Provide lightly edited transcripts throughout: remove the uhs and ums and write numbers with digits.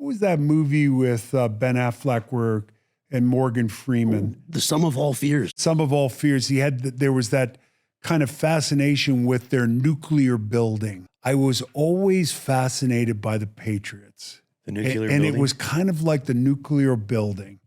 what was that movie with Ben Affleck and Morgan Freeman? The Sum of All Fears. Sum of All Fears. There was that kind of fascination with their nuclear building. I was always fascinated by the Patriots. The nuclear and building? it was kind of like the nuclear building.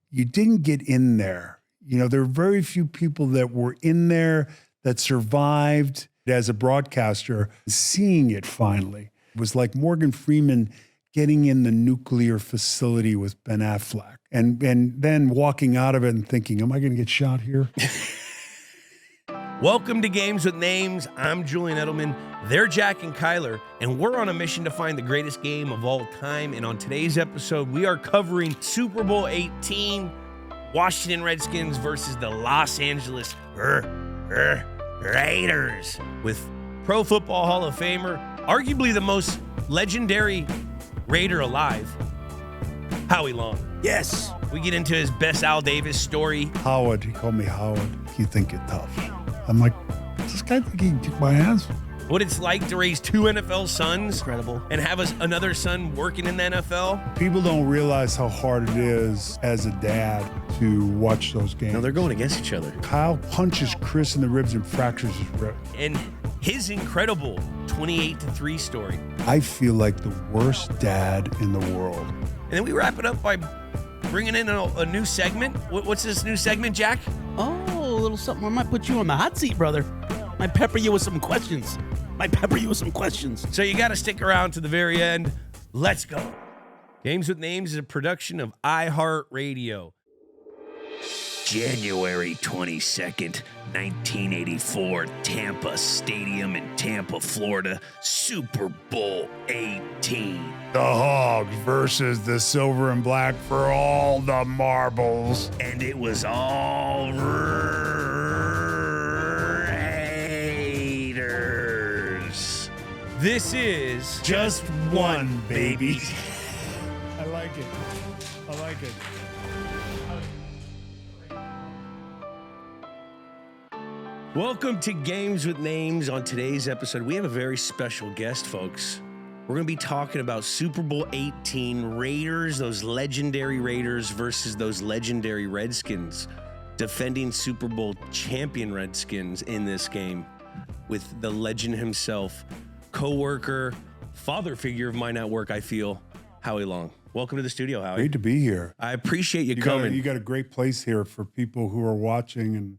You didn't get in there. There are very few people that were in there that survived. As a broadcaster, seeing it finally, it was like Morgan Freeman getting in the nuclear facility with Ben Affleck and then walking out of it and thinking, am I going to get shot here? Welcome to Games with Names. I'm Julian Edelman. They're Jack and Kyler, and we're on a mission to find the greatest game of all time. And on today's episode, we are covering Super Bowl XVIII, Washington Redskins versus the Los Angeles Raiders, with Pro Football Hall of Famer, arguably the most legendary Raider alive, Howie Long. Yes. We get into his best Al Davis story. Howard, he called me Howard. You think you're tough. I'm like, does this guy think he can kick my ass? What it's like to raise two NFL sons. Incredible. And have another son working in the NFL. People don't realize how hard it is as a dad to watch those games. No, they're going against each other. Kyle punches Chris in the ribs and fractures his rib. And his incredible 28-3 story. I feel like the worst dad in the world. And then we wrap it up by bringing in a new segment. What's this new segment, Jack? Oh, a little something. I might put you on the hot seat, brother. Might pepper you with some questions. So you got to stick around to the very end. Let's go. Games with Names is a production of iHeartRadio. January 22nd, 1984, Tampa Stadium in Tampa, Florida, Super Bowl XVIII. The Hogs versus the Silver and Black for all the marbles. And it was all Raiders. This is Just one, baby. I like it. Welcome to Games with Names. On today's episode, we have a very special guest, folks. We're going to be talking about Super Bowl XVIII, Raiders, those legendary Raiders versus those legendary Redskins, defending Super Bowl champion Redskins in this game with the legend himself, co-worker, father figure of mine at work, I feel, Howie Long. Welcome to the studio, Howie. Great to be here. I appreciate you coming. You got a great place here for people who are watching and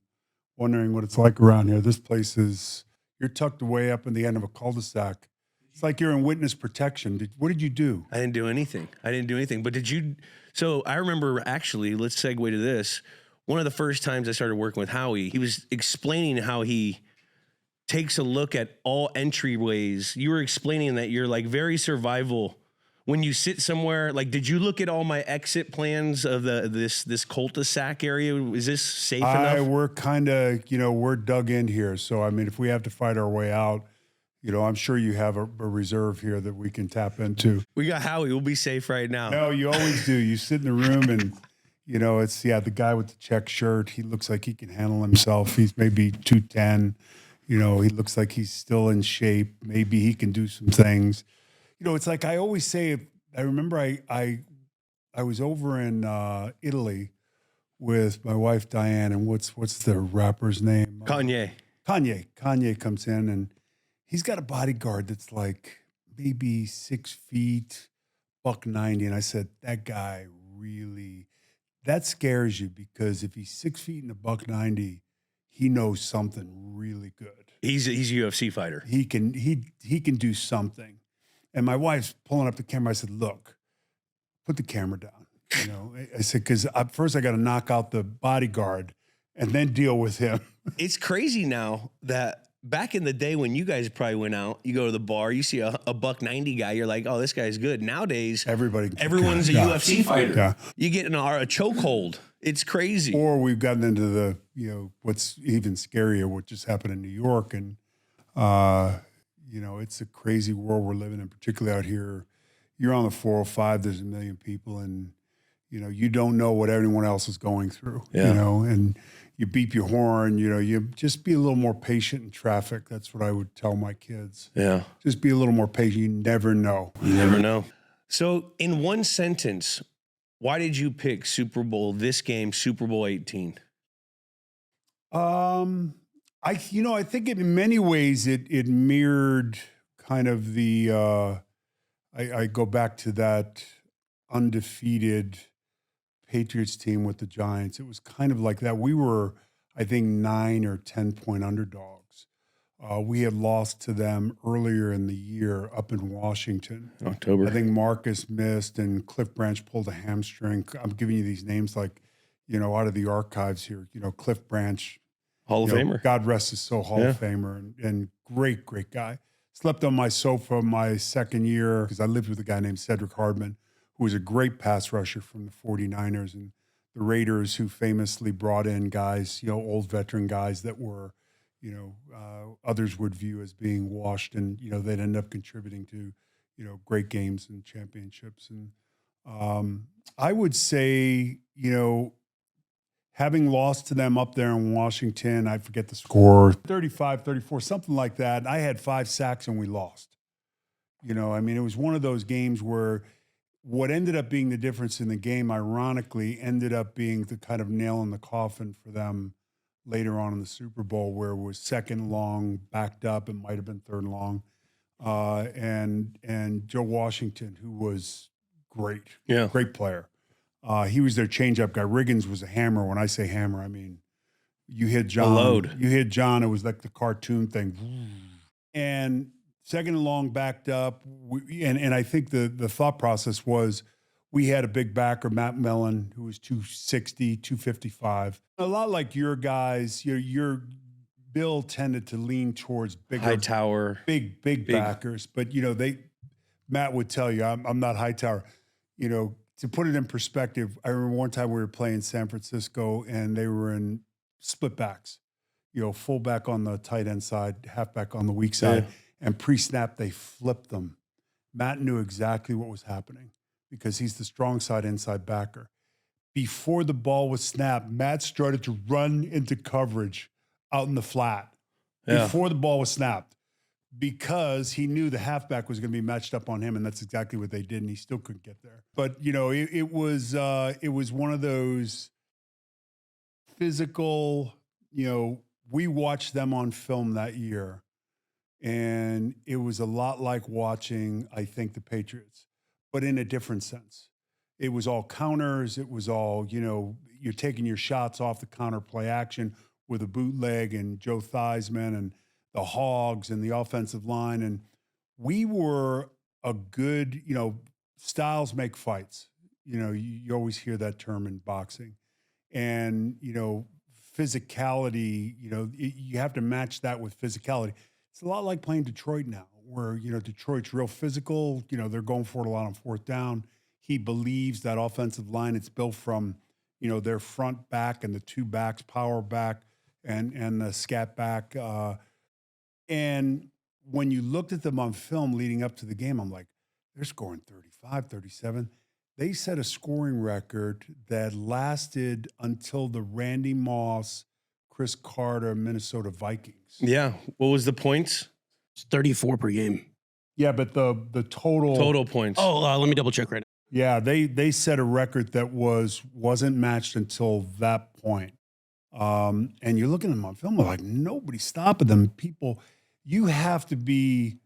wondering what it's like around here. This place you're tucked away up in the end of a cul-de-sac. It's like you're in witness protection. What did you do? I didn't do anything. But did you? So I remember, actually, let's segue to this. One of the first times I started working with Howie, he was explaining how he takes a look at all entryways. You were explaining that you're like very survival. When you sit somewhere, like, did you look at all my exit plans of this cul-de-sac area? Is this safe enough? We're kind of, we're dug in here. So, I mean, if we have to fight our way out, I'm sure you have a reserve here that we can tap into. We got Howie. We'll be safe right now. No, you always do. You sit in the room and, it's, the guy with the check shirt. He looks like he can handle himself. He's maybe 210. He looks like he's still in shape. Maybe he can do some things. It's like I always say, I remember I was over in Italy with my wife, Diane, and what's the rapper's name? Kanye. Kanye comes in, and he's got a bodyguard that's like maybe 6 feet, $190. And I said, that guy really, that scares you because if he's 6 feet and $190, he knows something really good. He's a UFC fighter. He can do something. And my wife's pulling up the camera. I said, look, put the camera down. I said, because first I got to knock out the bodyguard and then deal with him. It's crazy now that back in the day when you guys probably went out, you go to the bar, you see a $190 guy, you're like, oh, this guy's good. Nowadays, everyone's a UFC fighter. Yeah. You get in a chokehold. It's crazy. Or we've gotten into the, what's even scarier, what just happened in New York. And, it's a crazy world we're living in, particularly out here. You're on the 405, there's 1 million people, and, you don't know what everyone else is going through, and you beep your horn, you just be a little more patient in traffic. That's what I would tell my kids. Yeah. Just be a little more patient. You never know. You never know. So, in one sentence, why did you pick Super Bowl, this game, Super Bowl 18? I think in many ways it mirrored kind of the, I go back to that undefeated Patriots team with the Giants. It was kind of like that. We were, I think, 9 or 10 point underdogs. We had lost to them earlier in the year up in Washington. October. I think Marcus missed and Cliff Branch pulled a hamstring. I'm giving you these names like, out of the archives here. Cliff Branch, Hall of Famer. God rest his soul, Hall of Famer, and great, great guy. Slept on my sofa my second year because I lived with a guy named Cedric Hardman, who was a great pass rusher from the 49ers and the Raiders, who famously brought in guys, old veteran guys that were, others would view as being washed, and they'd end up contributing to, great games and championships. And I would say, having lost to them up there in Washington, I forget the score, 35-34, something like that. I had 5 sacks and we lost. It was one of those games where what ended up being the difference in the game, ironically, ended up being the kind of nail in the coffin for them later on in the Super Bowl, where it was second long, backed up. It might have been third long. And Joe Washington, who was great, great player. He was their changeup guy. Riggins was a hammer. When I say hammer, I mean, you hit John. A load. You hit John. It was like the cartoon thing. And second and long, backed up. And I think the thought process was we had a big backer, Matt Mellon, who was 260, 255. A lot like your guys, your Bill tended to lean towards bigger, Hightower, big backers. But, Matt would tell you, I'm not Hightower. To put it in perspective, I remember one time we were playing San Francisco and they were in split backs, fullback on the tight end side, halfback on the weak side. And pre-snap, they flipped them. Matt knew exactly what was happening because he's the strong side inside backer. Before the ball was snapped, Matt started to run into coverage out in the flat before the ball was snapped because he knew the halfback was going to be matched up on him, and that's exactly what they did, and he still couldn't get there. But, it was one of those physical, we watched them on film that year. And it was a lot like watching, I think, the Patriots, but in a different sense. It was all counters. It was all, you're taking your shots off the counter play action with a bootleg and Joe Theismann and the Hogs and the offensive line. And we were a good, styles make fights. You always hear that term in boxing. And, physicality, you have to match that with physicality. It's a lot like playing Detroit now, where, Detroit's real physical. They're going for it a lot on fourth down. He believes that offensive line, it's built from, their front back and the 2 backs, power back and the scat back. And when you looked at them on film leading up to the game, I'm like, they're scoring 35, 37. They set a scoring record that lasted until the Randy Moss, Chris Carter, Minnesota Vikings. Yeah. What was the points? It's 34 per game. Yeah, but the Total points. Oh, let me double check right now. Yeah, they set a record that wasn't matched until that point. And you're looking at them on film, like nobody's stopping them. People, you have to be,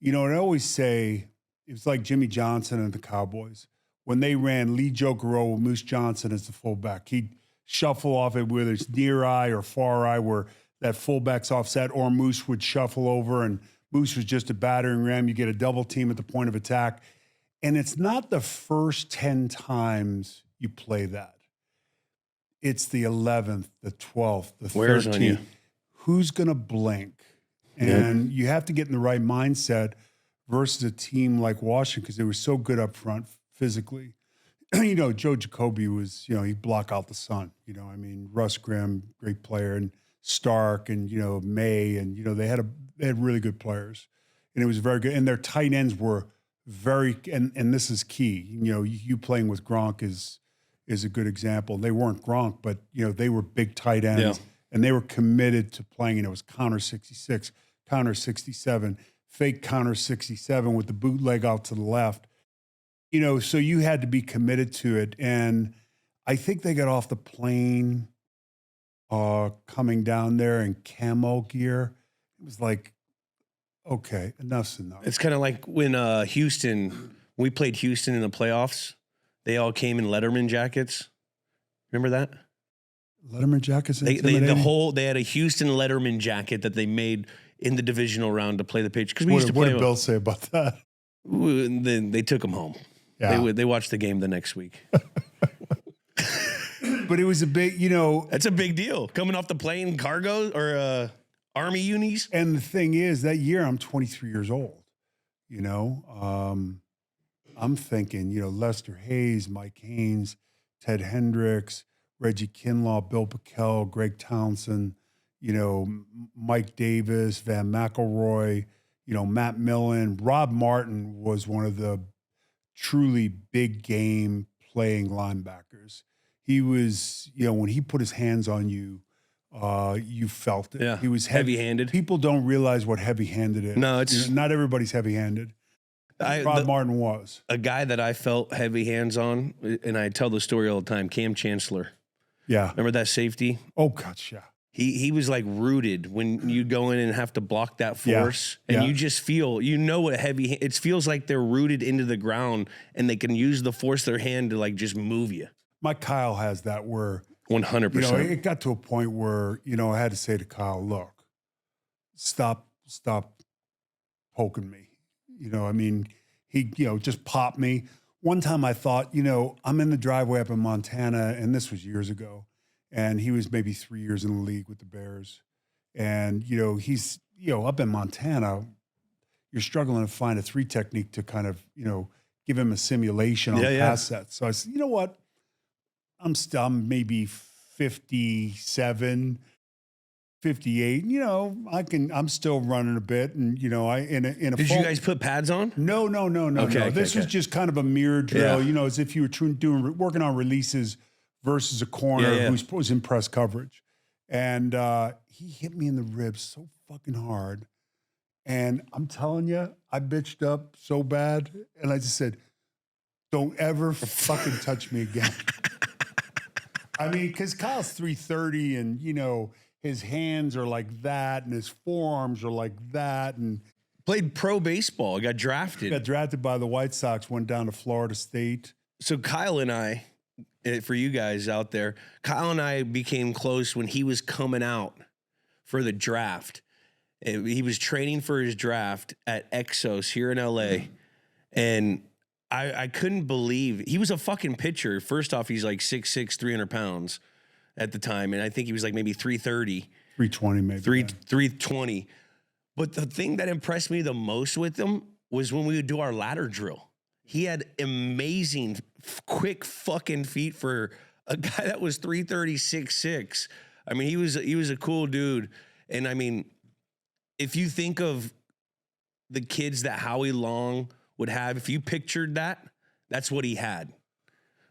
and I always say it's like Jimmy Johnson and the Cowboys. When they ran Lee Jokerow with Moose Johnson as the fullback, he'd shuffle off it, whether it's near eye or far eye, where that fullback's offset, or Moose would shuffle over, and Moose was just a battering ram. You get a double team at the point of attack. And it's not the first 10 times you play that. It's the 11th, the 12th, the 13th. Who's going to blink? And you have to get in the right mindset versus a team like Washington, because they were so good up front physically. Joe Jacoby was, he'd block out the sun. Russ Grimm, great player, and Stark and, May, and, they had really good players. And it was very good. And their tight ends were very, and this is key. You playing with Gronk is a good example. They weren't Gronk, but, they were big tight ends. Yeah. And they were committed to playing, it was counter 66, counter 67, fake counter 67 with the bootleg out to the left. So you had to be committed to it. And I think they got off the plane coming down there in camo gear. It was like, okay, enough's enough. It's kind of like when we played Houston in the playoffs. They all came in Letterman jackets. Remember that? Letterman jackets. They had a Houston Letterman jacket that they made in the divisional round to play the pitch. Because what did Bill say about that? Then they took them home. Yeah. They watched the game the next week. But it was a big, That's a big deal. Coming off the plane, cargo or Army unis. And the thing is, that year I'm 23 years old. I'm thinking, Lester Hayes, Mike Haynes, Ted Hendricks, Reggie Kinlaw, Bill Pickell, Greg Townsend, Mike Davis, Van McElroy, Matt Millen. Rob Martin was one of the truly big game playing linebackers. He was, when he put his hands on you, you felt it. Yeah. He was heavy-handed. People don't realize what heavy-handed is. No, it's not everybody's heavy-handed. Rob Martin was. A guy that I felt heavy hands on, and I tell the story all the time, Cam Chancellor. Yeah. Remember that safety? Oh, gosh, yeah. He was like rooted when you go in and have to block that force. Yeah. And you just feel, what it feels like they're rooted into the ground and they can use the force of their hand to like just move you. My Kyle has that where 100%. It got to a point where, I had to say to Kyle, look, stop poking me. He, just popped me. One time I thought, I'm in the driveway up in Montana, and this was years ago, and he was maybe 3 years in the league with the Bears. And, he's, up in Montana, you're struggling to find a 3 technique to kind of, give him a simulation on pass sets. So I said, you know what? I'm maybe 57, 58. I'm still running a bit, and Did you guys put pads on? No. Okay, This was just kind of a mirror drill. As if you were working on releases versus a corner who was in press coverage, and he hit me in the ribs so fucking hard, and I'm telling you, I bitched up so bad, and I just said, "Don't ever fucking touch me again." I mean, because Kyle's 330, and his hands are like that, and his forearms are like that, and played pro baseball. Got drafted. By the White Sox. Went down to Florida State. So Kyle and I, for you guys out there, Kyle and I became close when he was coming out for the draft. He was training for his draft at Exos here in LA, and I couldn't believe he was a fucking pitcher. First off, he's like 6'6", 300 pounds at the time. And I think he was like maybe 330. 320 maybe. 320. But the thing that impressed me the most with him was when we would do our ladder drill. He had amazing, quick fucking feet for a guy that was 330, 6'6". I mean, he was a cool dude. And I mean, if you think of the kids that Howie Long would have, if you pictured that, that's what he had.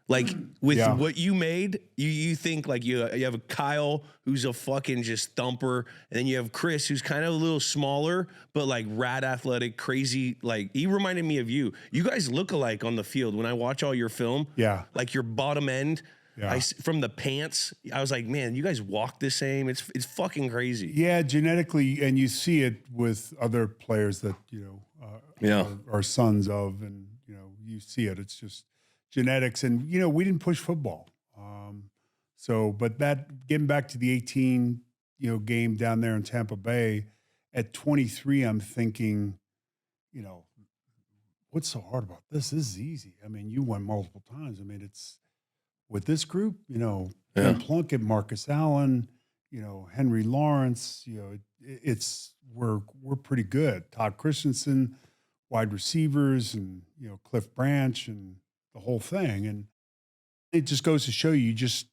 Like with what you made, you think like you have a Kyle who's a fucking just thumper, and then you have Chris who's kind of a little smaller, but like rad athletic, crazy. Like he reminded me of you. You guys look alike on the field. When I watch all your film, like your bottom end, from the pants, I was like, man, you guys walk the same. It's fucking crazy. Yeah, genetically, and you see it with other players that are sons of, and you see it. It's just genetics, and we didn't push football. But that getting back to the 18 game down there in Tampa Bay at 23, I'm thinking, what's so hard about this? This is easy. I mean, you went multiple times. I mean, it's with this group, Ben Plunkett, Marcus Allen, Henry Lawrence, we're pretty good. Todd Christensen, wide receivers, and Cliff Branch, and the whole thing. And it just goes to show you just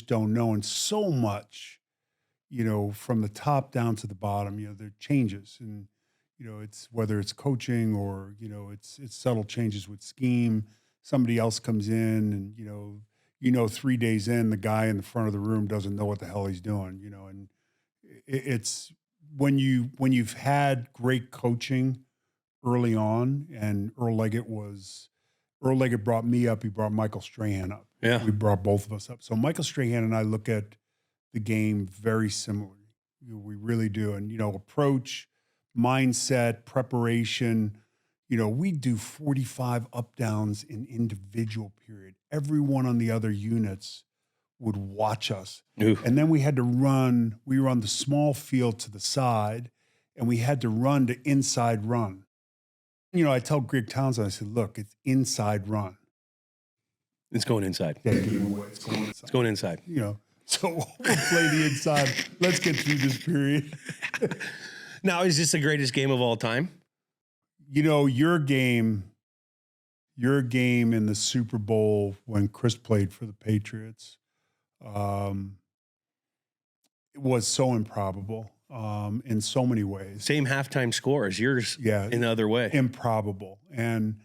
don't know. And so much, from the top down to the bottom, there are changes, and it's whether it's coaching or it's subtle changes with scheme. Somebody else comes in, and 3 days in, the guy in the front of the room doesn't know what the hell he's doing. And it's when you've had great coaching early on, and Earl Leggett was Earl Leggett brought me up. He brought Michael Strahan up. Yeah. We brought both of us up. So Michael Strahan and I look at the game very similarly. We really do. And, approach, mindset, preparation, we do 45 up downs in individual period. Everyone on the other units would watch us. Oof. And then we had to run. We were on the small field to the side, and we had to run to inside run. I tell Greg Townsend, I said, look, it's inside run. It's going inside. Yeah, give it away. It's going inside. It's going inside. So we'll play the inside. Let's get through this period. Now, is this the greatest game of all time? Your game in the Super Bowl when Chris played for the Patriots, it was so improbable in so many ways. Same halftime score as yours, in the other way. Improbable. And,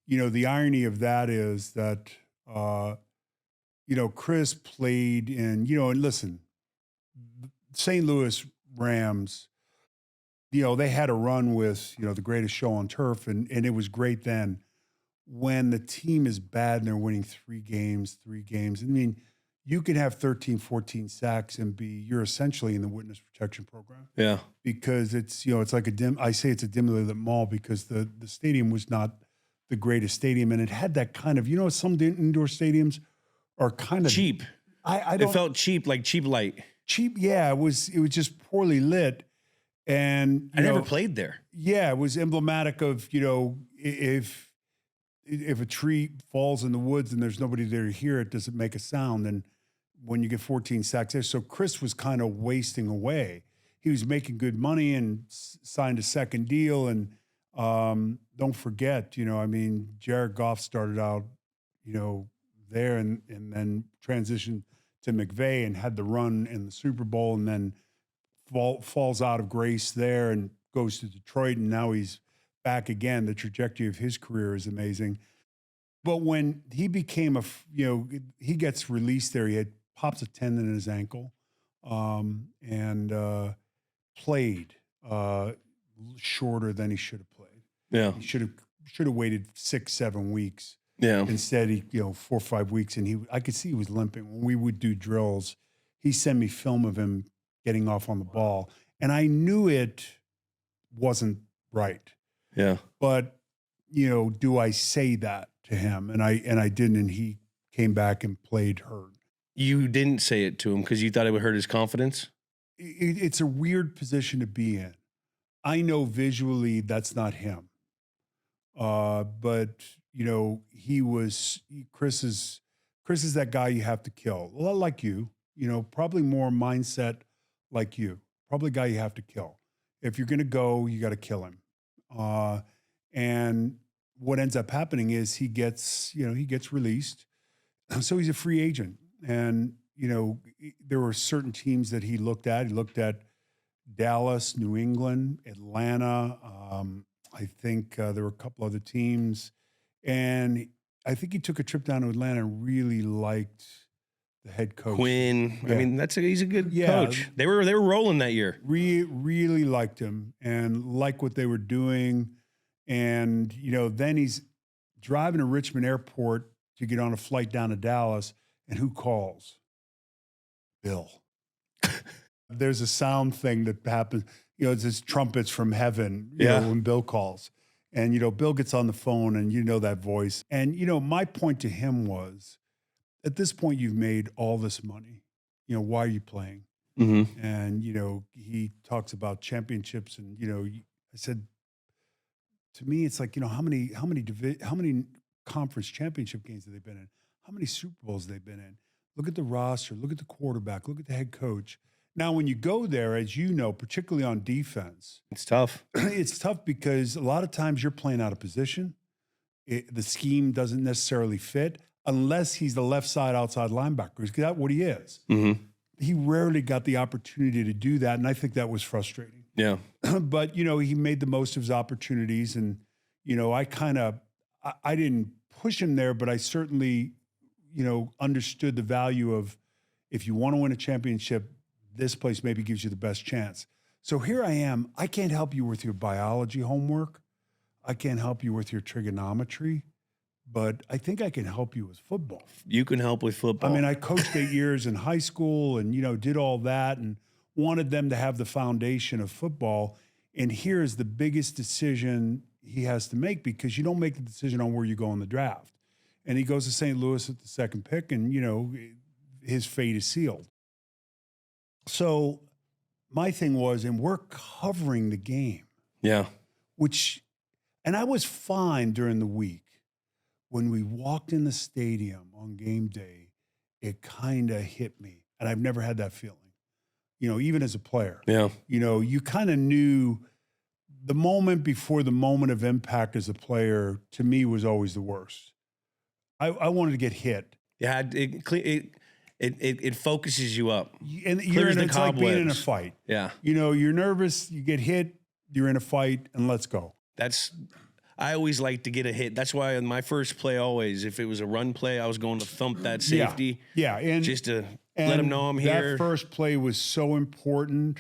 the irony of that is that, Chris played in, and listen, St. Louis Rams, they had a run with, the greatest show on turf, and it was great then. When the team is bad and they're winning three games, I mean, you can have 13, 14 sacks and you're essentially in the witness protection program. Yeah. Because it's, it's like I say it's a dimly lit mall because the stadium was not the greatest stadium. And it had that kind of, some indoor stadiums are kind of cheap. I don't. It felt cheap, like cheap light. Cheap. Yeah. It was just poorly lit. And I never played there. Yeah. It was emblematic of, if a tree falls in the woods and there's nobody there to hear it, does it make a sound? And when you get 14 sacks there, so Chris was kind of wasting away. He was making good money and signed a second deal. And don't forget, Jared Goff started out, there and then transitioned to McVay and had the run in the Super Bowl and then falls out of grace there and goes to Detroit. And now he's back again. The trajectory of his career is amazing. But when he became he gets released there, he pops a tendon in his ankle and played shorter than he should have played. Yeah. He should have waited 6-7 weeks. Yeah. Instead, he 4 or 5 weeks, and I could see he was limping. When we would do drills, he sent me film of him getting off on the ball, and I knew it wasn't right. Yeah. But, do I say that to him? And I didn't, and he came back and played hurt. You didn't say it to him because you thought it would hurt his confidence? It's a weird position to be in. I know visually that's not him. But, Chris is that guy you have to kill. A lot like you, probably more mindset like you. Probably a guy you have to kill. If you're going to go, you got to kill him. And what ends up happening is he gets released. So he's a free agent. And, there were certain teams that he looked at. He looked at Dallas, New England, Atlanta. I think there were a couple other teams. And I think he took a trip down to Atlanta and really liked the head coach. Quinn. Yeah. I mean, he's a good coach. They were rolling that year. Really liked him and liked what they were doing. And, then he's driving to Richmond Airport to get on a flight down to Dallas. And who calls? Bill. There's a sound thing that happens. It's this trumpets from heaven, when Bill calls. And, Bill gets on the phone and that voice. And, my point to him was, at this point, you've made all this money. Why are you playing? Mm-hmm. And, he talks about championships. And, I said, to me, it's like, how many conference championship games have they been in? How many Super Bowls have they been in? Look at the roster. Look at the quarterback. Look at the head coach. Now, when you go there, as you know, particularly on defense, it's tough. It's tough because a lot of times you're playing out of position. The scheme doesn't necessarily fit unless he's the left side outside linebacker. Because that's what he is. Mm-hmm. He rarely got the opportunity to do that, and I think that was frustrating. Yeah. But, he made the most of his opportunities, and, I didn't push him there, but I certainly, understood the value of if you want to win a championship, this place maybe gives you the best chance. So here I am. I can't help you with your biology homework. I can't help you with your trigonometry, but I think I can help you with football. You can help with football. I mean, I coached 8 years in high school and, did all that and wanted them to have the foundation of football. And here's the biggest decision he has to make, because you don't make the decision on where you go in the draft. And he goes to St. Louis at the second pick, and, his fate is sealed. So my thing was, and we're covering the game. Yeah. And I was fine during the week. When we walked in the stadium on game day, it kind of hit me. And I've never had that feeling, even as a player. Yeah. You kind of knew the moment before the moment of impact as a player, to me, was always the worst. I wanted to get hit. Yeah, it focuses you up. And it's like being in a fight. Yeah. You're nervous, you get hit, you're in a fight, and let's go. I always like to get a hit. That's why in my first play, always, if it was a run play, I was going to thump that safety. Yeah. And just to let him know I'm here. That first play was so important,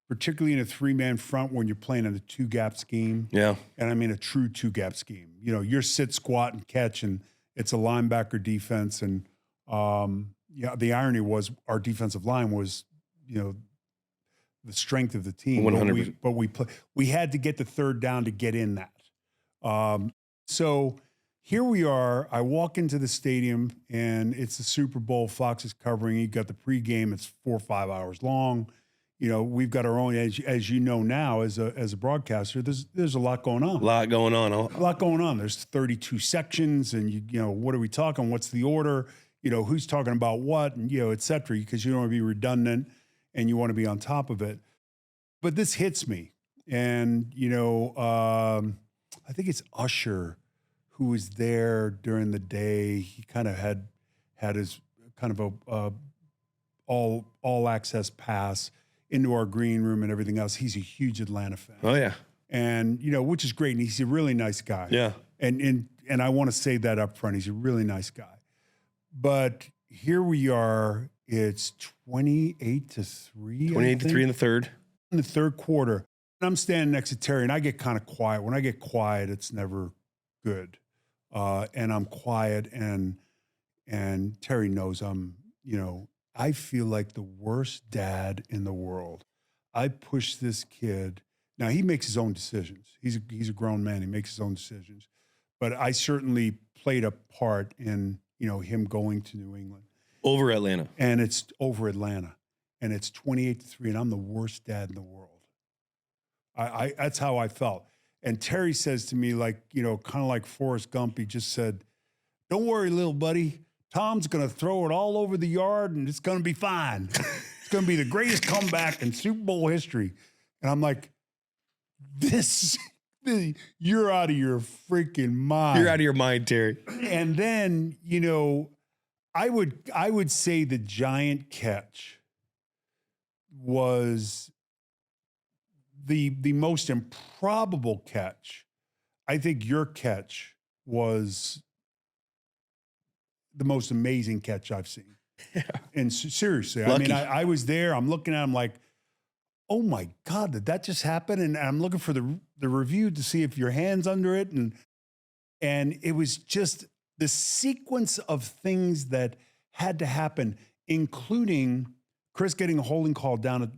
particularly in a 3-man front when you're playing in a 2-gap scheme. Yeah. And I mean a true 2-gap scheme. You're sit, squat, and catch, and it's a linebacker defense. And the irony was our defensive line was, the strength of the team. 100%. But we had to get the third down to get in that. So here we are. I walk into the stadium, and it's the Super Bowl. Fox is covering. You got the pregame. It's 4 or 5 hours long. We've got our own, as you know now, as a broadcaster. There's a lot going on. A lot going on. There's 32 sections, and what are we talking? What's the order? Who's talking about what, and et cetera, because you don't want to be redundant and you want to be on top of it. But this hits me, and I think it's Usher who was there during the day. He kind of had his kind of a all access pass into our green room and everything else. He's a huge Atlanta fan. Oh yeah. And which is great. And he's a really nice guy. Yeah. And I want to say that up front. He's a really nice guy. But here we are. It's 28-3. 28-3 in the third. In the third quarter. And I'm standing next to Terry, and I get kind of quiet. When I get quiet, it's never good. And I'm quiet, and Terry knows I feel like the worst dad in the world. I push this kid. Now, he makes his own decisions. He's a grown man. He makes his own decisions. But I certainly played a part in, him going to New England. Over Atlanta. And it's over Atlanta. And it's 28-3, and I'm the worst dad in the world. That's how I felt. And Terry says to me, kind of like Forrest Gump, he just said, "Don't worry, little buddy. Tom's going to throw it all over the yard, and it's going to be fine. It's going to be the greatest comeback in Super Bowl history." And I'm like, you're out of your freaking mind. You're out of your mind, Terry. And then, I would say the giant catch was the most improbable catch. I think your catch was the most amazing catch I've seen. Yeah. And seriously, Lucky. I was there. I'm looking at him like, oh my God, did that just happen? And I'm looking for the review to see if your hand's under it. And it was just the sequence of things that had to happen, including Chris getting a holding call down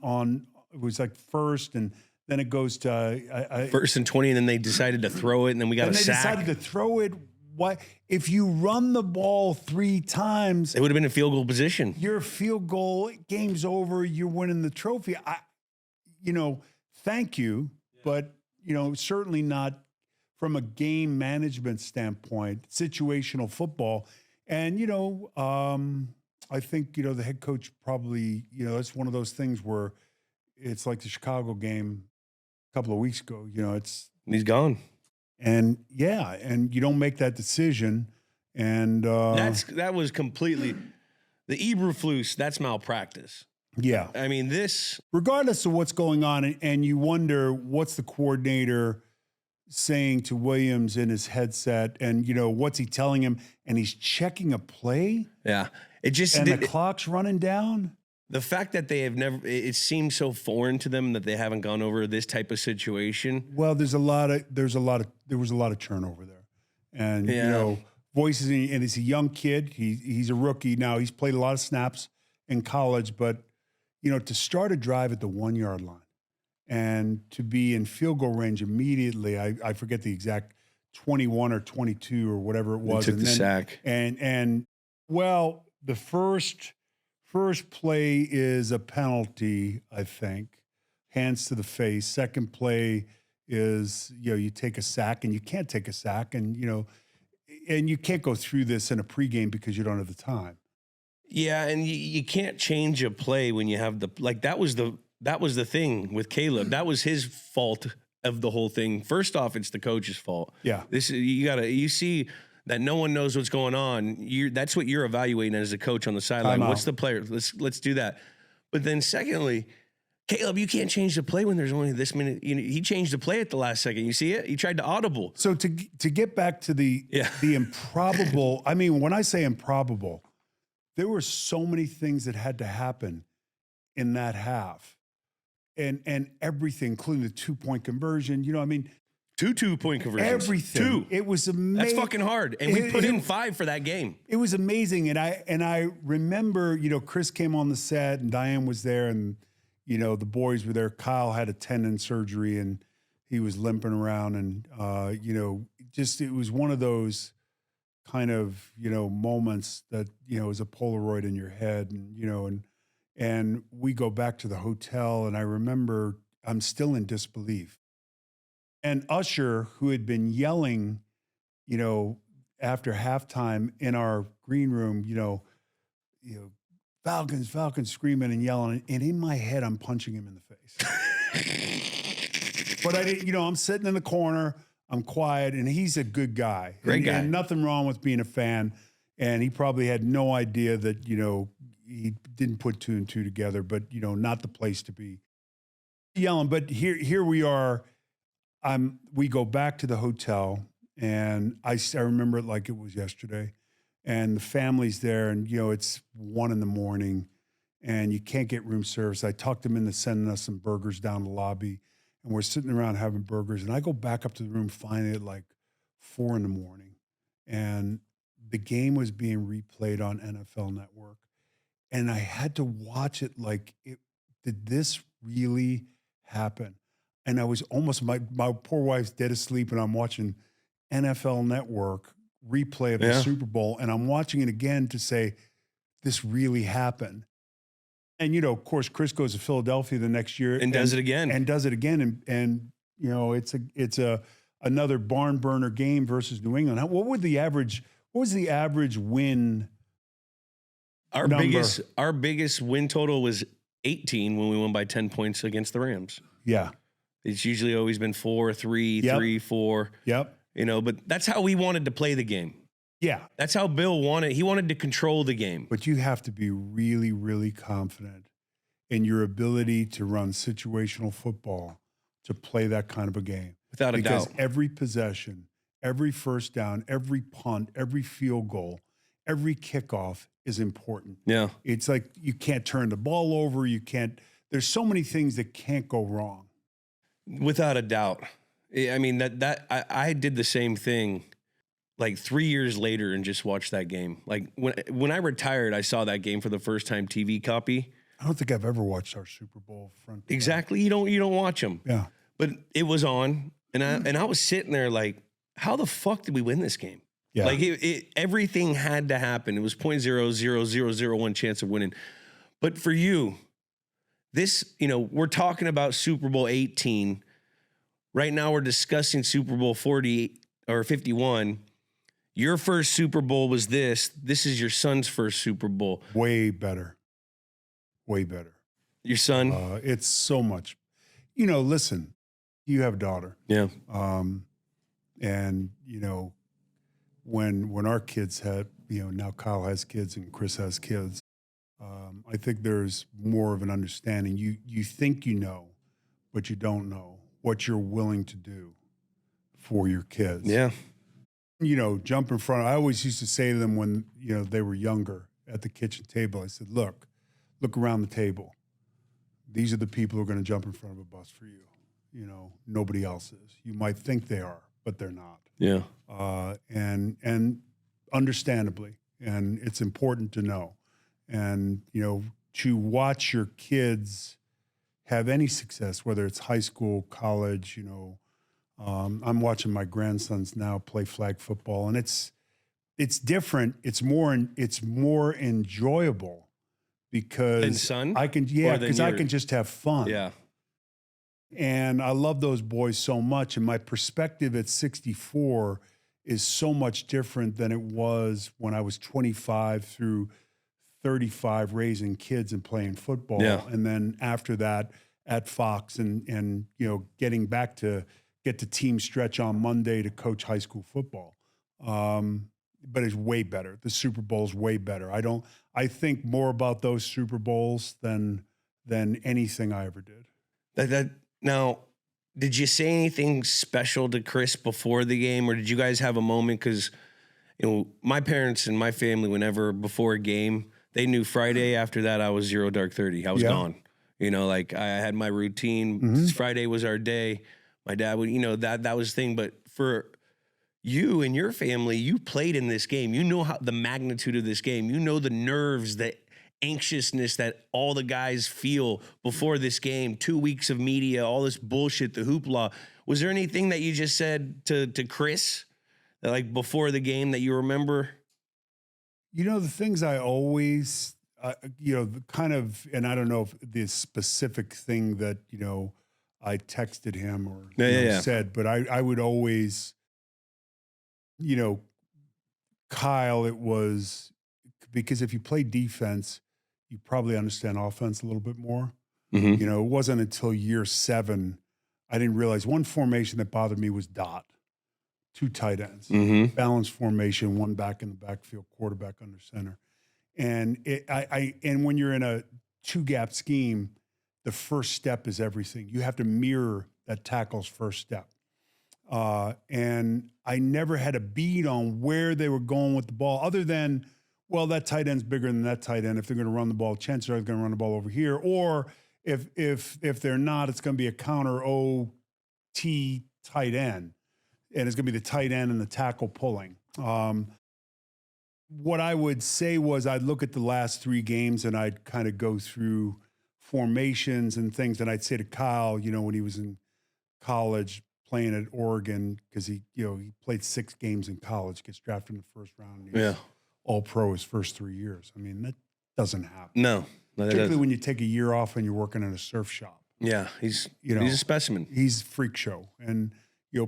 on, it was like first, and then it goes to first and 20, and then they decided to throw it, and then we got a sack. They decided to throw it. Why? If you run the ball 3 times, it would have been in field goal position. Your field goal, game's over. You're winning the trophy. Thank you, but certainly not from a game management standpoint. Situational football, and I think the head coach probably it's one of those things where it's like the Chicago game a couple of weeks ago. He's gone. And and you don't make that decision, and that was completely the Eberflus. That's malpractice. Yeah, I mean this. Regardless of what's going on, and you wonder what's the coordinator saying to Williams in his headset, and what's he telling him, and he's checking a play. Yeah, the clock's running down. The fact that they have never, it seems so foreign to them that they haven't gone over this type of situation. Well, there was a lot of turnover there. and Yeah. voices. And he's a young kid. He's a rookie now. He's played a lot of snaps in college, but to start a drive at the 1 yard line and to be in field goal range immediately. I forget the exact 21 or 22 or whatever it was. Took the sack. And well, the first play is a penalty, I think, hands to the face. Second play is, you take a sack, and you can't take a sack, and you can't go through this in a pregame because you don't have the time. Yeah, and you can't change a play when you have that was the thing with Caleb. That was his fault of the whole thing. First off, it's the coach's fault. Yeah. You see that no one knows what's going on. That's what you're evaluating as a coach on the sideline. What's the player? Let's do that. But then secondly, Caleb, you can't change the play when there's only this minute. He changed the play at the last second. You see it? He tried to audible. So to get back to the improbable, I mean, when I say improbable, there were so many things that had to happen in that half, and everything, including the 2-point conversion. Two 2-point conversions. Everything. Two. It was amazing. That's fucking hard. And we put in 5 for that game. It was amazing. And I remember, Chris came on the set and Diane was there, and the boys were there. Kyle had a tendon surgery and he was limping around, and it was one of those kind of, moments that, is a Polaroid in your head, and we go back to the hotel, and I remember I'm still in disbelief. And Usher, who had been yelling, after halftime in our green room, Falcons screaming and yelling. And in my head, I'm punching him in the face. But I didn't, I'm sitting in the corner, I'm quiet, and he's a good guy. Great guy. And nothing wrong with being a fan. And he probably had no idea that, he didn't put 2 and 2 together, but, not the place to be yelling. But here we are. We go back to the hotel, and I remember it like it was yesterday, and the family's there, and, it's 1 a.m, and you can't get room service. I talked them into sending us some burgers down the lobby, and we're sitting around having burgers, and I go back up to the room finally at like 4 a.m, and the game was being replayed on NFL Network, and I had to watch it like, did this really happen? And I was almost, my poor wife's dead asleep, and I'm watching NFL Network replay of the Super Bowl, and I'm watching it again to say, this really happened. And, of course, Chris goes to Philadelphia the next year. And does it again. And it's another barn burner game versus New England. What was the average win number? Our biggest win total was 18 when we won by 10 points against the Rams. Yeah. It's usually always been 4, 3, Yep. 3, 4. Yep. But that's how we wanted to play the game. Yeah. That's how Bill wanted. He wanted to control the game. But you have to be really, really confident in your ability to run situational football to play that kind of a game. Without a doubt. Because every possession, every first down, every punt, every field goal, every kickoff is important. Yeah. It's like you can't turn the ball over. There's so many things that can't go wrong. Without a doubt. I mean, I did the same thing like 3 years later and just watched that game. Like when I retired, I saw that game for the first time TV copy. I don't think I've ever watched our Super Bowl front. Exactly. You don't watch them. Yeah. But it was on, and I was sitting there like, how the fuck did we win this game? Yeah. Like everything had to happen. It was 0.00001 chance of winning. But for you, this, we're talking about Super Bowl 18. Right now we're discussing Super Bowl 40 or 51. Your first Super Bowl was this. This is your son's first Super Bowl. Way better. Way better. Your son? It's so much. Listen, you have a daughter. Yeah. And, when our kids had, now Kyle has kids and Chris has kids, I think there's more of an understanding. You think but you don't know what you're willing to do for your kids. Yeah. Jump in front. I always used to say to them when, they were younger at the kitchen table, I said, look around the table. These are the people who are going to jump in front of a bus for you. Nobody else is. You might think they are, but they're not. Yeah. And understandably, and it's important to know. And, to watch your kids have any success, whether it's high school, college, I'm watching my grandsons now play flag football, and it's different. It's more enjoyable because Than son? because I can just have fun. Yeah. And I love those boys so much. And my perspective at 64 is so much different than it was when I was 25 through 35 raising kids and playing football. Yeah. And then after that at Fox and getting back to get to team stretch on Monday to coach high school football. But it's way better. The Super Bowl's way better. I think more about those Super Bowls than anything I ever did. Now, did you say anything special to Chris before the game, or did you guys have a moment? Because, my parents and my family, whenever before a game, they knew Friday after that I was 0 dark 30. I was gone. I had my routine. Mm-hmm. Friday was our day. My dad would, that was the thing. But for you and your family, you played in this game. You know how the magnitude of this game. You know the nerves, the anxiousness that all the guys feel before this game, 2 weeks of media, all this bullshit, the hoopla. Was there anything that you just said to Chris, like before the game, that you remember? The things I always, kind of, and I don't know if the specific thing that, I texted him or said, but I would always, Kyle, it was because if you play defense, you probably understand offense a little bit more. Mm-hmm. It wasn't until year 7 I didn't realize one formation that bothered me was dot, 2 tight ends, Mm-hmm. balanced formation, 1 back in the backfield, quarterback under center. And and when you're in a 2-gap scheme, the first step is everything. You have to mirror that tackle's first step. And I never had a beat on where they were going with the ball other than, well, that tight end's bigger than that tight end. If they're going to run the ball, chances are they're going to run the ball over here. Or if they're not, it's going to be a counter OT tight end. And it's going to be the tight end and the tackle pulling. What I would say was I'd look at the last 3 games and I'd kind of go through formations and things. And I'd say to Kyle, when he was in college playing at Oregon, because he played 6 games in college, gets drafted in the first round. And he's all pro his first 3 years. I mean, that doesn't happen. No, particularly when you take a year off and you're working in a surf shop. Yeah, he's a specimen. He's a freak show. And,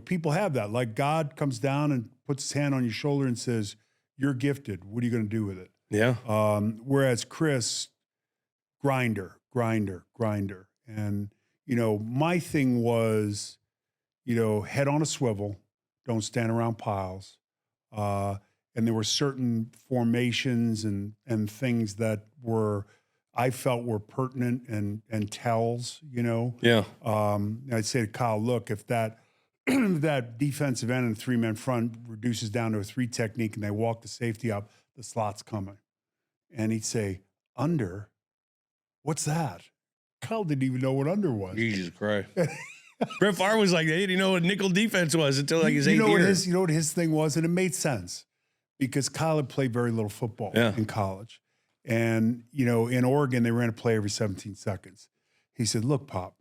people have that. Like God comes down and puts his hand on your shoulder and says, you're gifted. What are you going to do with it? Yeah. Whereas Chris, grinder. And, my thing was, head on a swivel, don't stand around piles. And there were certain formations and things that I felt were pertinent and tells, Yeah. I'd say to Kyle, look, if that defensive end and 3-man front reduces down to a 3 technique and they walk the safety up, the slot's coming. And he'd say, under? What's that? Kyle didn't even know what under was. Jesus Christ. Brett Favre was like, they didn't know what nickel defense was until like his 8th year. You know what his thing was? And it made sense because Kyle had played very little football in college. And, in Oregon, they ran a play every 17 seconds. He said, look, Pop,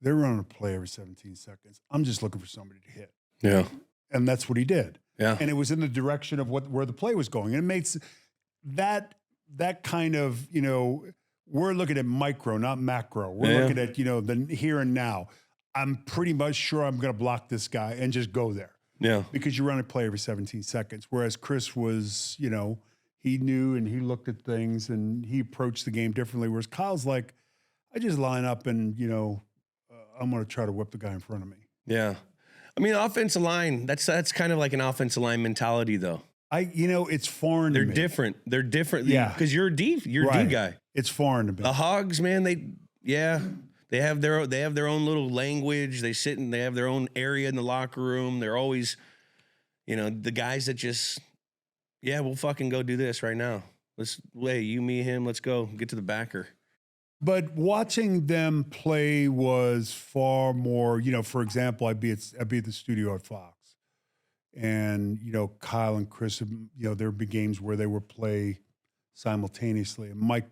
they're running a play every 17 seconds. I'm just looking for somebody to hit. Yeah. And that's what he did. Yeah. And it was in the direction of where the play was going. And it made that kind of, we're looking at micro, not macro. We're looking at, the here and now. I'm pretty much sure I'm going to block this guy and just go there. Yeah. Because you run a play every 17 seconds. Whereas Chris was, he knew and he looked at things and he approached the game differently. Whereas Kyle's like, I just line up and, I'm going to try to whip the guy in front of me. Yeah. I mean, offensive line, that's kind of like an offensive line mentality, though. It's foreign to me. They're different. Yeah. Because you're a D guy. It's foreign to me. The Hogs, man, they have their own little language. They have their own area in the locker room. They're always, the guys that just, we'll fucking go do this right now. You, me, him, let's go get to the backer. But watching them play was far more, for example, I'd be at the studio at Fox And, Kyle and Chris, there'd be games where they would play simultaneously. And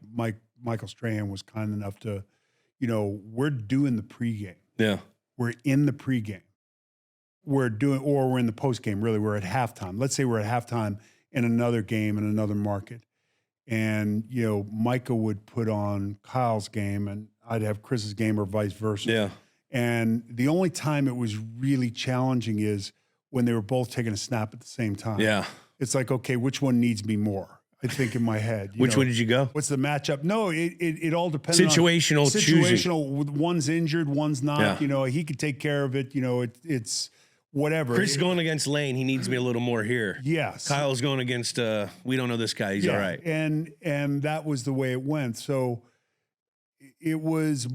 Michael Strahan was kind enough to, we're doing the pregame. Yeah. We're in the pregame. We're in the postgame, really. We're at halftime. Let's say we're at halftime in another game in another market. And, Micah would put on Kyle's game and I'd have Chris's game or vice versa. Yeah. And the only time it was really challenging is when they were both taking a snap at the same time. Yeah. It's like, okay, which one needs me more? I think in my head. Which one did you go? What's the matchup? No, it all depends Situational on choosing. One's injured, one's not. Yeah. He could take care of it. It's whatever. Chris is going against Lane. He needs me a little more here. Yes. Kyle's going against, we don't know this guy. He's all right. And that was the way it went. So it was,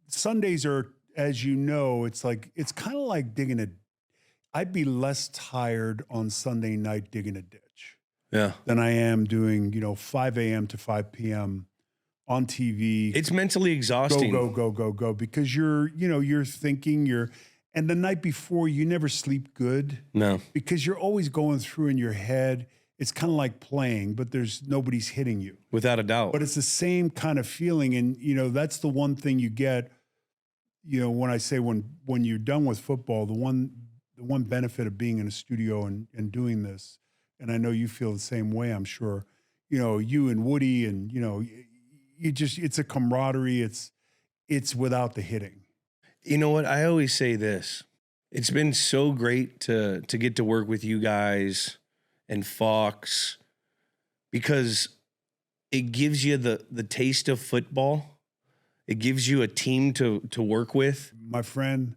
Sundays are, as you know, it's kind of like I'd be less tired on Sunday night digging a ditch than I am doing, 5 a.m. to 5 p.m. on TV. It's mentally exhausting. Go. Because you're thinking, and the night before, you never sleep good. No. Because you're always going through in your head. It's kind of like playing, but nobody's hitting you. Without a doubt. But it's the same kind of feeling. And, that's the one thing you get, when I say when you're done with football, the one benefit of being in a studio and doing this, and I know you feel the same way, I'm sure, you and Woody and, it's a camaraderie. It's without the hitting. You know what? I always say this. It's been so great to get to work with you guys and Fox because it gives you the taste of football. It gives you a team to work with. My friend,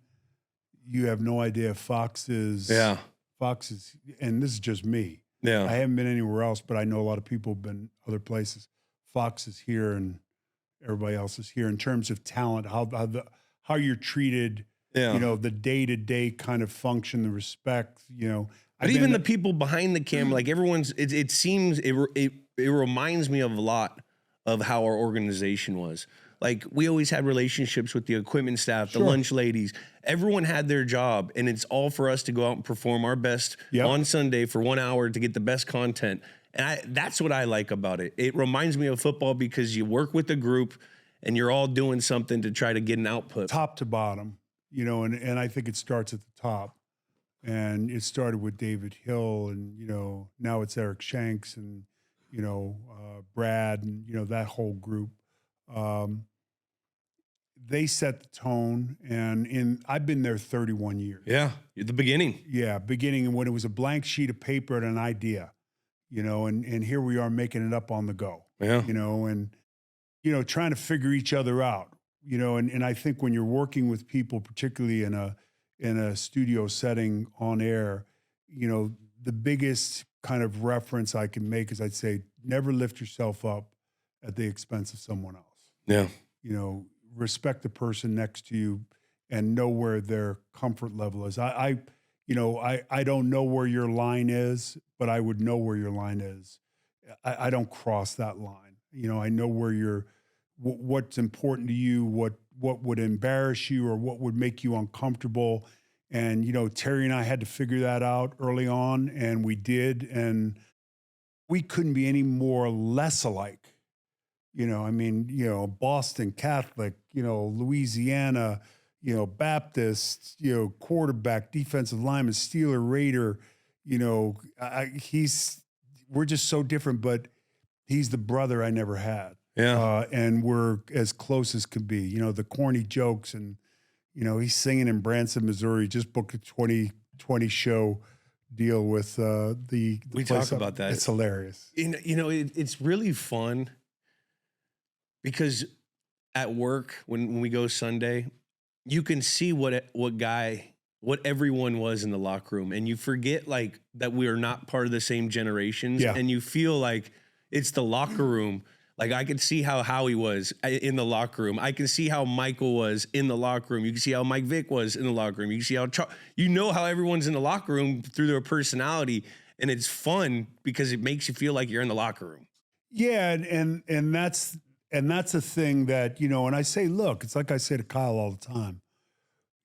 you have no idea. Fox is, and this is just me. Yeah. I haven't been anywhere else, but I know a lot of people have been other places. Fox is here and everybody else is here in terms of talent, how you're treated, the day-to-day kind of function, the respect, But even the people behind the camera, like everyone's, it seems, it reminds me of a lot of how our organization was. Like we always had relationships with the equipment staff, the lunch ladies. Everyone had their job, and it's all for us to go out and perform our best on Sunday for 1 hour to get the best content. And that's what I like about it. It reminds me of football because you work with a group, and you're all doing something to try to get an output. Top to bottom, and I think it starts at the top. And it started with David Hill, and now it's Eric Shanks, and Brad, and that whole group. They set the tone, and I've been there 31 years. Yeah, at the beginning. Yeah, beginning when it was a blank sheet of paper and an idea, and here we are making it up on the go. Yeah, and trying to figure each other out. And I think when you're working with people, particularly in a studio setting on air, the biggest kind of reference I can make is I'd say never lift yourself up at the expense of someone else. Yeah. Respect the person next to you and know where their comfort level is. I don't know where your line is, but I would know where your line is. I don't cross that line. I know where what's important to you, what would embarrass you or what would make you uncomfortable. And, Terry and I had to figure that out early on, and we did. And we couldn't be any more less alike. Boston Catholic, Louisiana, Baptist, quarterback, defensive lineman, Steeler, Raider, we're just so different, but he's the brother I never had. Yeah. And we're as close as could be, the corny jokes and, he's singing in Branson, Missouri, just booked a 2020 show deal with we talk about that. It's hilarious. It's really fun. Because at work, when we go Sunday, you can see what everyone was in the locker room, and you forget like that we are not part of the same generations, and you feel like it's the locker room. Like I can see how Howie was in the locker room. I can see how Michael was in the locker room. You can see how Mike Vick was in the locker room. You can see how how everyone's in the locker room through their personality, and it's fun because it makes you feel like you're in the locker room. Yeah, and that's a thing that, and I say, look, it's like I say to Kyle all the time,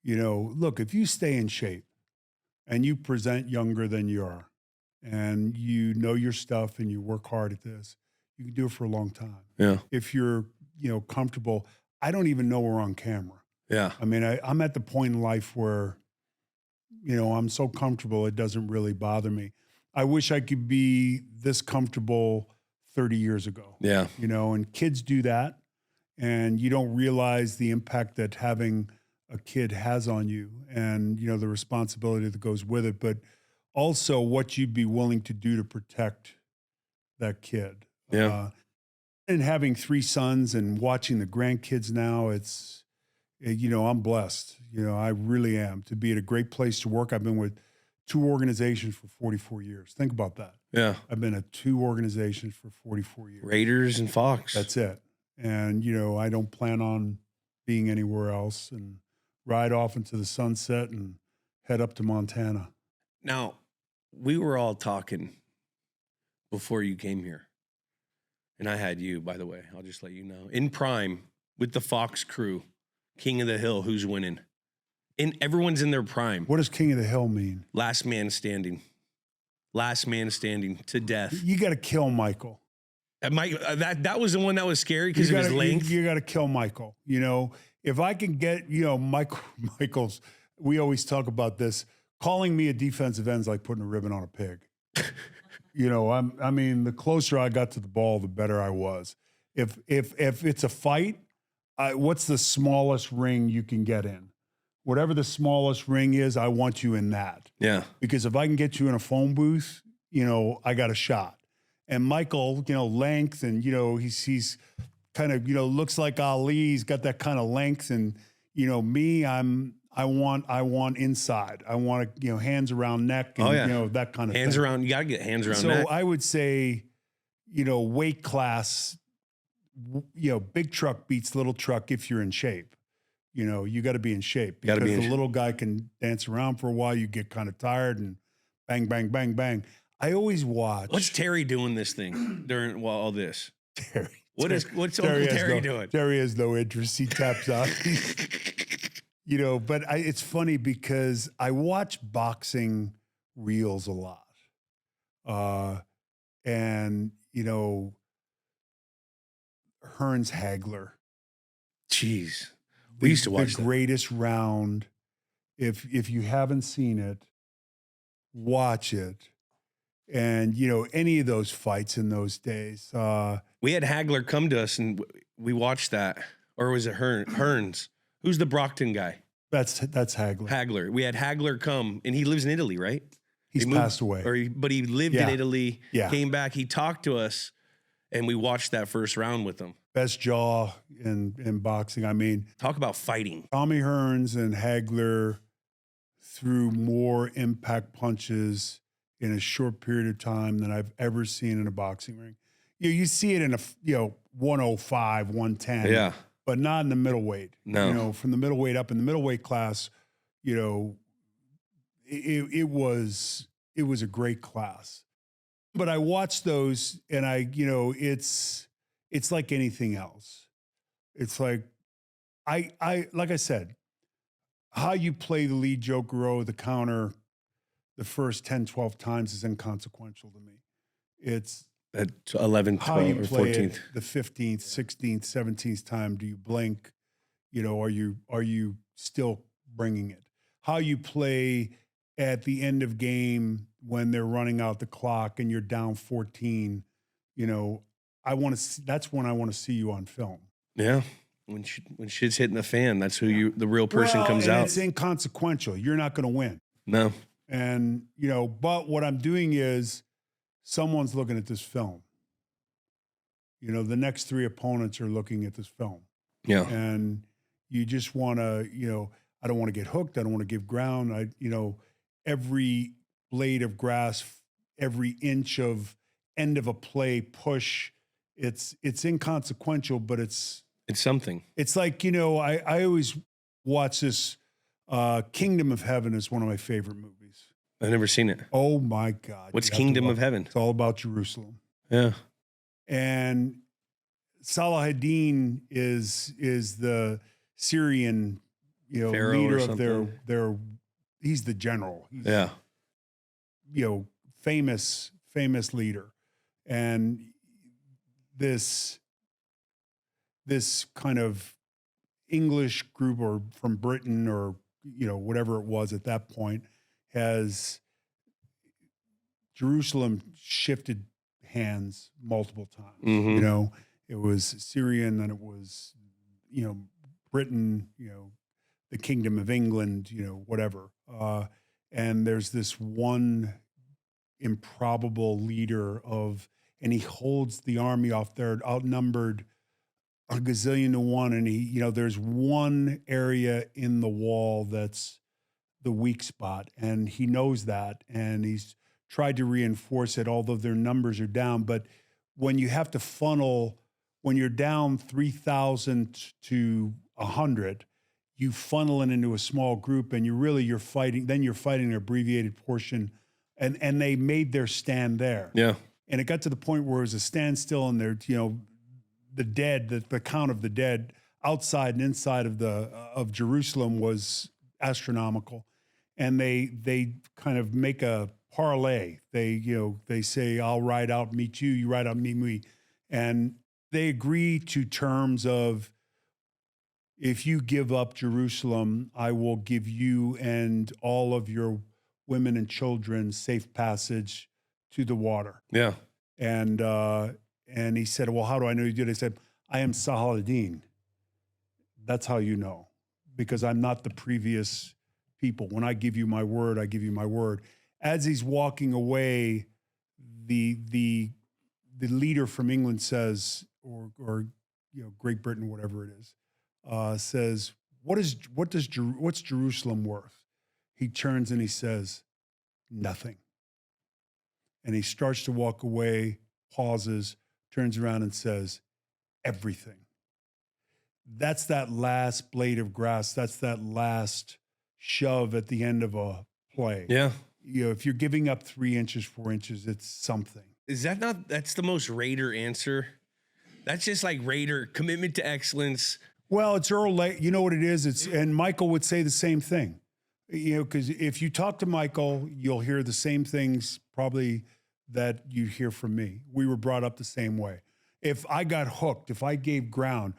look, if you stay in shape and you present younger than you are, and you know your stuff and you work hard at this, you can do it for a long time. Yeah. If you're, comfortable, I don't even know we're on camera. Yeah. I mean, I'm at the point in life where, I'm so comfortable, it doesn't really bother me. I wish I could be this comfortable 30 years ago. Yeah. And kids do that, and you don't realize the impact that having a kid has on you and, the responsibility that goes with it, but also what you'd be willing to do to protect that kid. Yeah. And having 3 sons and watching the grandkids now, I'm blessed. I really am, to be at a great place to work. I've been with 2 organizations for 44 years. Think about that. Yeah. I've been at 2 organizations for 44 years. Raiders and Fox. That's it. And, I don't plan on being anywhere else, and ride off into the sunset and head up to Montana. Now, we were all talking before you came here. And I had you, by the way. I'll just let you know. In prime, with the Fox crew, King of the Hill, who's winning? Everyone's in their prime. What does King of the Hill mean? Last man standing. Last man standing to death. You got to kill Michael. That was the one that was scary because of his length. You got to kill Michael. If I can get, Michael's, we always talk about this, calling me a defensive end is like putting a ribbon on a pig. The closer I got to the ball, the better I was. If it's a fight, what's the smallest ring you can get in? Whatever the smallest ring is, I want you in that. Yeah. Because if I can get you in a phone booth, I got a shot. And Michael, length, and, he's kind of, looks like Ali. He's got that kind of length. And, me, I want inside. I want to, hands around neck and, that kind of hands thing. around. You got to get hands around neck. So I would say, weight class, big truck beats little truck if you're in shape. You got to be in shape, because the little guy can dance around for a while. You get kind of tired, and bang, bang, bang, bang. I always watch. What's Terry doing this thing during all this? Terry. What's Uncle Terry doing? Terry has no interest. He taps out. But it's funny because I watch boxing reels a lot. And, Hearns Hagler. Jeez. We used to watch the greatest round. If you haven't seen it, watch it. And, any of those fights in those days. We had Hagler come to us and we watched that. Or was it Hearns? Who's the Brockton guy? That's Hagler. Hagler. We had Hagler come, and he lives in Italy, right? He's passed away. But he lived in Italy, Yeah. came back. He talked to us, and we watched that first round with him. Best jaw in boxing. I mean, talk about fighting. Tommy Hearns and Hagler threw more impact punches in a short period of time than I've ever seen in a boxing ring. You see it in a 105, 110. Yeah. But not in the middleweight. No. From the middleweight up in the middleweight class, it was a great class. But I watched those, and it's like anything else. It's like like I said, how you play the lead joker or the counter the first 10, 12 times is inconsequential to me. It's at 11th, 12th, or 14th. The 15th, 16th, 17th time, do you blink? Are you still bringing it? How you play at the end of game when they're running out the clock and you're down 14, I want to. That's when I want to see you on film. Yeah, when shit's hitting the fan, that's who the real person comes out. It's inconsequential. You're not going to win. No. And but what I'm doing is, someone's looking at this film. The next 3 opponents are looking at this film. Yeah. And you just want to, I don't want to get hooked. I don't want to give ground. Every blade of grass, every inch of end of a play push, it's inconsequential, but it's something. It's like, I always watch this, Kingdom of Heaven is one of my favorite movies. I've never seen it. Oh my God. What's Kingdom of Heaven? It's all about Jerusalem. Yeah. And Salahadin is the Syrian, Pharaoh leader or of their he's the general. He's, Yeah. you know, famous leader. And this kind of English group, or from Britain, or, you know, whatever it was at that point, has Jerusalem shifted hands multiple times. Mhm. You know, it was Syrian, and it was, you know, Britain, you know, the Kingdom of England, you know, whatever. And there's this one improbable leader and he holds the army off there, outnumbered a gazillion to one. And he, you know, there's one area in the wall that's the weak spot, and he knows that, and he's tried to reinforce it, although their numbers are down. But when you have to funnel, when you're down 3,000 to 100, you funnel it into a small group, and you're fighting an abbreviated portion, and they made their stand there. Yeah. And it got to the point where it was a standstill, and they're, you know, the count of the dead outside and inside of Jerusalem was astronomical. And they kind of make a parlay. They say, I'll ride out, meet you, you ride out, meet me. And they agree to terms of, if you give up Jerusalem, I will give you and all of your women and children safe passage to the water. Yeah. And he said, well, how do I know you did? I said, I am Saladin. That's how you know, because I'm not the previous people. When I give you my word, I give you my word. As he's walking away, the leader from England says, or you know, Great Britain, whatever it is, says, what's Jerusalem worth? He turns and he says, nothing. And he starts to walk away, pauses, turns around and says, everything. That's that last blade of grass. That's that last shove at the end of a play. Yeah. You know, if you're giving up 3 inches, 4 inches, it's something. Is that not, that's the most Raider answer? That's just like Raider commitment to excellence. Well, it's Earl Late. You know what it is? And Michael would say the same thing. You know, because if you talk to Michael, you'll hear the same things probably that you hear from me. We were brought up the same way. If I got hooked, if I gave ground,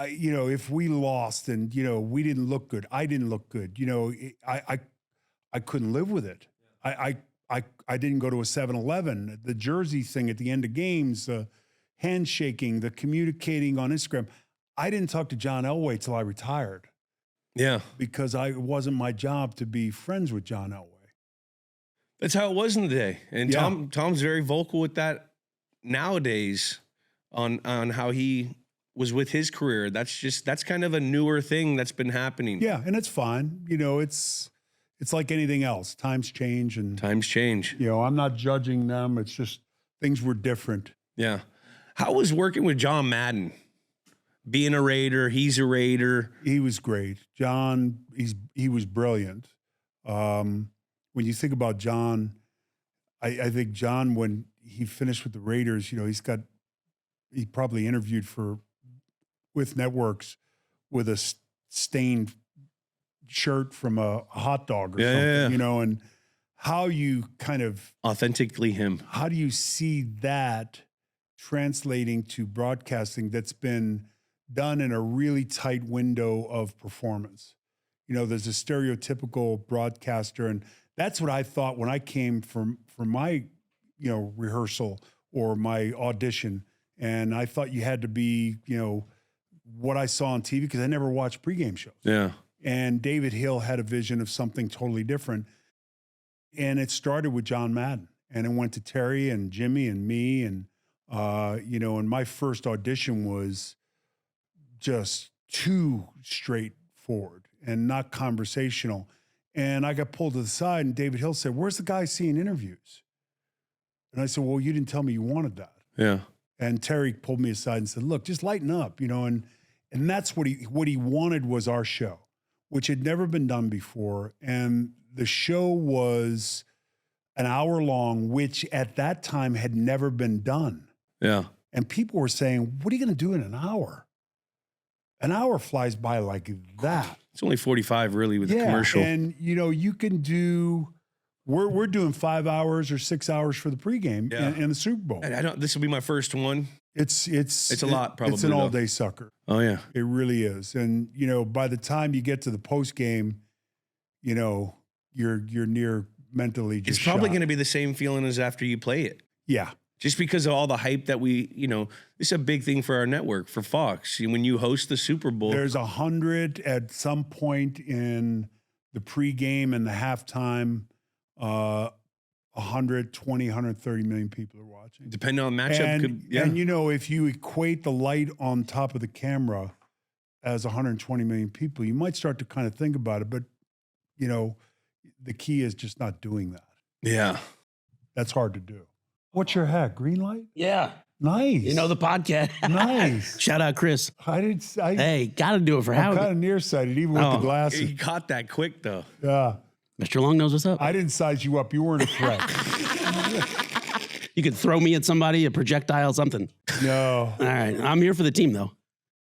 you know, if we lost and, you know, we didn't look good, I didn't look good, you know, I couldn't live with it. I didn't go to a 7-Eleven. The jersey thing at the end of games, the handshaking, the communicating on Instagram. I didn't talk to John Elway till I retired. Yeah. Because it wasn't my job to be friends with John Elway. That's how it was in the day. And Yeah. Tom's very vocal with that nowadays on how he was with his career. That's kind of a newer thing that's been happening. Yeah, and it's fine. You know, it's like anything else. Times change, and Times change. you know, I'm not judging them. It's just things were different. Yeah. How was working with John Madden? Being a Raider, he's a Raider. He was great. John, he was brilliant. When you think about John, I think John, when he finished with the Raiders, you know, he probably interviewed with networks with a stained shirt from a hot dog or something, you know, and how you kind of Authentically him. how do you see that translating to broadcasting that's been done in a really tight window of performance? You know, there's a stereotypical broadcaster, and that's what I thought when I came from my, you know, rehearsal or my audition. And I thought you had to be, you know, what I saw on TV, because I never watched pregame shows. Yeah. And David Hill had a vision of something totally different. And it started with John Madden, and it went to Terry and Jimmy and me. And, you know, and my first audition was just too straightforward and not conversational. And I got pulled to the side, and David Hill said, "Where's the guy seeing interviews?" And I said, "Well, you didn't tell me you wanted that." Yeah. And Terry pulled me aside and said, "Look, just lighten up, you know." And that's what he wanted was our show, which had never been done before. And the show was an hour long, which at that time had never been done. Yeah. And people were saying, "What are you going to do in an hour?" An hour flies by like that. It's only 45 really with the commercial. And you can do. We're doing 5 hours or 6 hours for the pregame in the Super Bowl. I don't. This will be my first one. It's a lot, probably. It's an all day sucker. Oh yeah, it really is. And by the time you get to the post game, you're near mentally just. It's probably shot. going to be the same feeling as after you play it. Yeah. Just because of all the hype that this is a big thing for our network, for Fox. When you host the Super Bowl, there's 100 at some point in the pregame and the halftime. 120, 130 million people are watching. Depending on the matchup. And if you equate the light on top of the camera as 120 million people, you might start to kind of think about it. But, the key is just not doing that. Yeah. That's hard to do. What's your hat? Greenlight? Yeah. Nice. The podcast. Nice. Shout out, Chris. Hey, got to do it for Howie. I'm kind of nearsighted, even with the glasses. He caught that quick, though. Yeah. Mr. Long knows what's up. I didn't size you up. You weren't a threat. You could throw me at somebody, a projectile, something. No. All right. I'm here for the team, though.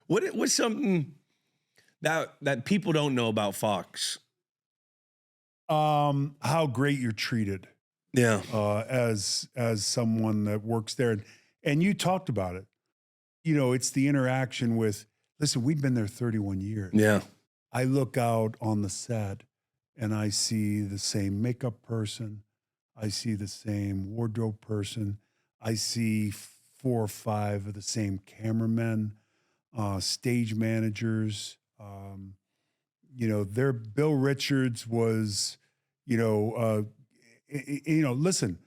What's something that people don't know about Fox? How great you're treated. Yeah. As someone that works there. And you talked about it. It's the interaction with, listen, we've been there 31 years. Yeah. I look out on the set and I see the same makeup person. I see the same wardrobe person. I see 4 or 5 of the same cameramen, stage managers. Bill Richards was, listen,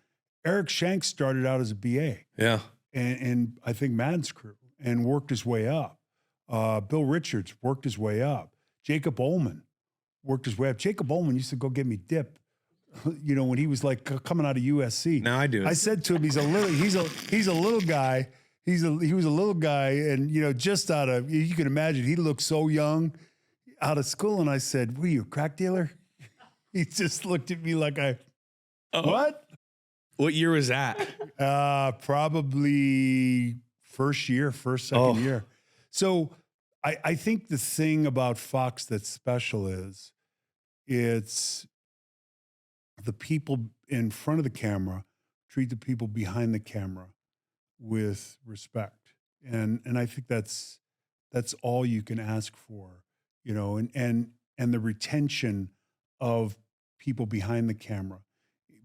Eric Shanks started out as a BA. Yeah. And I think Madden's crew and worked his way up. Bill Richards worked his way up. Jacob Ullman worked his way up. Jacob Ullman used to go get me dip, when he was like coming out of USC. Now I do. I said to him, he's a little guy. He was a little guy, and just out of, you can imagine, he looked so young out of school. And I said, "What are you, a crack dealer?" He just looked at me like what? What year was that? Probably second year. So I think the thing about Fox that's special is it's the people in front of the camera treat the people behind the camera with respect. And I think that's all you can ask for, and the retention of people behind the camera,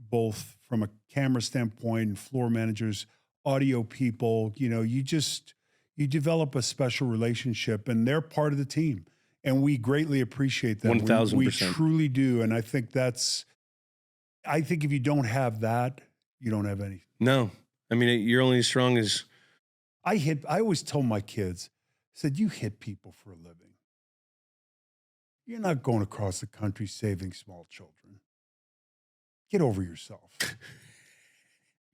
both from a camera standpoint and floor managers, audio people, you develop a special relationship, and they're part of the team. And we greatly appreciate them. 1,000%. We truly do. And I think if you don't have that, you don't have anything. No. I mean, you're only as strong as... I always tell my kids, I said, you hit people for a living. You're not going across the country saving small children. Get over yourself.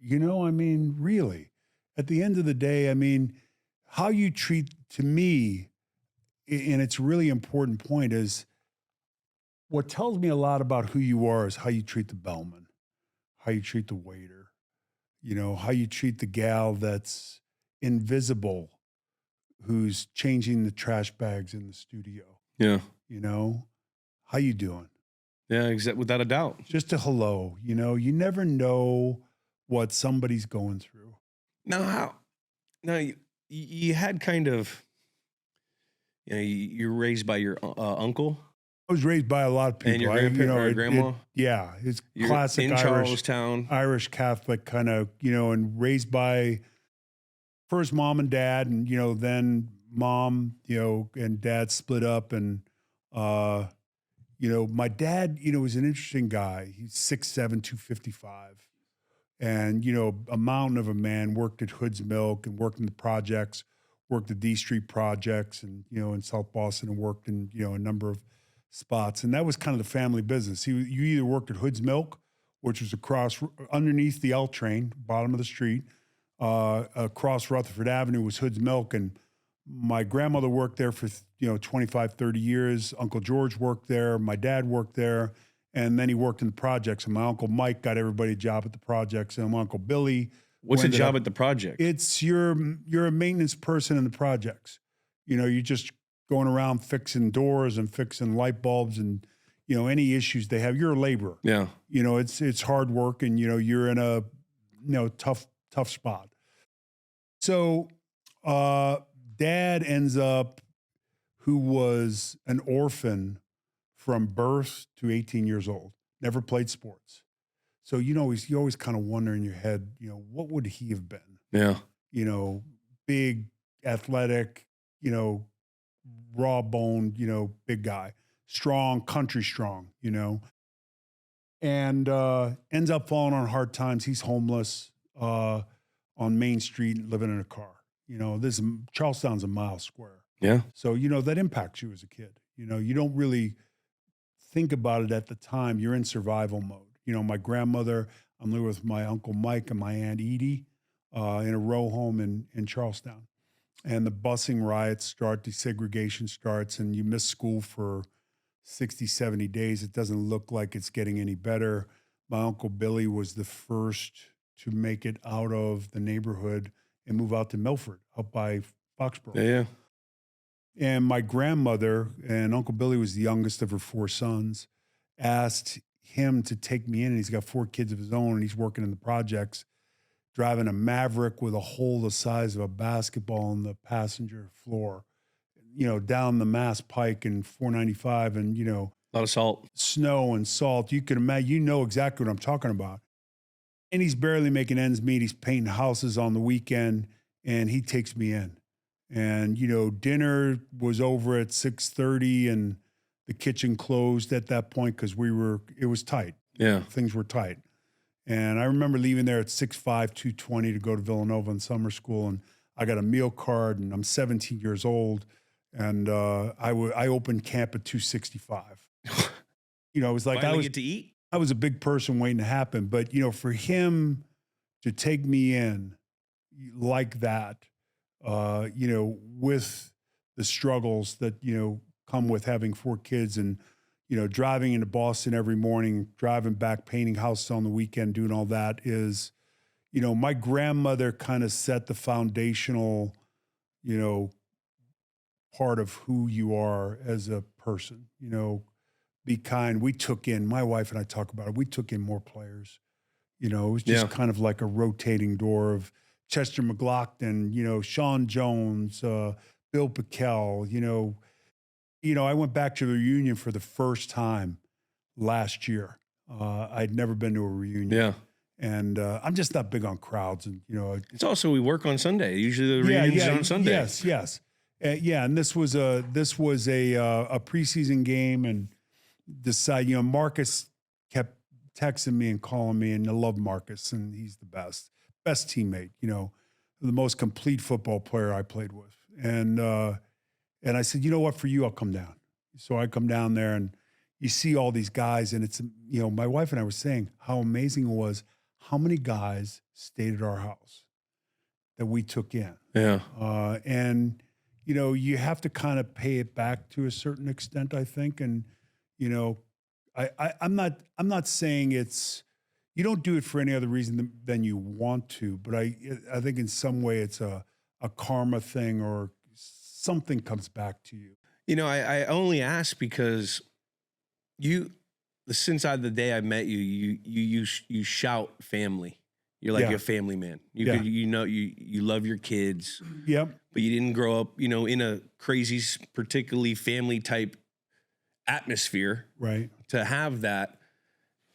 Really. At the end of the day, how you treat, to me, and it's a really important point, is what tells me a lot about who you are is how you treat the bellman, how you treat the waiter, how you treat the gal that's invisible, who's changing the trash bags in the studio. Yeah. How you doing? Yeah, without a doubt. Just a hello. You never know what somebody's going through. Now, you had kind of, you're raised by your uncle. I was raised by a lot of people. And your grandma? It's You're classic in Charlestown. Irish Catholic kind of, and raised by first mom and dad, and, then mom, and dad split up. And, my dad, was an interesting guy. He's 6'7", 255. And, a mountain of a man, worked at Hood's Milk and worked in the projects, worked at D Street projects and, in South Boston, and worked in, a number of spots. And that was kind of the family business. You either worked at Hood's Milk, which was underneath the L train, bottom of the street, across Rutherford Avenue was Hood's Milk. And my grandmother worked there for, 25, 30 years. Uncle George worked there. My dad worked there. And then he worked in the projects. And my Uncle Mike got everybody a job at the projects. And my Uncle Billy. What's a job at the project? You're a maintenance person in the projects. You just going around fixing doors and fixing light bulbs and, you know, any issues they have. You're a laborer. Yeah. You know, it's hard work and, you know, you're in a, you know, tough spot. So dad ends up, who was an orphan from birth to 18 years old, never played sports. So, you know, you always kind of wonder in your head, you know, what would he have been? Yeah. You know, big, athletic, you know, raw boned, you know, big guy, strong, country strong, you know, and ends up falling on hard times. He's homeless on Main Street, living in a car. You know, Charlestown's a mile square. Yeah. So, you know, that impacts you as a kid. You know, you don't really think about it at the time. You're in survival mode. You know, my grandmother, I'm living with my Uncle Mike and my Aunt Edie in a row home in Charlestown. And the busing riots start, desegregation starts, and you miss school for 60, 70 days. It doesn't look like it's getting any better. My Uncle Billy was the first to make it out of the neighborhood and move out to Milford, up by Foxborough. Yeah. And my grandmother, and Uncle Billy was the youngest of her 4 sons, asked him to take me in. And he's got 4 kids of his own, and he's working in the projects, driving a Maverick with a hole the size of a basketball on the passenger floor, you know, down the Mass Pike and 495 and, you know. A lot of salt. Snow and salt. You can imagine, you know exactly what I'm talking about. And he's barely making ends meet. He's painting houses on the weekend, and he takes me in. And, you know, dinner was over at 6:30 and the kitchen closed at that point because it was tight. Yeah. Things were tight. And I remember leaving there at 6:05, 2:20 to go to Villanova in summer school. And I got a meal card and I'm 17 years old. And I opened camp at 2:65. You know, it was like Finally get to eat? I was a big person waiting to happen. But, you know, for him to take me in like that, you know, with the struggles that, you know, come with having 4 kids and, you know, driving into Boston every morning, driving back, painting houses on the weekend, doing all that is, you know, my grandmother kind of set the foundational, you know, part of who you are as a person, you know, be kind. We took in, my wife and I talk about it, we took in more players. You know, it was just kind of like a rotating door of Chester McLaughlin, you know, Sean Jones, Bill Pickell, you know, I went back to the reunion for the first time last year. I'd never been to a reunion. Yeah. And I'm just not big on crowds. And, you know, It's also, we work on Sunday. Usually the reunion's on Sunday. Yes. Yeah. And this was a preseason game and decide, you know, Marcus kept texting me and calling me, and I love Marcus, and he's the best teammate, you know, the most complete football player I played with. And I said, you know what, for you, I'll come down. So I come down there and you see all these guys, and it's, you know, my wife and I were saying how amazing it was, how many guys stayed at our house that we took in. Yeah. And, you know, you have to kind of pay it back to a certain extent, I think. And, you know, I'm not saying you don't do it for any other reason than you want to, but I think in some way it's a karma thing or something comes back to you. You know, I only ask because since the day I met you, you shout family. You're like a family man. You love your kids. Yep. But you didn't grow up, you know, in a crazy, particularly family type atmosphere. Right. To have that,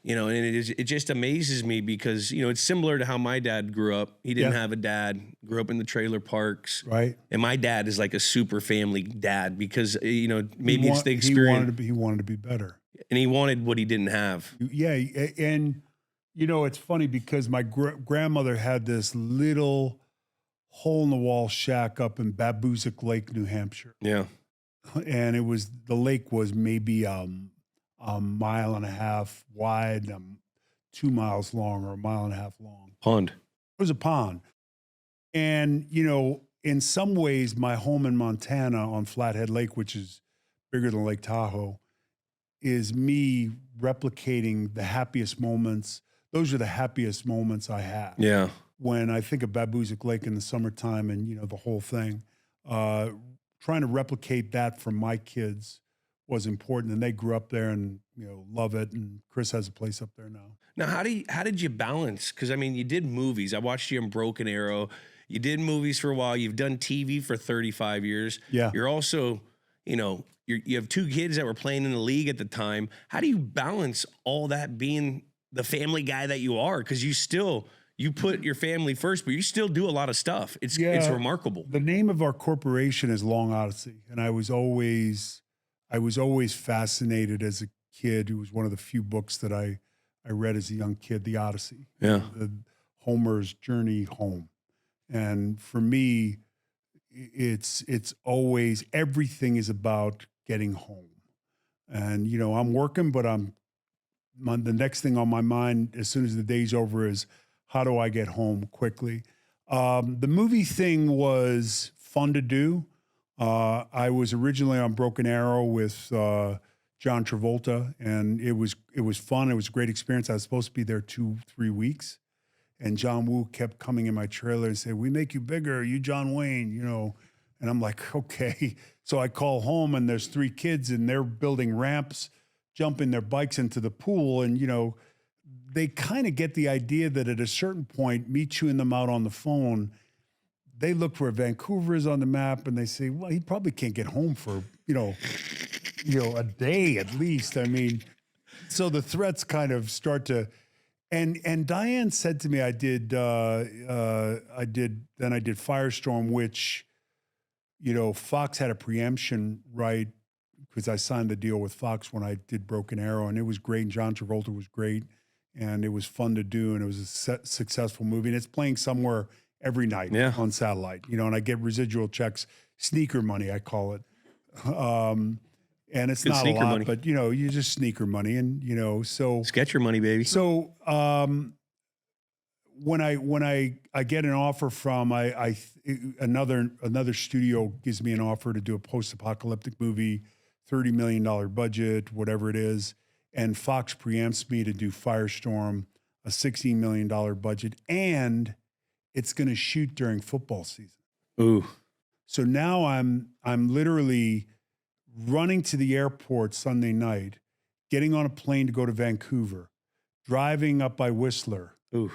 you know, and it just amazes me because, you know, it's similar to how my dad grew up. He didn't have a dad, grew up in the trailer parks. Right. And my dad is like a super family dad because, you know, maybe it's the experience. He wanted to be better. And he wanted what he didn't have. Yeah. And, you know, it's funny because my grandmother had this little hole-in-the-wall shack up in Babuzik Lake, New Hampshire. Yeah. And the lake was maybe a mile and a half wide, 2 miles long or a mile and a half long. Pond. It was a pond. And, you know, in some ways, my home in Montana on Flathead Lake, which is bigger than Lake Tahoe, is me replicating the happiest moments. Those are the happiest moments I had. Yeah. When I think of Babuzik Lake in the summertime and, you know, the whole thing, trying to replicate that for my kids was important, and they grew up there and, love it. And Chris has a place up there now. Now, how did you balance? Because I mean, you did movies. I watched you in Broken Arrow. You did movies for a while. You've done TV for 35 years. Yeah. You're also, you have 2 kids that were playing in the league at the time. How do you balance all that, being the family guy that you are? Because you put your family first, but you still do a lot of stuff. It's remarkable. The name of our corporation is Long Odyssey, and I was always fascinated as a kid. It was one of the few books that I read as a young kid, The Odyssey. Yeah. Homer's journey home. And for me, it's always, everything is about getting home. And, I'm working, but the next thing on my mind, as soon as the day's over, is how do I get home quickly? The movie thing was fun to do. I was originally on Broken Arrow with John Travolta, and it was fun. It was a great experience. I was supposed to be there 2-3 weeks, and John Woo kept coming in my trailer and say, "We make you bigger, you John Wayne," And I'm like, okay. So I call home, and there's 3 kids, and they're building ramps, jumping their bikes into the pool, and they kind of get the idea that at a certain point, me chewing them out on the phone, they look where Vancouver is on the map, and they say, well, he probably can't get home for, a day at least. I mean, so the threats kind of start to, and Diane said to me, I did Firestorm, which, Fox had a preemption right, because I signed the deal with Fox when I did Broken Arrow, and it was great, and John Travolta was great, and it was fun to do, and it was a successful movie, and it's playing somewhere every night on satellite, and I get residual checks, sneaker money, I call it. And it's not a lot, money. But you just sneaker money, and so it's get your money, baby. So when I get an offer from another studio gives me an offer to do a post-apocalyptic movie, $30 million budget, whatever it is, and Fox preempts me to do Firestorm, a $16 million budget, and it's going to shoot during football season. Ooh. So now I'm literally running to the airport Sunday night, getting on a plane to go to Vancouver, driving up by Whistler. Ooh.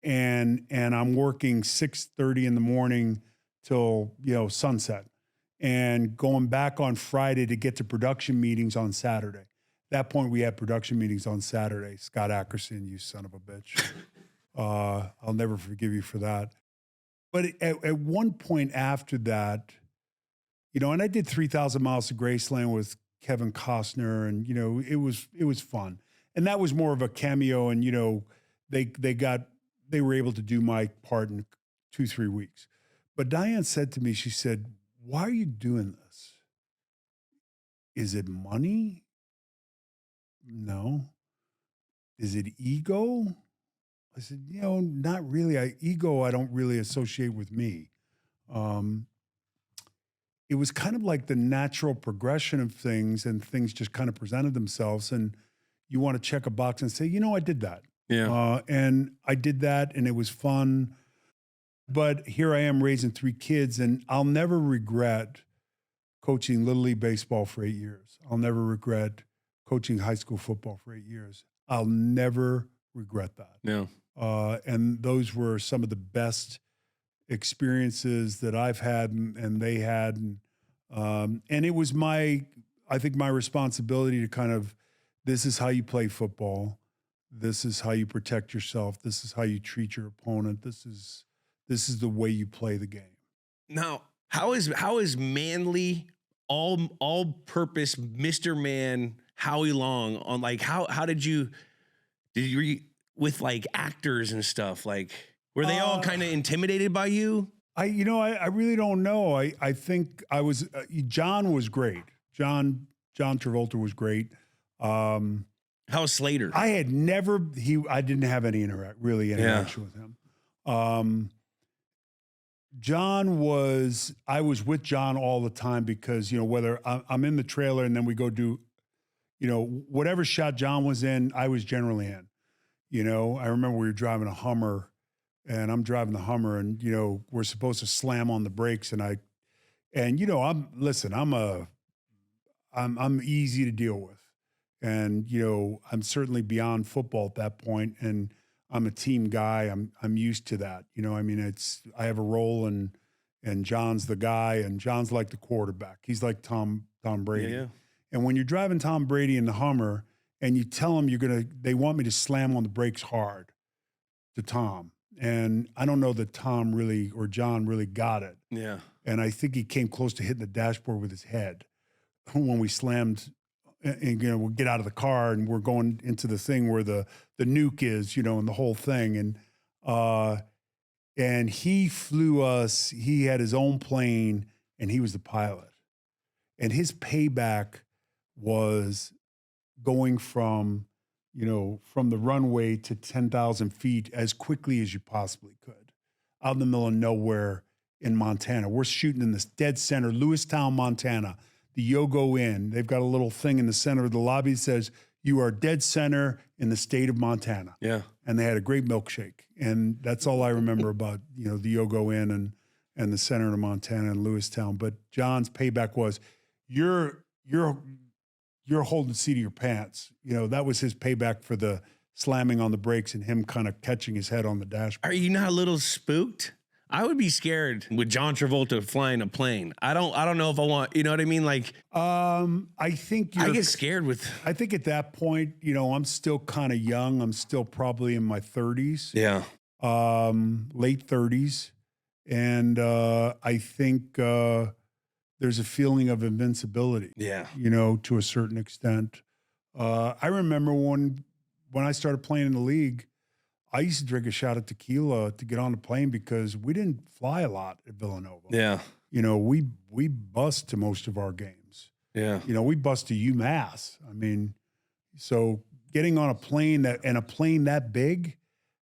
And I'm working 6:30 in the morning till, sunset, and going back on Friday to get to production meetings on Saturday. At that point, we had production meetings on Saturday. Scott Ackerson, you son of a bitch. I'll never forgive you for that. But at one point after that, and I did 3,000 Miles to Graceland with Kevin Costner, and, it was fun. And that was more of a cameo, and, they were able to do my part in 2-3 weeks. But Diane said to me, she said, "Why are you doing this? Is it money? No. Is it ego?" I said, not really. Ego I don't really associate with me. It was kind of like the natural progression of things, and things just kind of presented themselves, and you want to check a box and say, I did that. Yeah. And I did that, and it was fun. But here I am raising 3 kids, and I'll never regret coaching Little League baseball for 8 years. I'll never regret coaching high school football for 8 years. I'll never regret that. No. And those were some of the best experiences that I've had and they had. And it was I think my responsibility to kind of, this is how you play football. This is how you protect yourself. This is how you treat your opponent. This is the way you play the game. Now, how is manly, all purpose Mr. Man Howie Long on, like, how did you with like actors and stuff, like, were they all kind of intimidated by you? I really don't know. I think I was, John was great. John Travolta was great. How was Slater? I didn't have any interaction with him. I was with John all the time because, whether I'm in the trailer and then we go do, whatever shot John was in, I was generally in. I remember we were driving a Hummer, and I'm driving the Hummer, and, we're supposed to slam on the brakes, and And, you know, I'm easy to deal with. And, you know, I'm certainly beyond football at that point, and I'm a team guy. I'm used to that. You know, I mean, I have a role, and John's the guy, and John's like the quarterback. He's like Tom Brady. Yeah. And when you're driving Tom Brady in the Hummer and you tell him they want me to slam on the brakes hard to Tom. And I don't know that Tom really, or John really got it. Yeah. And I think he came close to hitting the dashboard with his head when we slammed. And, you know, we'll get out of the car and we're going into the thing where the nuke is, you know, and the whole thing. And he flew us. He had his own plane, and he was the pilot. And his payback was going from the runway to 10,000 feet as quickly as you possibly could, out in the middle of nowhere in Montana. We're shooting in this dead center, Lewistown, Montana. The Yogo Inn. They've got a little thing in the center of the lobby that says, "You are dead center in the state of Montana." Yeah. And they had a great milkshake. And that's all I remember about, you know, the Yogo Inn and the center of Montana and Lewistown. But John's payback was, you're holding the seat of your pants. You know, that was his payback for the slamming on the brakes and him kind of catching his head on the dashboard. Are you not a little spooked? I would be scared with John Travolta flying a plane. I don't know if I want, you know what I mean? Like, I think I get scared with. I think at that point, you know, I'm still kind of young. I'm still probably in my 30s. Yeah. Late 30s. And I think there's a feeling of invincibility. Yeah. You know, to a certain extent. I remember when I started playing in the league, I used to drink a shot of tequila to get on the plane because we didn't fly a lot at Villanova. Yeah. You know, we bust to most of our games. Yeah. You know, we bust to UMass. I mean, so getting on a plane that big,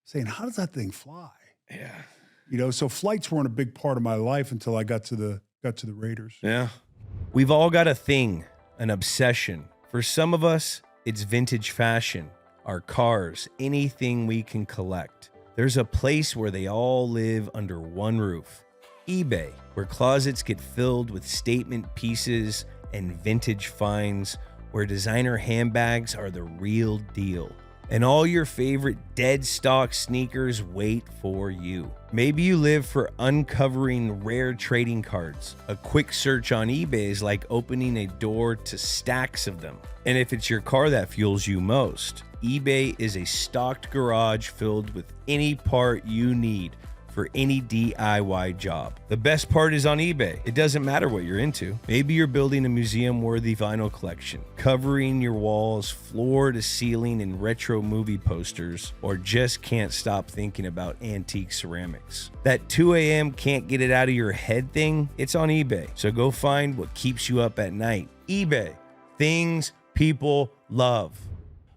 saying, how does that thing fly? Yeah. You know, so flights weren't a big part of my life until I got to the Raiders. Yeah. We've all got a thing, an obsession. For some of us, it's vintage fashion, our cars, anything we can collect. There's a place where they all live under one roof. eBay, where closets get filled with statement pieces and vintage finds, where designer handbags are the real deal. And all your favorite dead stock sneakers wait for you. Maybe you live for uncovering rare trading cards. A quick search on eBay is like opening a door to stacks of them. And if it's your car that fuels you most, eBay is a stocked garage filled with any part you need for any DIY job. The best part is on eBay. It doesn't matter what you're into. Maybe you're building a museum-worthy vinyl collection, covering your walls floor to ceiling in retro movie posters, or just can't stop thinking about antique ceramics. That 2 a.m. can't get it out of your head thing, it's on eBay. So go find what keeps you up at night. eBay, things people love.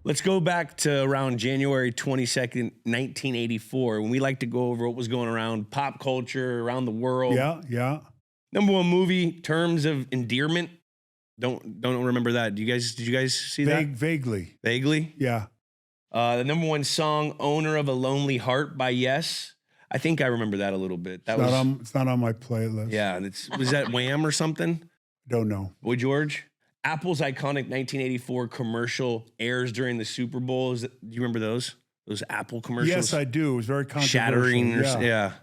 Let's go back to around January 22nd, 1984, when we like to go over what was going around pop culture, around the world. Yeah. Number one movie, terms of endearment. Don't remember that. Did you guys see that? Vaguely. Vaguely? Yeah. The number one song, Owner of a Lonely Heart by Yes. I think I remember that a little bit. It's not on my playlist. Yeah. Was that Wham or something? Don't know. Boy George? Apple's iconic 1984 commercial airs during the Super Bowl. Do you remember those Apple commercials? Yes, I do. It was very controversial. Shattering. Yeah.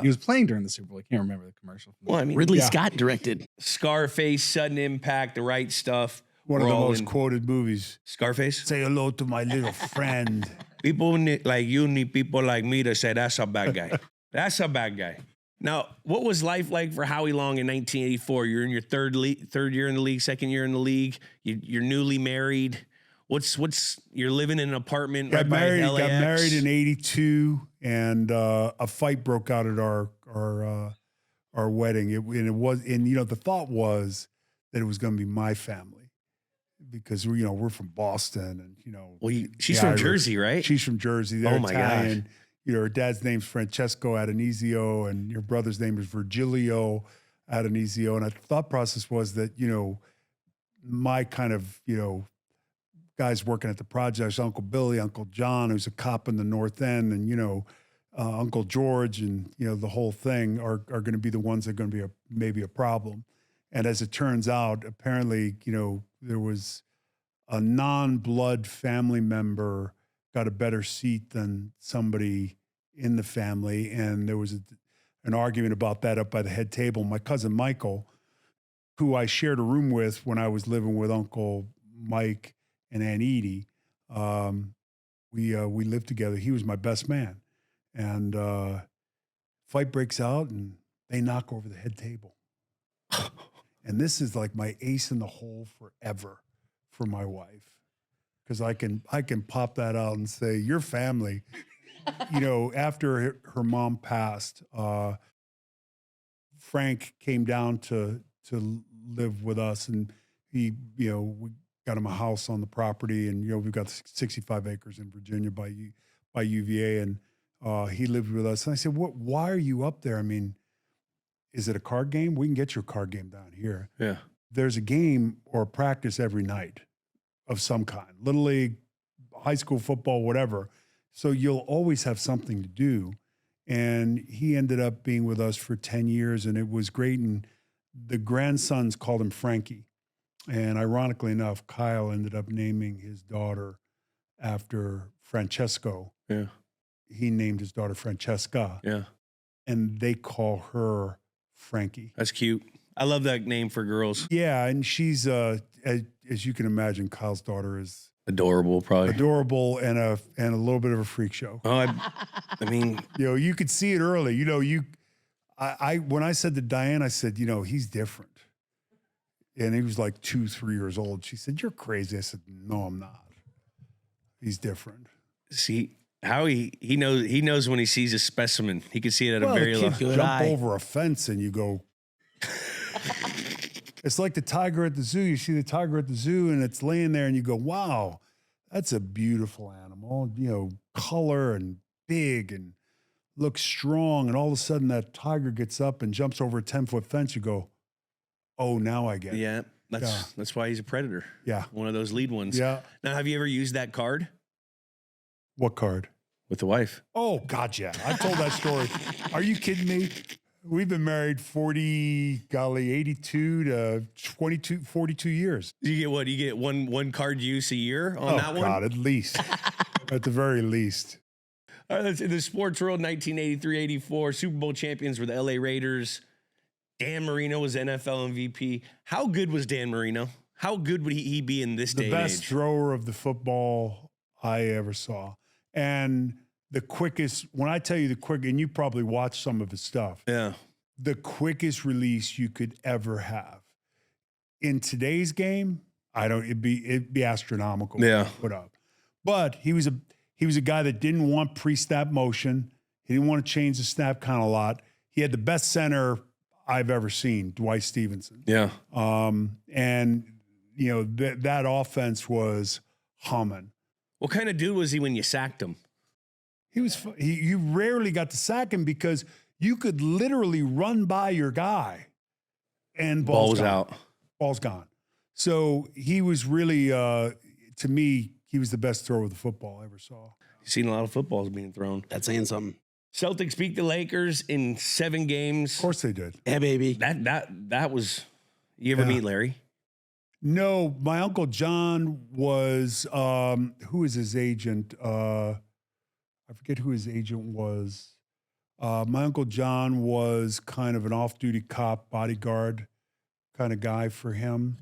He was playing during the Super Bowl. I can't remember the commercial. Well, I mean, Ridley Scott directed. Scarface, Sudden Impact, The Right Stuff. One of the We're all most in- quoted movies. Scarface. Say hello to my little friend. People like you need people like me to say that's a bad guy. That's a bad guy. Now, what was life like for Howie Long in 1984? You're in your third year in the league, second year in the league. You're newly married. You're living in an apartment Got right married. by LAX. Got married in '82, and a fight broke out at our wedding. The thought was that it was going to be my family because we're from Boston, and Well, she's from Irish. Jersey, right? She's from Jersey. They're Oh, my Italian. gosh. Her dad's name's Francesco Adonisio, and your brother's name is Virgilio Adonisio. And the thought process was that, my kind of, guys working at the projects, Uncle Billy, Uncle John, who's a cop in the North End, and, Uncle George and, the whole thing are going to be the ones that are going to be maybe a problem. And as it turns out, apparently, there was a non-blood family member got a better seat than somebody in the family. And there was an argument about that up by the head table. My cousin Michael, who I shared a room with when I was living with Uncle Mike and Aunt Edie, we lived together. He was my best man. And fight breaks out and they knock over the head table. And this is like my ace in the hole forever for my wife. Because I can pop that out and say, your family, after her mom passed, Frank came down to live with us, and we got him a house on the property, and we've got 65 acres in Virginia by UVA, and he lived with us. And I said, why are you up there? I mean, is it a card game? We can get you a card game down here. Yeah. There's a game or a practice every night of some kind, Little League, high school football, whatever. So you'll always have something to do. And he ended up being with us for 10 years, and it was great. And the grandsons called him Frankie. And ironically enough, Kyle ended up naming his daughter after Francesco. Yeah. He named his daughter Francesca. Yeah. And they call her Frankie. That's cute. I love that name for girls. Yeah, and she's as you can imagine, Kyle's daughter is adorable, probably adorable, and a little bit of a freak show. Oh, I mean, you could see it early. I when I said to Diane, I said, he's different, and he was like 2-3 years old. She said, "You're crazy." I said, "No, I'm not. He's different." See. Howie, he knows when he sees a specimen. He can see it at a very low. Jump over a fence and you go. It's like the tiger at the zoo. You see the tiger at the zoo and it's laying there and you go, wow, that's a beautiful animal. Color and big and looks strong. And all of a sudden that tiger gets up and jumps over a 10-foot fence. You go, oh, now I get it. Yeah, that's why he's a predator. Yeah. One of those lead ones. Yeah. Now, have you ever used that card? What card? With the wife. Oh, God, yeah. I told that story. Are you kidding me? We've been married 82 to 22, 42 years. You get what? You get one card use a year on that one? Oh, God, at least. At the very least. All right, let's in the sports world, 1983-84, Super Bowl champions were the LA Raiders. Dan Marino was NFL MVP. How good was Dan Marino? How good would he be in this day and age? The best thrower of the football I ever saw. And the quickest, when I tell you and you probably watched some of his stuff. Yeah. The quickest release you could ever have. In today's game, it'd be astronomical. Yeah. To put up. But he was a guy that didn't want pre-snap motion. He didn't want to change the snap count a lot. He had the best center I've ever seen, Dwight Stevenson. Yeah. And that offense was humming. What kind of dude was he when you sacked him? You rarely got to sack him because you could literally run by your guy and ball's out. Ball's gone. So he was really, to me, he was the best thrower of the football I ever saw. You've seen a lot of footballs being thrown. That's saying something. Celtics beat the Lakers in 7 games. Of course they did. Yeah, baby. That was. You ever meet Larry? No, my Uncle John was, who is his agent? I forget who his agent was. My Uncle John was kind of an off-duty cop, bodyguard kind of guy for him.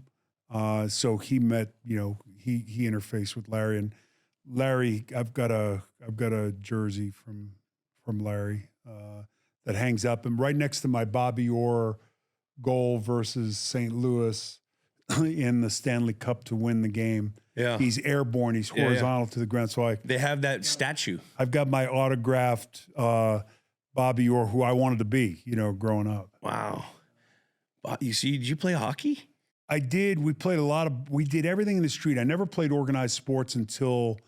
So he met, he interfaced with Larry. And Larry, I've got a jersey from Larry that hangs up. And right next to my Bobby Orr goal versus St. Louis in the Stanley Cup to win the game. Yeah. He's airborne. He's horizontal to the ground. So they have that statue. I've got my autographed Bobby Orr, who I wanted to be, growing up. Wow. Did you play hockey? I did. We did everything in the street. I never played organized sports until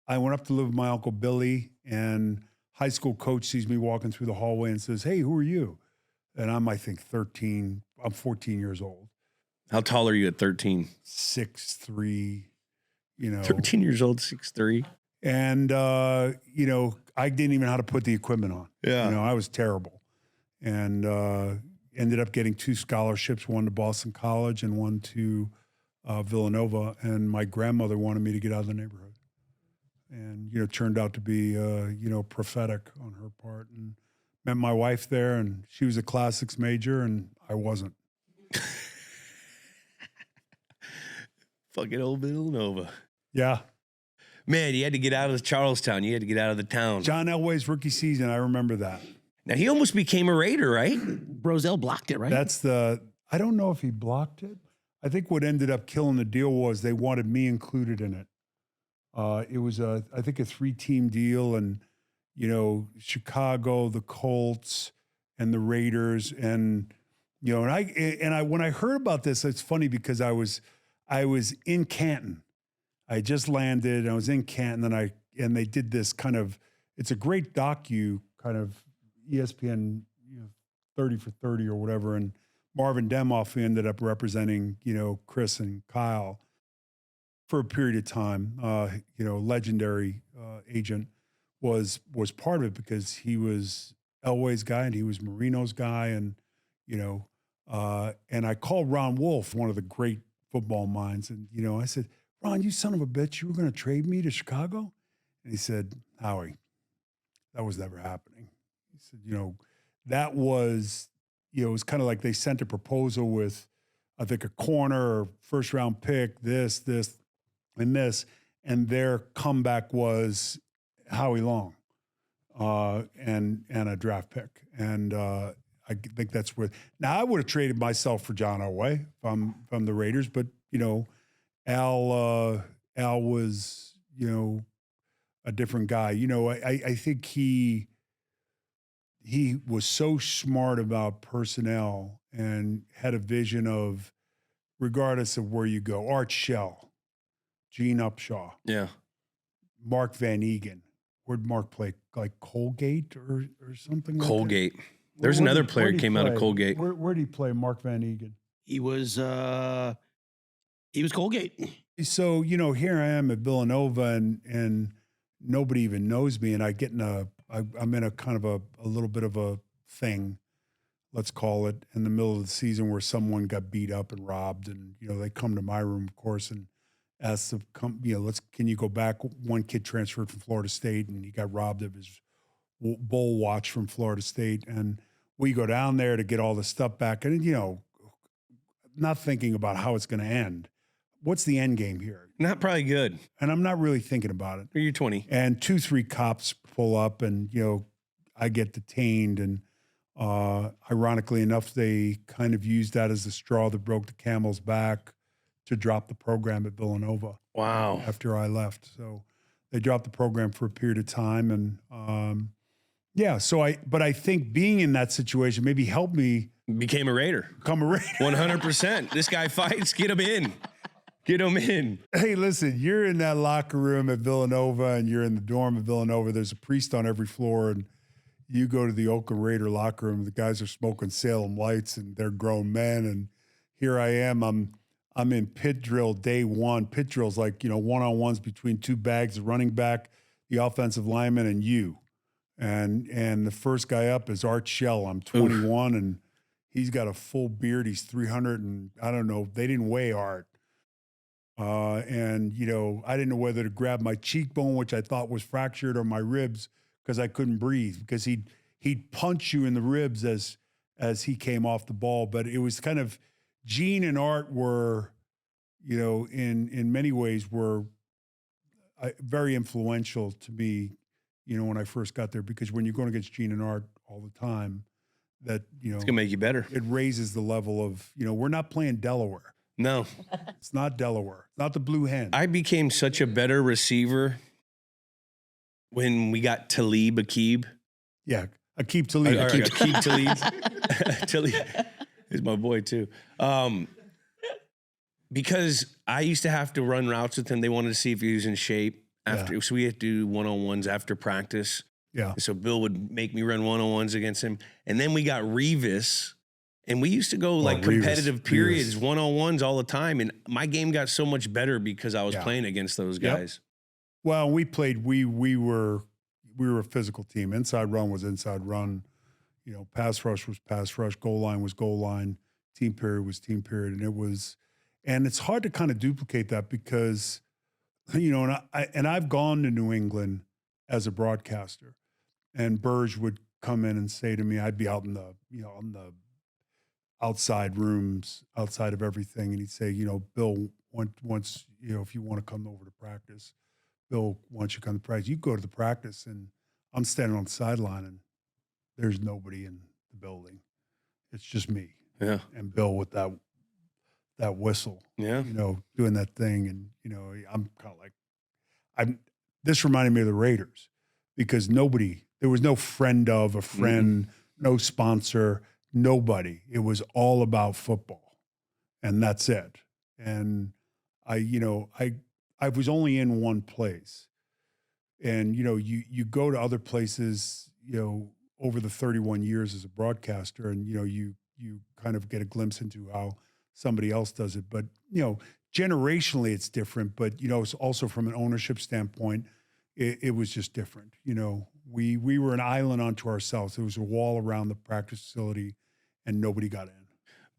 I went up to live with my Uncle Billy, and high school coach sees me walking through the hallway and says, "Hey, who are you?" And I'm, I think, 13. I'm 14 years old. How tall are you at 13? 6'3", 13 years old, 6'3". And, you know, I didn't even know how to put the equipment on. Yeah. You know, I was terrible. And ended up getting 2 scholarships, one to Boston College and one to Villanova. And my grandmother wanted me to get out of the neighborhood. And, you know, turned out to be, you know, prophetic on her part. And met my wife there, and she was a classics major, and I wasn't. Fucking old Villanova. Yeah. Man, you had to get out of Charlestown. You had to get out of the town. John Elway's rookie season, I remember that. Now, he almost became a Raider, right? Brozell blocked it, right? I don't know if he blocked it. I think what ended up killing the deal was they wanted me included in it. It was, I think, a 3-team deal, and, you know, Chicago, the Colts, and the Raiders. And, you know, and I when I heard about this, it's funny because I was in Canton. I just landed. I was in Canton, and they did this kind of. It's a great docu kind of ESPN, you know, 30 for 30 or whatever. And Marvin Demoff, who ended up representing, you know, Chris and Kyle for a period of time. You know, legendary agent was part of it because he was Elway's guy and he was Marino's guy, and you know, and I called Ron Wolf, one of the great football minds, and you know, I said, Ron, you son of a bitch, you were going to trade me to Chicago? And he said, Howie, that was never happening. He said, you know, that was, you know, it was kind of like they sent a proposal with, I think, a corner or first round pick, this, and this, and their comeback was Howie Long, and a draft pick. And I think that's where, now I would have traded myself for John Elway from the Raiders, but, you know, Al was, you know, a different guy. You know, I think he was so smart about personnel and had a vision of, regardless of where you go, Art Shell, Gene Upshaw, Yeah. Mark Van Egan. Where'd Mark play? Like Colgate or something like Colgate. that? There's another player who came out of Colgate. Where did he play, Mark Van Egan? He was Colgate. So, you know, here I am at Villanova and nobody even knows me. And I'm in a kind of a little bit of a thing, let's call it, in the middle of the season where someone got beat up and robbed. And, you know, they come to my room, of course, and ask to come, you know, can you go back? One kid transferred from Florida State and he got robbed of his bowl watch from Florida State. And we go down there to get all the stuff back. And, you know, not thinking about how it's going to end. What's the end game here? Not probably good. And I'm not really thinking about it. You're 20. And 2-3 cops pull up and, you know, I get detained. And ironically enough, they kind of used that as the straw that broke the camel's back to drop the program at Villanova. Wow. After I left. So they dropped the program for a period of time. And yeah, but I think being in that situation maybe helped me Became a Raider. become a Raider. 100%. This guy fights. Get him in. Get him in. Hey, listen, you're in that locker room at Villanova and you're in the dorm at Villanova. There's a priest on every floor, and you go to the Oakland Raider locker room. The guys are smoking Salem Lights and they're grown men. And here I am. I'm in pit drill day one. Pit drill's like, you know, one-on-ones between 2 bags, the running back, the offensive lineman, and you. And the first guy up is Art Shell. I'm 21, and he's got a full beard. He's 300, and I don't know. They didn't weigh Art. And, you know, I didn't know whether to grab my cheekbone, which I thought was fractured, or my ribs because I couldn't breathe, because he'd punch you in the ribs as he came off the ball. But it was kind of, Gene and Art were, you know, in many ways were very influential to me, you know, when I first got there, because when you're going against Gene and Art all the time, that, you know, It's going to make you better. it raises the level of, you know, we're not playing Delaware. No. It's not Delaware. It's not the Blue Hen. I became such a better receiver when we got Talib Akib. Yeah, Aqib Talib. Akib Talib. Talib is my boy too. Because I used to have to run routes with him. They wanted to see if he was in shape after, so we had to do one-on-ones after practice. Yeah. So Bill would make me run one-on-ones against him. And then we got Revis, and we used to go like competitive periods, one-on-ones all the time. And my game got so much better because I was playing against those guys. Well, we played. We were a physical team. Inside run was inside run. You know, pass rush was pass rush. Goal line was goal line. Team period was team period, and it's hard to kind of duplicate that because, you know, and I've gone to New England as a broadcaster, and Burge would come in and say to me, I'd be out in the, you know, on the outside rooms, outside of everything, and he'd say, you know, Bill, once you know, if you want to come over to practice, Bill wants you to come to practice. You go to the practice, and I'm standing on the sideline, and there's nobody in the building. It's just me. Yeah. And Bill with that whistle. Yeah. You know, doing that thing. And, you know, I'm kind of like, this reminded me of the Raiders because there was no friend of a friend, no sponsor, nobody. It was all about football. And that's it. And I was only in one place. And, you know, you go to other places, you know, over the 31 years as a broadcaster, and, you know, you kind of get a glimpse into how somebody else does it. But, you know, generationally it's different, but, you know, it's also from an ownership standpoint, it was just different. You know, we were an island unto ourselves. There was a wall around the practice facility and nobody got in.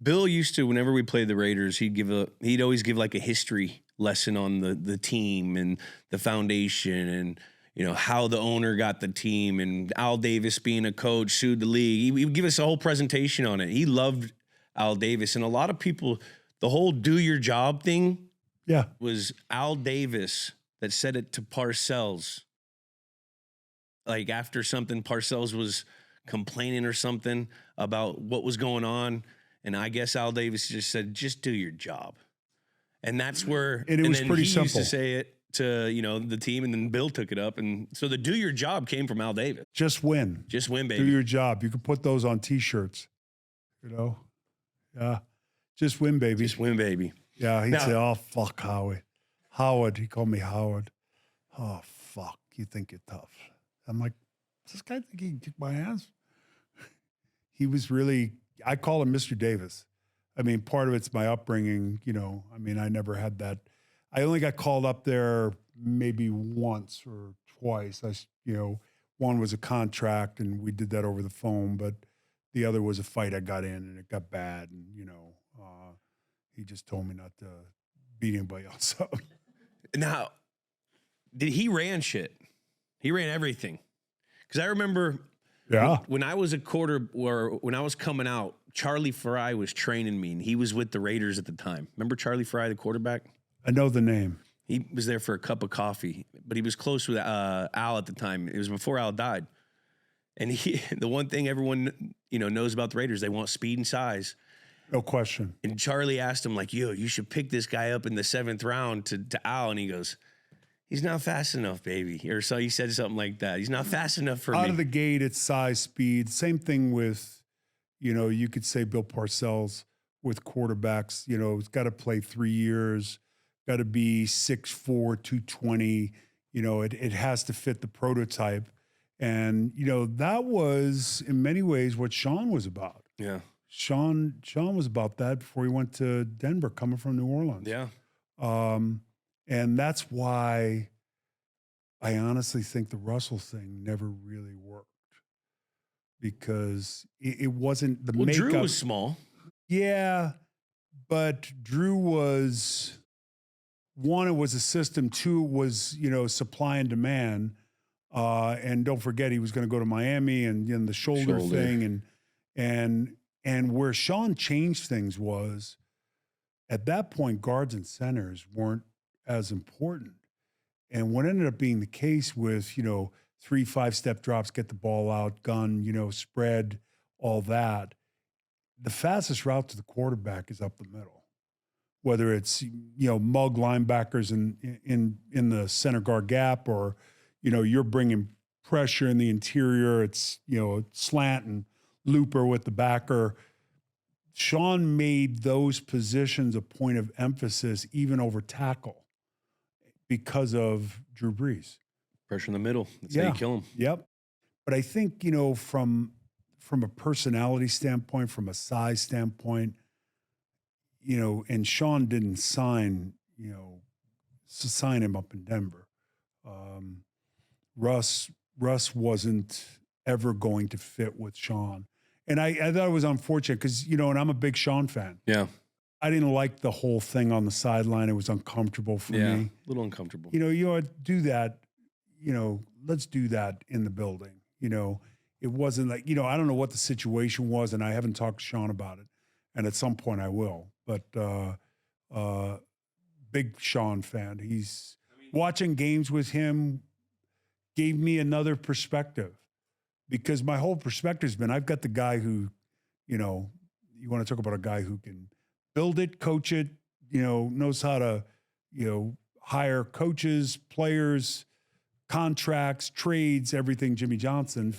Bill used to, whenever we played the Raiders, he'd always give like a history lesson on the team and the foundation and, you know, how the owner got the team, and Al Davis being a coach sued the league. He would give us a whole presentation on it. He loved Al Davis. And a lot of people, the whole do your job thing was Al Davis that said it to Parcells. Like after something, Parcells was complaining or something about what was going on. And I guess Al Davis just said, just do your job. And that's where, and it was pretty simple. He used to say it to, you know, the team, and then Bill took it up. And so the do your job came from Al Davis. Just win. Just win, baby. Do your job. You could put those on T-shirts, you know? Yeah. Just win, baby. Just win, baby. Yeah, he'd say, oh, fuck Howie. Howard, he called me Howard. Oh, fuck, you think you're tough. I'm like, does this guy think he can kick my ass? He was really, I call him Mr. Davis. I mean, part of it's my upbringing, you know. I mean, I never had that. I only got called up there maybe once or twice. You know, one was a contract, and we did that over the phone, but the other was a fight I got in, and it got bad, and, you know, he just told me not to beat anybody else up. Now, he ran shit. He ran everything. Because I remember when I was when I was coming out, Charlie Fry was training me, and he was with the Raiders at the time. Remember Charlie Fry, the quarterback? I know the name. He was there for a cup of coffee, but he was close with Al at the time. It was before Al died. And the one thing everyone, you know, knows about the Raiders, they want speed and size. No question. And Charlie asked him, like, yo, you should pick this guy up in the 7th round to Al. And he goes, he's not fast enough, baby. Or so he said something like that. He's not fast enough for me. Out of the gate, it's size, speed. Same thing with, you know, you could say Bill Parcells with quarterbacks. You know, he's got to play 3 years, got to be 6'4", 220. You know, it has to fit the prototype. And, you know, that was in many ways what Sean was about. Yeah. Sean was about that before he went to Denver, coming from New Orleans. Yeah. And that's why I honestly think the Russell thing never really worked, because it wasn't the makeup. Drew was small. Yeah, but Drew was, one, it was a system. Two, it was, you know, supply and demand. And don't forget, he was going to go to Miami, and, you know, the shoulder thing, and where Sean changed things was, at that point, guards and centers weren't as important. And what ended up being the case with, you know, 3 5-step drops, get the ball out, gun, you know, spread, all that. The fastest route to the quarterback is up the middle. Whether it's, you know, mug linebackers in the center guard gap, or, you know, you're bringing pressure in the interior, it's, you know, slant and looper with the backer. Sean made those positions a point of emphasis even over tackle because of Drew Brees. Pressure in the middle. That's how you kill him. Yep. But I think, you know, from a personality standpoint, from a size standpoint, you know, and Sean didn't sign him up in Denver. Russ wasn't ever going to fit with Sean. And I thought it was unfortunate because, and I'm a big Sean fan. Yeah. I didn't like the whole thing on the sideline. It was uncomfortable for me. A little uncomfortable. Do that, let's do that in the building. It wasn't like, I don't know what the situation was, and I haven't talked to Sean about it. And at some point I will. But big Sean fan. Watching games with him gave me another perspective, because my whole perspective has been, I've got the guy who, you want to talk about a guy who can build it, coach it, knows how to, hire coaches, players, contracts, trades, everything. Jimmy Johnson,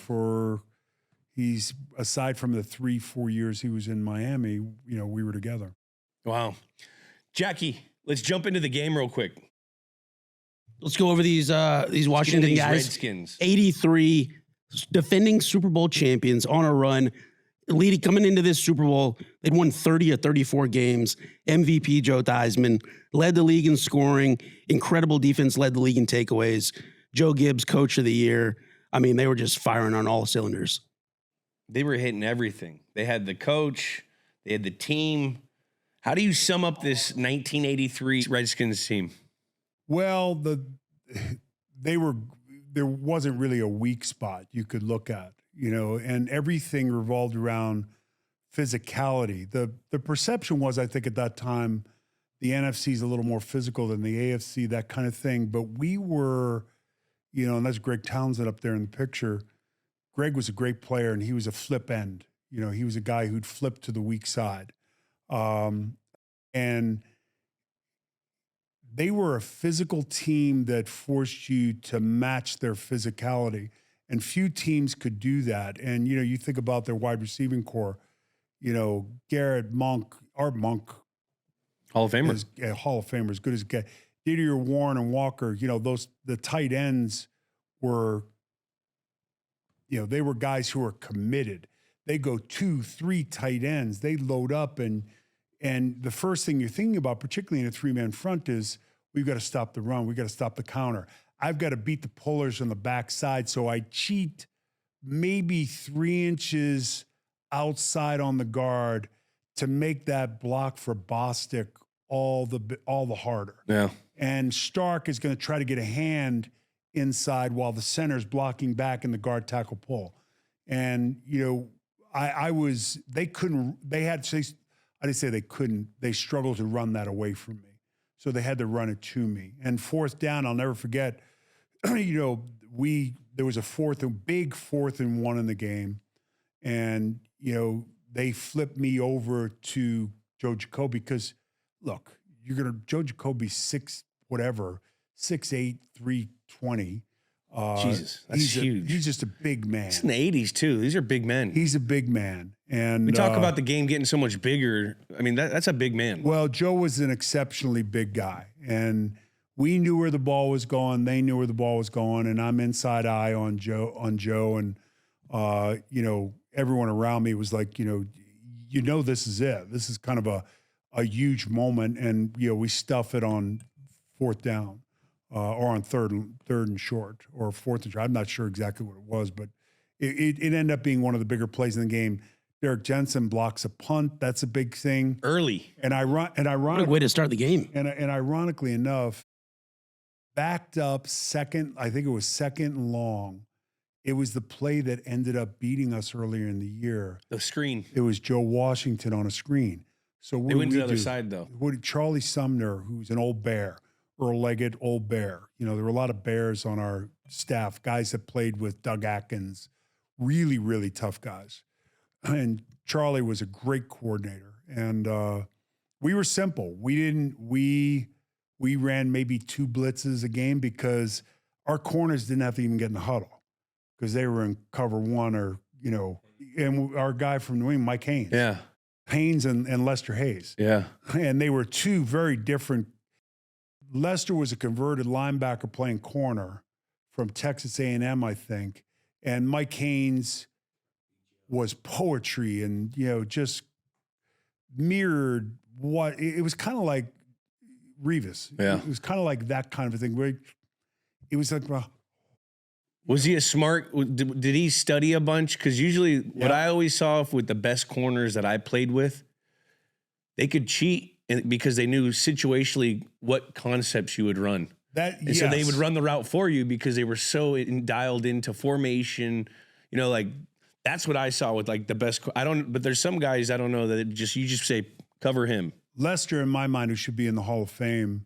he's, aside from the 3-4 years he was in Miami, we were together. Wow. Jackie, let's jump into the game real quick. Let's go over these Washington guys. Redskins. 83 defending Super Bowl champions on a run. Coming into this Super Bowl, they'd won 30 or 34 games. MVP Joe Theismann led the league in scoring. Incredible defense, led the league in takeaways. Joe Gibbs, coach of the year. I mean, they were just firing on all cylinders. They were hitting everything. They had the coach. They had the team. How do you sum up this 1983 Redskins team? Well, there wasn't really a weak spot you could look at, and everything revolved around physicality. The perception was, I think at that time, the NFC is a little more physical than the AFC, that kind of thing. But we were, and that's Greg Townsend up there in the picture. Greg was a great player, and he was a flip end. He was a guy who'd flip to the weak side. And they were a physical team that forced you to match their physicality, and few teams could do that. And, you think about their wide receiving core, Garrett, Art Monk. Hall of Famer. Hall of Famer, as good as it gets. Didier, Warren, and Walker, the tight ends were, they were guys who were committed. They go 2-3 tight ends. They load up, and the first thing you're thinking about, particularly in a three-man front, is we've got to stop the run. We've got to stop the counter. I've got to beat the pullers on the backside, so I cheat maybe 3 inches outside on the guard to make that block for Bostic all the harder. Yeah. And Stark is going to try to get a hand inside while the center's blocking back in the guard tackle pull. And, they struggled to run that away from me. So they had to run it to me. And fourth down, I'll never forget, there was a big 4th and 1 in the game. And, they flipped me over to Joe Jacoby because, look, Joe Jacoby 6'8", 320. Jesus, that's huge. He's just a big man. It's in the 80s, too. These are big men. He's a big man. And we talk about the game getting so much bigger. I mean, that's a big man. Well, Joe was an exceptionally big guy. And we knew where the ball was going. They knew where the ball was going. And I'm inside eye on Joe. And, everyone around me was like, this is it. This is kind of a huge moment. And, we stuff it on 4th down. Or on third and short, or 4th and short. I'm not sure exactly what it was, but it ended up being one of the bigger plays in the game. Derek Jensen blocks a punt. That's a big thing. Early. What a way to start the game. And ironically enough, backed up second, I think it was 2nd and long. It was the play that ended up beating us earlier in the year. The screen. It was Joe Washington on a screen. So they went to the other side, though. Charlie Sumner, who's an old Bear, Earl-legged old Bear. There were a lot of Bears on our staff, guys that played with Doug Atkins, really, really tough guys. And Charlie was a great coordinator. And we were simple. We ran maybe 2 blitzes a game because our corners didn't have to even get in the huddle because they were in cover 1 or, and our guy from New England, Mike Haynes. Yeah. Haynes and Lester Hayes. Yeah. And they were 2 very different. Lester was a converted linebacker playing corner from Texas A&M, I think. And Mike Haynes was poetry and, just mirrored it was kind of like Revis. Yeah. It was kind of like that kind of a thing. Where it was like, well, Was he a smart? Did he study a bunch? Because usually, what I always saw with the best corners that I played with, they could cheat because they knew situationally what concepts you would run. So they would run the route for you because they were so dialed into formation. You know, like that's what I saw with like the best. But there's some guys I don't know that you just say cover him. Lester, in my mind, who should be in the Hall of Fame,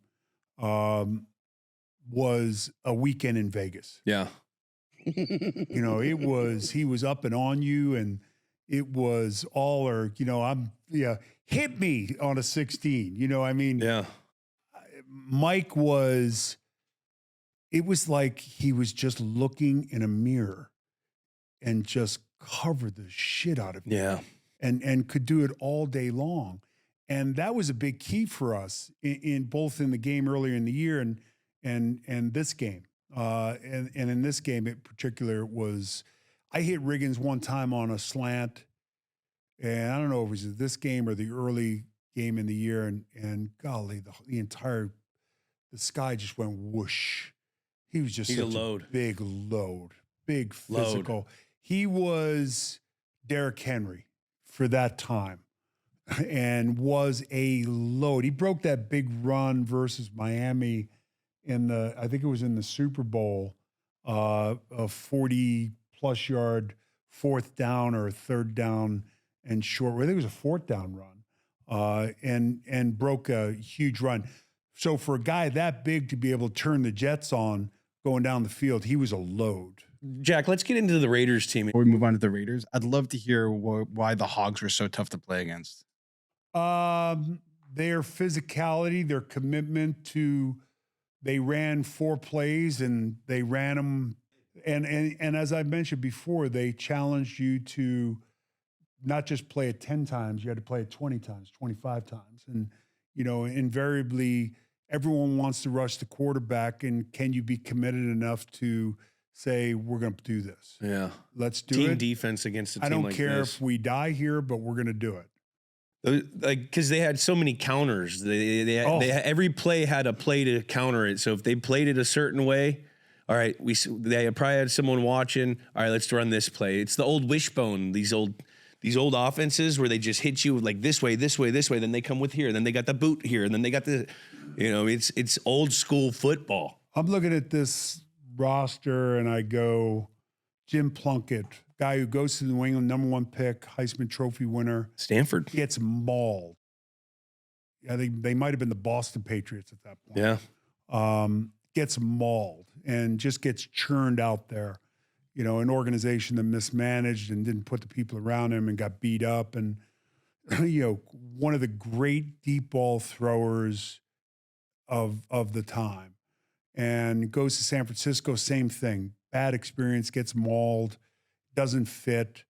was a weekend in Vegas. Yeah. You know, he was up and on you, and it was all, or, you know, hit me on a 16. You know, I mean, Mike it was like he was just looking in a mirror and just covered the shit out of you. Yeah. And could do it all day long. And that was a big key for us in both in the game earlier in the year and this game. And in this game in particular, I hit Riggins one time on a slant, and I don't know if it was this game or the early game in the year, and golly, the sky just went whoosh. He was just such a big load, big physical. He was Derrick Henry for that time, and was a load. He broke that big run versus Miami I think it was in the Super Bowl, a 40-plus yard fourth down or third down and short. I think it was a fourth down run, and broke a huge run. So for a guy that big to be able to turn the Jets on going down the field, he was a load. Jack, let's get into the Raiders team. Before we move on to the Raiders, I'd love to hear why the Hogs were so tough to play against. Their physicality, their commitment to. They ran 4 plays and they ran them. And as I mentioned before, they challenged you to not just play it 10 times, you had to play it 20 times, 25 times. And, you know, invariably, everyone wants to rush the quarterback. And can you be committed enough to say, we're going to do this? Yeah. Let's do team it. Defense against a team I don't like care this. if we die here, but we're going to do it. Like, because they had so many counters. They every play had a play to counter it. So if they played it a certain way, all right, they probably had someone watching. All right, let's run this play. It's the old wishbone. These old offenses where they just hit you like this way. Then they come with here. Then they got the boot here. And then they got the, you know, it's old school football. I'm looking at this roster and I go, Jim Plunkett, guy who goes to New England, #1 pick, Heisman Trophy winner. Stanford. Gets mauled. Yeah, they might have been the Boston Patriots at that point. Yeah. Gets mauled and just gets churned out there. You know, an organization that mismanaged and didn't put the people around him and got beat up. And, you know, one of the great deep ball throwers of the time. And goes to San Francisco, same thing. Bad experience, gets mauled, doesn't fit.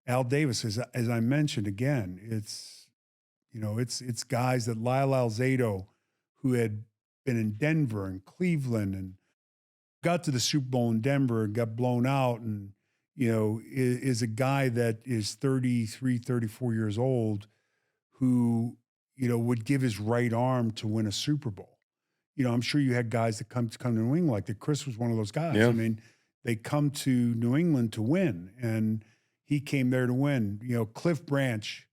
Al Davis, as I mentioned again, it's guys that Lyle Alzado, who had been in Denver and Cleveland and got to the Super Bowl in Denver and got blown out, and, you know, is a guy that is 33, 34 years old who, you know, would give his right arm to win a Super Bowl. You know, I'm sure you had guys that come to New England like that. Chris was one of those guys. Yeah. I mean, they come to New England to win, and he came there to win. You know, Cliff Branch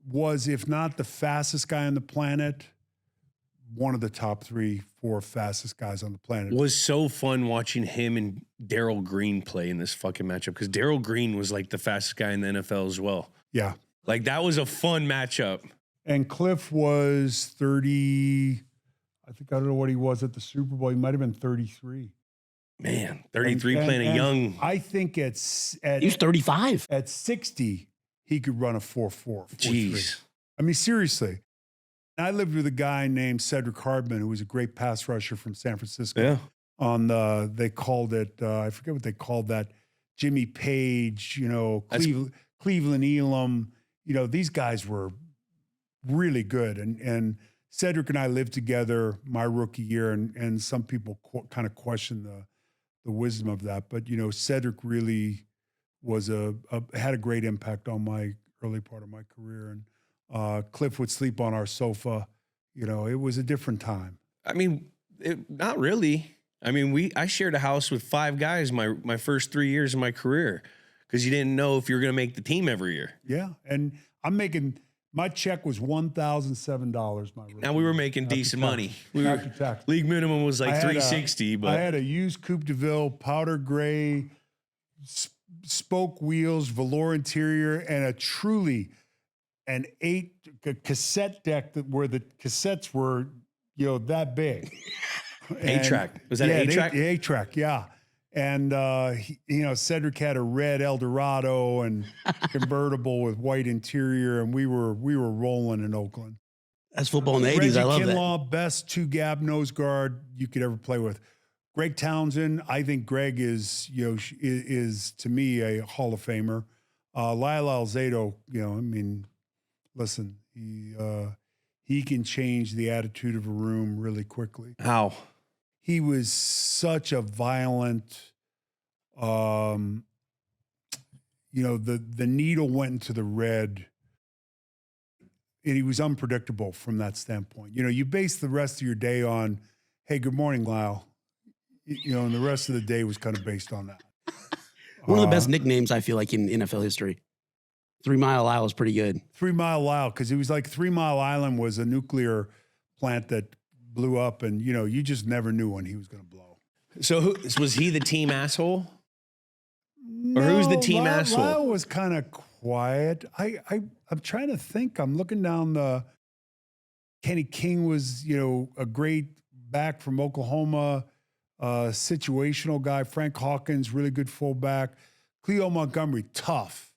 was, if not the fastest guy on the planet, one of the top 3, 4 fastest guys on the planet. It was so fun watching him and Darrell Green play in this fucking matchup because Darrell Green was like the fastest guy in the NFL as well. Yeah. Like that was a fun matchup. And Cliff was 30, I don't know what he was at the Super Bowl. He might have been 33. Man, 33 playing a young. I think he was 35. At 60, he could run a 4.4. Jeez. I mean, seriously. I lived with a guy named Cedric Hardman, who was a great pass rusher from San Francisco. Yeah. They called it, I forget what they called that, Jimmy Page, you know, Cleveland Elam. You know, these guys were really good. And Cedric and I lived together my rookie year, and some people kind of question the wisdom of that. But, you know, Cedric really was had a great impact on my early part of my career. And Cliff would sleep on our sofa. You know, it was a different time. I mean, not really. I mean, I shared a house with 5 guys my first 3 years of my career because you didn't know if you were going to make the team every year. Yeah, and my check was $1,007. Now we were making decent money. After tax. League minimum was like $360. But I had a used Coupe de Ville, powder gray, spoke wheels, velour interior, and an 8 cassette deck where the cassettes were that big. 8-track. Was that an 8-track? 8-track, yeah. And Cedric had a red Eldorado and convertible with white interior, and we were rolling in Oakland. That's football in the 80s. Reggie I love Kinlaw, best 2-gap nose guard you could ever play with. Greg Townsend, I think Greg is to me a Hall of Famer. Lyle Alzado, listen, he can change the attitude of a room really quickly. How? He was such a violent, the needle went into the red, and he was unpredictable from that standpoint. You base the rest of your day on, hey, good morning, Lyle. And the rest of the day was kind of based on that. One of the best nicknames I feel like in NFL history. 3 Mile Lyle is pretty good. 3 Mile Lyle, because it was like 3 Mile Island was a nuclear plant that blew up, and you just never knew when he was going to blow. So was he the team asshole? Or who's the team asshole? Lyle was kind of quiet. I'm trying to think. I'm looking down the. Kenny King was a great back from Oklahoma, situational guy. Frank Hawkins, really good fullback. Cleo Montgomery, tough.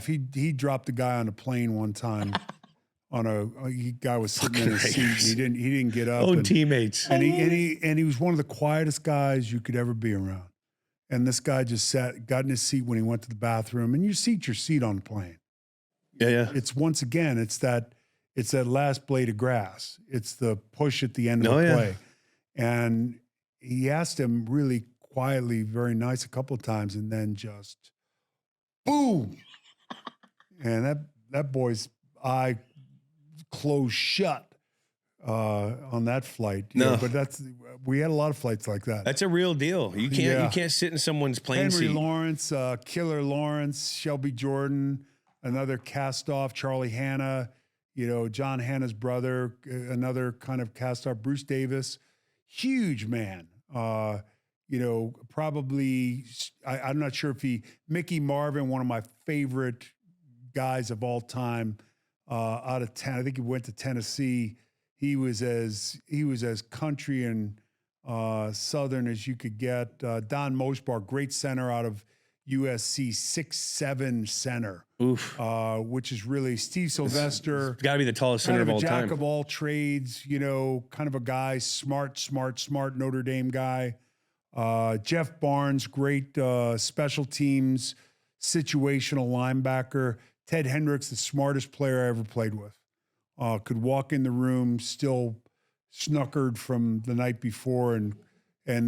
He dropped a guy on a plane one time. Guy was sitting in his seat. He didn't get up. Teammates. And he was one of the quietest guys you could ever be around. And this guy just got in his seat when he went to the bathroom. And you seat your seat on the plane. Yeah. It's that last blade of grass. It's the push at the end of the play. And he asked him really quietly, very nice, a couple of times, and then just boom. And that boy's eye closed shut on that flight. But we had a lot of flights like that. That's a real deal. You can't sit in someone's plane Henry seat. Lawrence, Killer Lawrence, Shelby Jordan, another cast off, Charlie Hanna, John Hanna's brother, another kind of cast off, Bruce Davis, huge man. Probably I'm not sure if Mickey Marvin, one of my favorite guys of all time, out of 10. I think he went to Tennessee. He was as country and southern as you could get. Don Mosbar, great center out of USC, 6'7" center. Oof. Which is really Steve Sylvester. Got to be the tallest center of all time. Jack of all trades, kind of a guy, smart Notre Dame guy. Jeff Barnes, great special teams, situational linebacker. Ted Hendricks, the smartest player I ever played with. Could walk in the room still snookered from the night before, and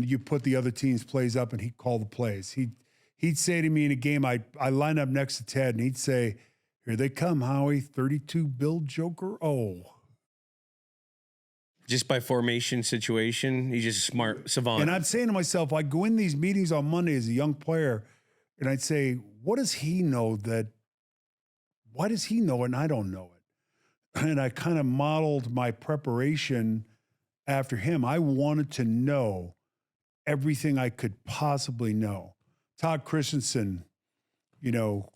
you put the other team's plays up, and he'd call the plays. He'd say to me in a game, I line up next to Ted, and he'd say, "Here they come, Howie, 32 build joker." Oh. Just by formation situation, he's just a smart savant. And I'm saying to myself, I go in these meetings on Monday as a young player, and I'd say, why does he know it and I don't know it? And I kind of modeled my preparation after him. I wanted to know everything I could possibly know. Todd Christensen, not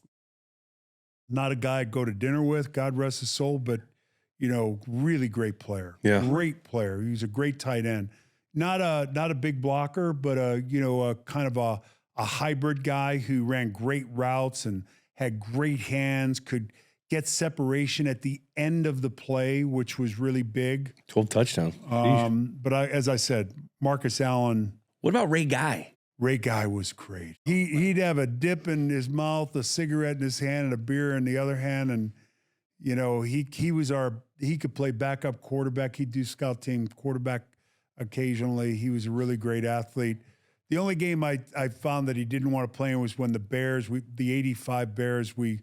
a guy I'd go to dinner with, God rest his soul, but really great player. Yeah. Great player. He was a great tight end. Not a big blocker, but a kind of a hybrid guy who ran great routes and had great hands, could get separation at the end of the play, which was really big. 12 touchdowns. But as I said, Marcus Allen. What about Ray Guy? Ray Guy was great. He'd have a dip in his mouth, a cigarette in his hand, and a beer in the other hand, and he could play backup quarterback. He'd do scout team quarterback occasionally. He was a really great athlete. The only game I found that he didn't want to play in was when the Bears, the 85 Bears, we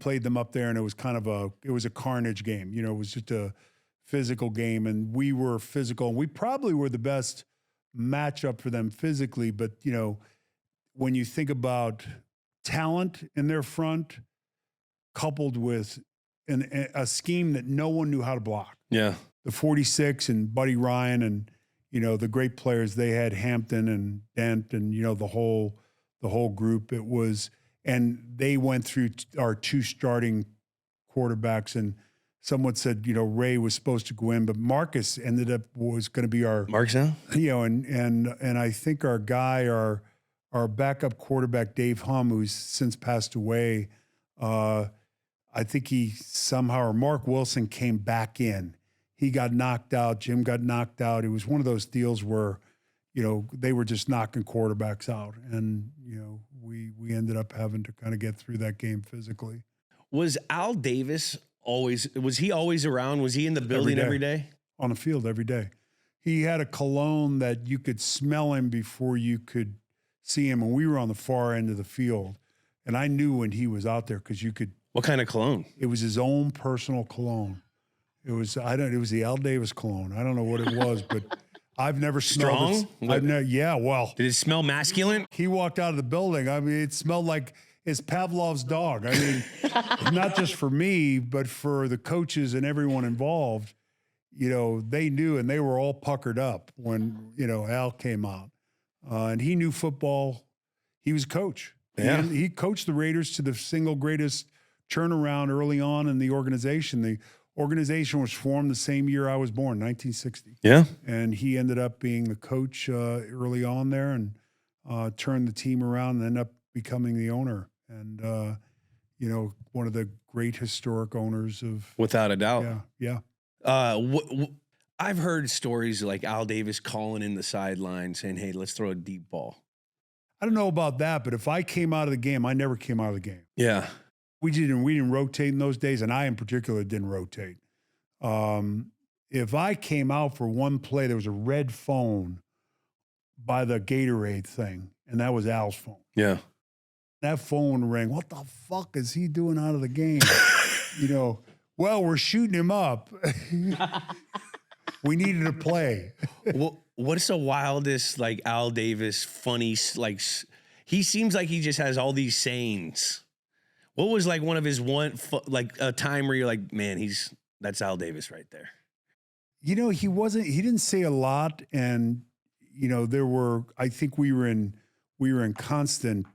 played them up there, and it was kind of a carnage game. It was just a physical game, and we were physical. And we probably were the best matchup for them physically. But, you know, when you think about talent in their front, coupled with a scheme that no one knew how to block. Yeah. The 46 and Buddy Ryan and, you know, the great players they had, Hampton and Dent and, you know, the whole group. It was, and they went through our two starting quarterbacks, and someone said, you know, Ray was supposed to go in, but Marcus was going to be our, Marcus now? you know, and I think our guy, our backup quarterback, Dave Hum, who's since passed away, I think he somehow, or Mark Wilson came back in. He got knocked out. Jim got knocked out. It was one of those deals where, you know, they were just knocking quarterbacks out. And, you know, we ended up having to kind of get through that game physically. Was Al Davis was he always around? Was he in the building every day? On the field every day. He had a cologne that you could smell him before you could see him. And we were on the far end of the field. And I knew when he was out there because you could. What kind of cologne? It was his own personal cologne. It was the Al Davis cologne. I don't know what it was, but I've never smelled it. Yeah, well. Did it smell masculine? He walked out of the building. I mean, it smelled like it's Pavlov's dog. I mean, not just for me, but for the coaches and everyone involved. You know, they knew, and they were all puckered up when, you know, Al came out. And he knew football. He was a coach. Yeah. He coached the Raiders to the single greatest turnaround early on in the organization. The organization was formed the same year I was born, 1960. Yeah. And he ended up being the coach early on there and turned the team around and ended up becoming the owner. And, you know, one of the great historic owners of. Without a doubt. Yeah. I've heard stories like Al Davis calling in the sideline saying, hey, let's throw a deep ball. I don't know about that, but if I came out of the game, I never came out of the game. Yeah. We didn't rotate in those days, and I in particular didn't rotate. If I came out for one play, there was a red phone by the Gatorade thing, and that was Al's phone. Yeah. That phone rang. What the fuck is he doing out of the game? You know, well, we're shooting him up. We needed a play. Well, what's the wildest, like, Al Davis funny, like, he seems like he just has all these sayings. What was like one of his like a time where you're like, man, that's Al Davis right there? You know, he didn't say a lot. And, you know, I think we were in constant,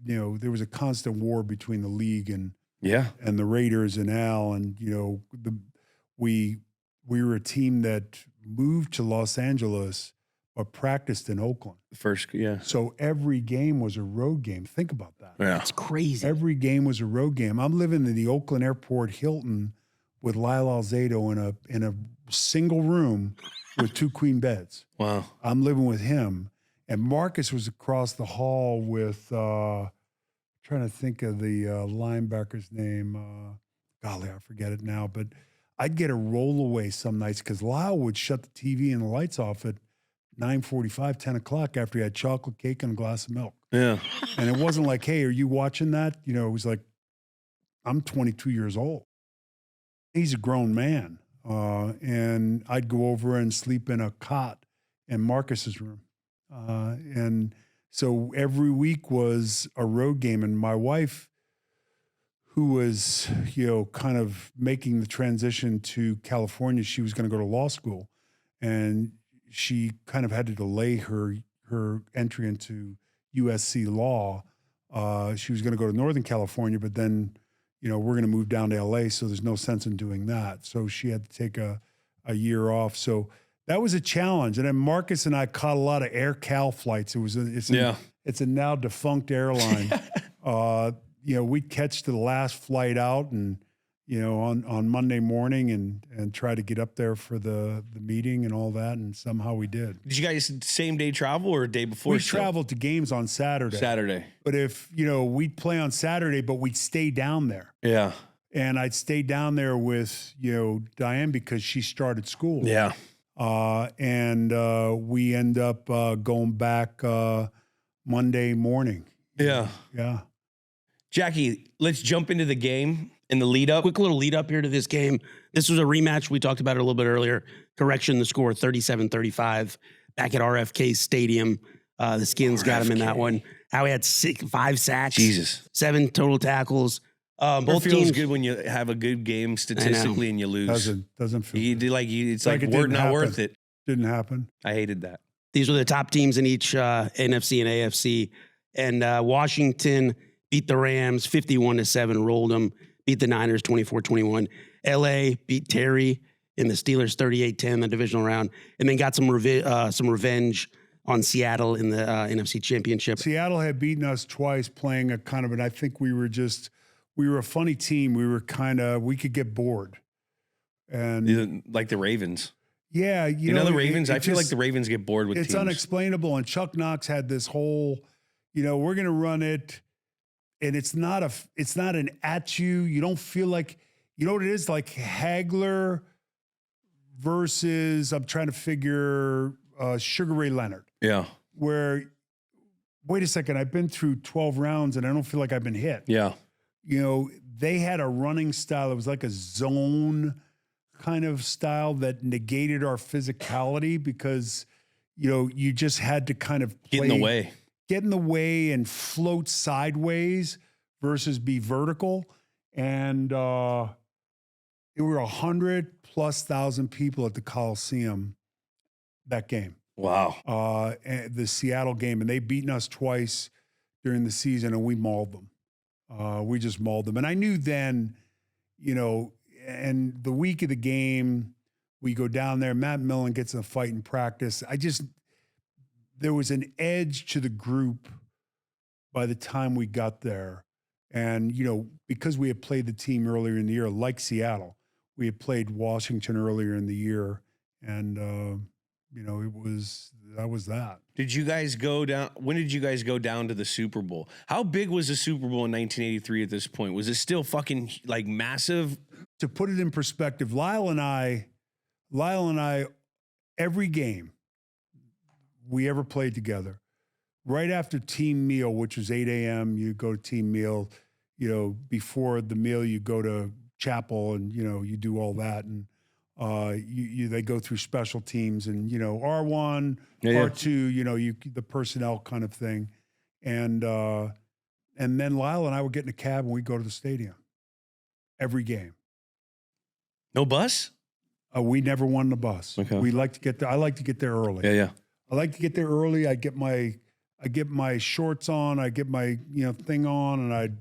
you know, there was a constant war between the league and the Raiders and Al. And, you know, we were a team that moved to Los Angeles, but practiced in Oakland. So every game was a road game. Think about that. Yeah. That's crazy. Every game was a road game. I'm living in the Oakland Airport Hilton with Lyle Alzado in a single room with two queen beds. Wow. I'm living with him. And Marcus was across the hall with, trying to think of the linebacker's name. Golly, I forget it now. But I'd get a rollaway some nights because Lyle would shut the TV and the lights off at 9:45, 10 o'clock after he had chocolate cake and a glass of milk. Yeah. And it wasn't like, hey, are you watching that? You know, it was like, I'm 22 years old. He's a grown man. And I'd go over and sleep in a cot in Marcus's room. And so every week was a road game. And my wife, who was, you know, kind of making the transition to California, she was going to go to law school. And she kind of had to delay her entry into USC law. She was going to go to Northern California, but then, you know, we're going to move down to LA, so there's no sense in doing that. So she had to take a year off. So that was a challenge. And then Marcus and I caught a lot of Air Cal flights. It's a now defunct airline. You know, we'd catch the last flight out and, you know, on Monday morning and try to get up there for the meeting and all that. And somehow we did. Did you guys same day travel or a day before? We traveled to games on Saturday. But if, you know, we'd play on Saturday, but we'd stay down there. Yeah. And I'd stay down there with, you know, Diane because she started school. Yeah. And we end up going back Monday morning. Yeah. Yeah. Jackie, let's jump into the game. In the lead up? Quick little lead up here to this game. This was a rematch. We talked about it a little bit earlier. Correction, the score 37-35 back at RFK Stadium. The Skins got him in that one. Howie had 5 sacks. Jesus. 7 total tackles. Both feels teams good when you have a good game statistically and you lose. Doesn't feel You good. do it's like it we're didn't not happen. worth it. Didn't happen. I hated that. These were the top teams in each NFC and AFC. And Washington beat the Rams 51-7, rolled them, beat the Niners 24-21. LA beat Terry in the Steelers 38-10, the divisional round, and then got some revenge on Seattle in the NFC Championship. Seattle had beaten us twice playing a kind of, and I think we were a funny team. We could get bored. And Like the Ravens. yeah, You know the Ravens? it I feel like just- the Ravens get bored with it's teams. unexplainable. And Chuck Knox had this whole, we're going to run it. And it's not an at you. You don't feel like, you know what it is? Like Hagler versus, I'm trying to figure, Sugar Ray Leonard, Yeah. where, wait a second, I've been through 12 rounds and I don't feel like I've been hit. Yeah. They had a running style. It was like a zone kind of style that negated our physicality because, you just had to kind of Get in the way. get in the way and float sideways versus be vertical. And there were 100,000+ people at the Coliseum that game. Wow. And the Seattle game, and they beaten us twice during the season, and we mauled them. We just mauled them. And I knew then, and the week of the game, we go down there, Matt Millen gets in a fight in practice. There was an edge to the group by the time we got there. And, because we had played the team earlier in the year, like Seattle, we had played Washington earlier in the year. And, that was that. Did you guys go down? When did you guys go down to the Super Bowl? How big was the Super Bowl in 1983 at this point? Was it still fucking like massive? To put it in perspective, Lyle and I, every game we ever played together, right after team meal, which was 8 a.m., you go to team meal, before the meal, you go to chapel and, you do all that. And they go through special teams and, R1, R2, the personnel kind of thing. And then Lyle and I would get in a cab and we'd go to the stadium every game. No bus? We never won the bus. Okay. We like to get there. I like to get there early. Yeah. I like to get there early. I get my shorts on. I get my thing on, and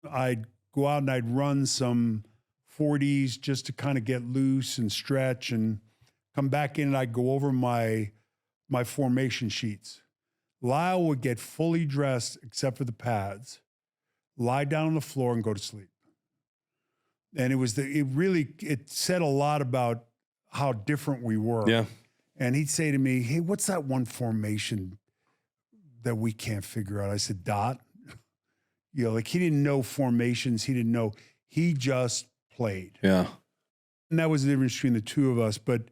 I'd go out and I'd run some 40s just to kind of get loose and stretch, and come back in and I'd go over my formation sheets. Lyle would get fully dressed except for the pads, lie down on the floor and go to sleep. And it said a lot about how different we were. Yeah. And he'd say to me, "Hey, what's that one formation that we can't figure out?" I said, "Dot." Like he didn't know formations. He didn't know. He just played. Yeah. And that was the difference between the two of us. But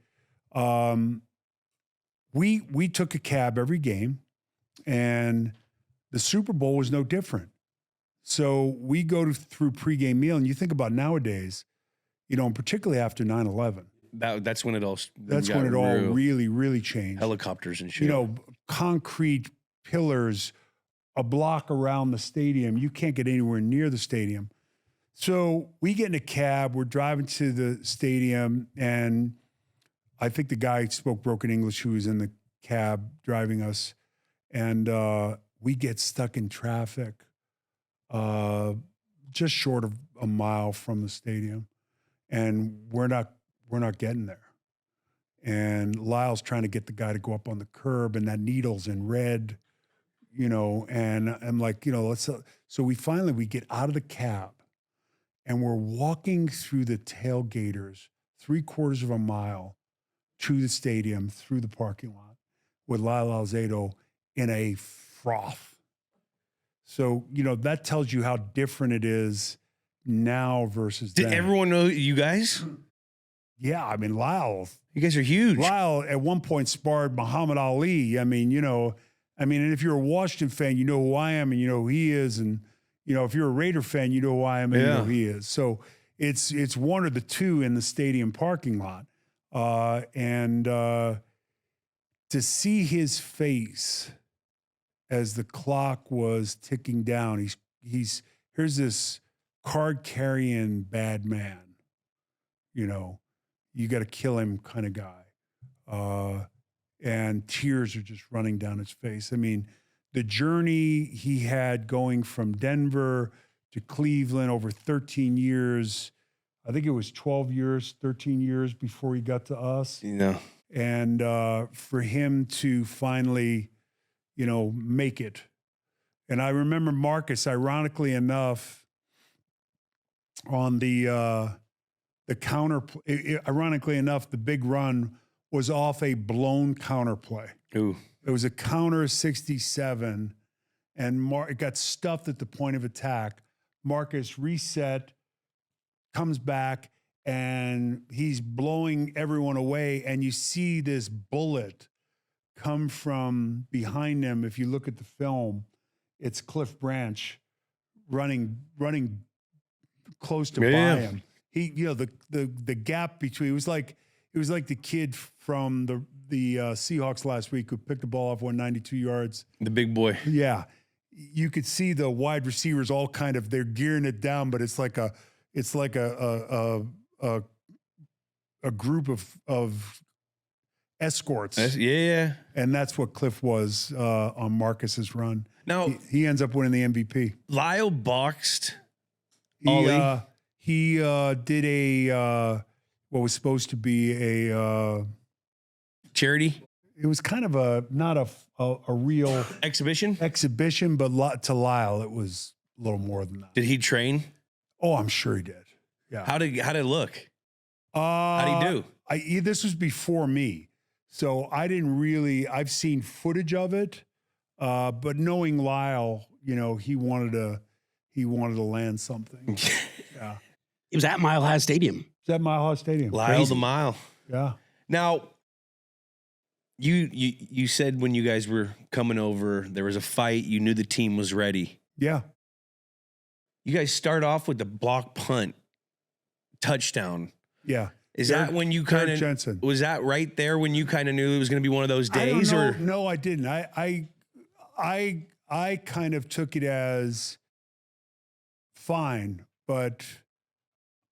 we took a cab every game, and the Super Bowl was no different. So we go through pregame meal, and you think about nowadays, and particularly after 9/11. That's when it all. That's when it all really, really changed. Helicopters and shit. Concrete pillars a block around the stadium. You can't get anywhere near the stadium. So we get in a cab. We're driving to the stadium, and I think the guy spoke broken English who was in the cab driving us, and we get stuck in traffic just short of a mile from the stadium, and we're not getting there. And Lyle's trying to get the guy to go up on the curb, and that needle's in red, and I'm like, let's. So we get out of the cab, and we're walking through the tailgaters 3/4 of a mile to the stadium through the parking lot with Lyle Alzado in a froth. So, that tells you how different it is now versus Did then. everyone know you guys? Yeah, I mean, Lyle You guys are huge. at one point sparred Muhammad Ali. And if you're a Washington fan, you know who I am and you know who he is. And, if you're a Raider fan, you know who I am and you know who he is. So it's one or the two in the stadium parking lot. And to see his face as the clock was ticking down, here's this card carrying bad man, you got to kill him kind of guy. And tears are just running down his face. I mean, the journey he had going from Denver to Cleveland over 13 years, I think it was 12 years, 13 years before he got to us. And for him to finally, make it. And I remember Marcus, ironically enough, on the counter, ironically enough, the big run was off a blown counter play. Ooh. It was a counter 67, and it got stuffed at the point of attack. Marcus reset, comes back, and he's blowing everyone away. And you see this bullet come from behind him. If you look at the film, it's Cliff Branch running close to by him. He, the gap between, it was like the kid from the Seahawks last week who picked the ball off 192 yards. The big boy. Yeah. You could see the wide receivers all kind of, they're gearing it down, but it's like a group of escorts. And that's what Cliff was on Marcus's run. Now he ends up winning the MVP. Lyle boxed Ollie. He did a what was supposed to be a charity. It was kind of not a real exhibition, but to Lyle it was a little more than that. Did he train? Oh, I'm sure he did. Yeah. How did it look? How'd he do? This was before me, so I didn't really. I've seen footage of it, but knowing Lyle, he wanted to land something. Yeah. It was at Mile High Stadium. It's at Mile High Stadium. Lyle Crazy. the Mile. Yeah. Now, you said when you guys were coming over, there was a fight. You knew the team was ready. Yeah. You guys start off with the block punt touchdown. Yeah. Is that when you kind of, was that right there when you kind of knew it was going to be one of those days? Or no, I didn't. I kind of took it as fine, but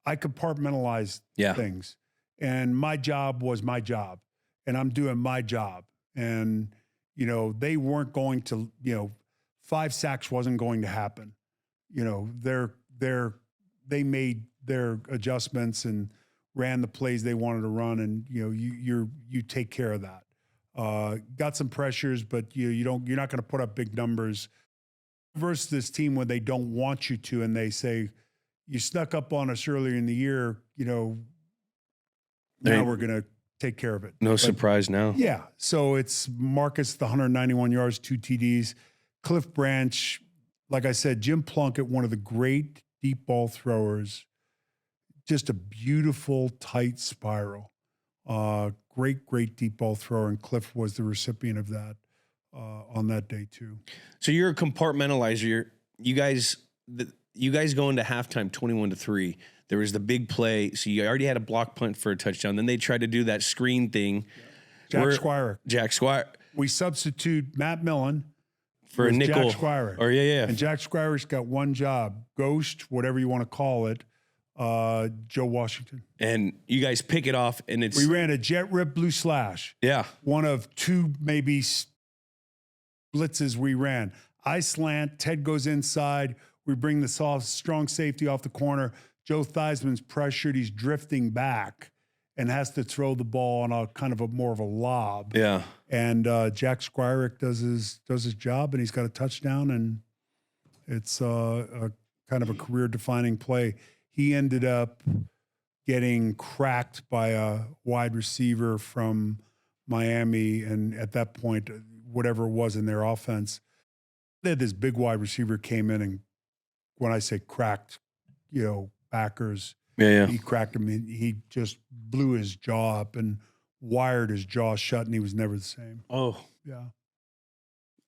I compartmentalized things, and my job was my job, and I'm doing my job. And, they weren't going to, 5 sacks wasn't going to happen. They made their adjustments and ran the plays they wanted to run. And, you take care of that. Got some pressures, but you're not going to put up big numbers versus this team when they don't want you to. And they say, you snuck up on us earlier in the year, now we're going to take care of it. No surprise now. Yeah. So it's Marcus, the 191 yards, 2 TDs. Cliff Branch, like I said, Jim Plunkett, one of the great deep ball throwers, just a beautiful, tight spiral. Great deep ball thrower. And Cliff was the recipient of that on that day too. So you're a compartmentalizer. You guys go into halftime 21-3. There was the big play. So you already had a block punt for a touchdown. Then they tried to do that screen thing. Jack Squire. We substitute Matt Millen for a nickel. Jack Squire. Or And Jack Squire's got one job, ghost, whatever you want to call it, Joe Washington. And you guys pick it off, and we ran a jet rip blue slash. Yeah. One of 2 maybe blitzes we ran. I slant, Ted goes inside. We bring the strong safety off the corner. Joe Theismann's pressured. He's drifting back and has to throw the ball on a kind of more of a lob. Yeah. And Jack Squire does his job, and he's got a touchdown, and it's a kind of a career-defining play. He ended up getting cracked by a wide receiver from Miami, and at that point, whatever it was in their offense, they had this big wide receiver came in, and when I say cracked, backers, he cracked him. He just blew his jaw up and wired his jaw shut, and he was never the same. Oh. Yeah.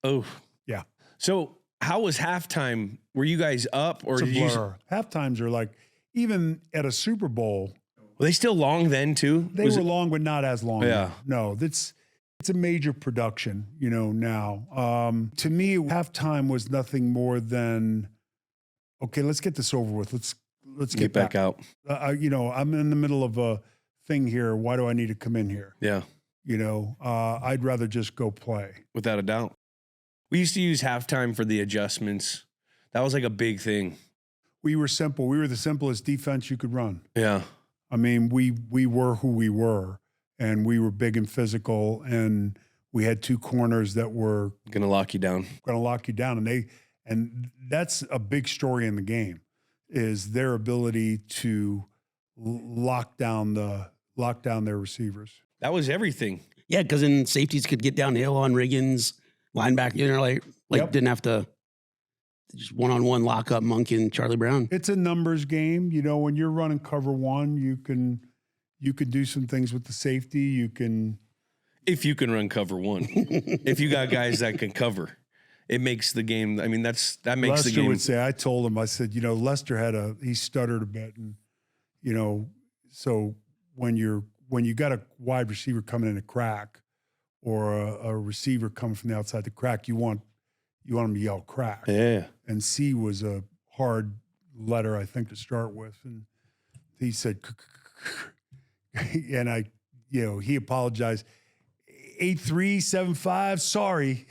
Oh. Yeah. So How was halftime? Were you guys up or It's a did you? blur. Halftimes are like, even at a Super Bowl, Were they still long then too? they were long, but not as long. Yeah. now. No, it's a major production, now. To me, halftime was nothing more than, okay, let's get this over with. Let's get back out. I'm in the middle of a thing here. Why do I need to come in here? Yeah, I'd rather just go play. without a doubt. We used to use halftime for the adjustments. That was like a big thing. We were simple. We were the simplest defense you could run. Yeah. I mean, we were who we were, and we were big and physical, and we had two corners that were Gonna lock you down. going to lock you down, and that's a big story in the game, is their ability to lock down their receivers. That was everything. Yeah, because then safeties could get downhill on Riggins, linebacker, like Yep. didn't have to just one-on-one lock up Monk and Charlie Brown. It's a numbers game. When you're running cover one, you can do some things with the safety. You can. If you can run cover one, if you got guys that can cover, it makes the game. I mean, that makes Lester the game. would say, I told him, I said, Lester he stuttered a bit, and so when you got a wide receiver coming in a crack, or a receiver coming from the outside the crack, you want him to yell crack. Yeah. And C was a hard letter, I think, to start with, and he said, and he apologized. 8375. Sorry.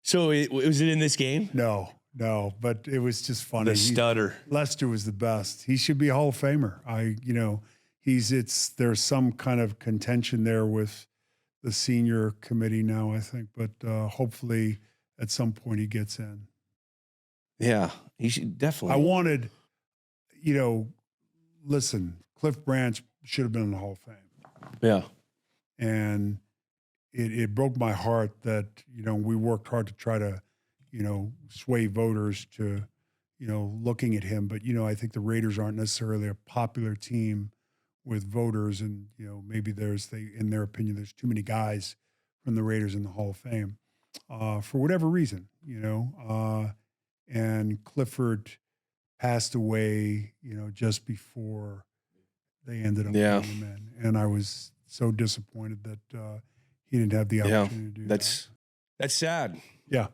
So was it in this game? No, but it was just funny. The stutter. Lester was the best. He should be a Hall of Famer. There's some kind of contention there with the senior committee now, I think, but hopefully at some point he gets in. Yeah, he should definitely. I wanted, listen, Cliff Branch should have been in the Hall of Fame. Yeah. And it broke my heart that, we worked hard to try to, sway voters to, looking at him. But, I think the Raiders aren't necessarily a popular team with voters. And, maybe in their opinion, there's too many guys from the Raiders in the Hall of Fame for whatever reason, and Clifford passed away, just before they ended up putting him in. And I was so disappointed that he didn't have the opportunity to do that. That's sad. Yeah.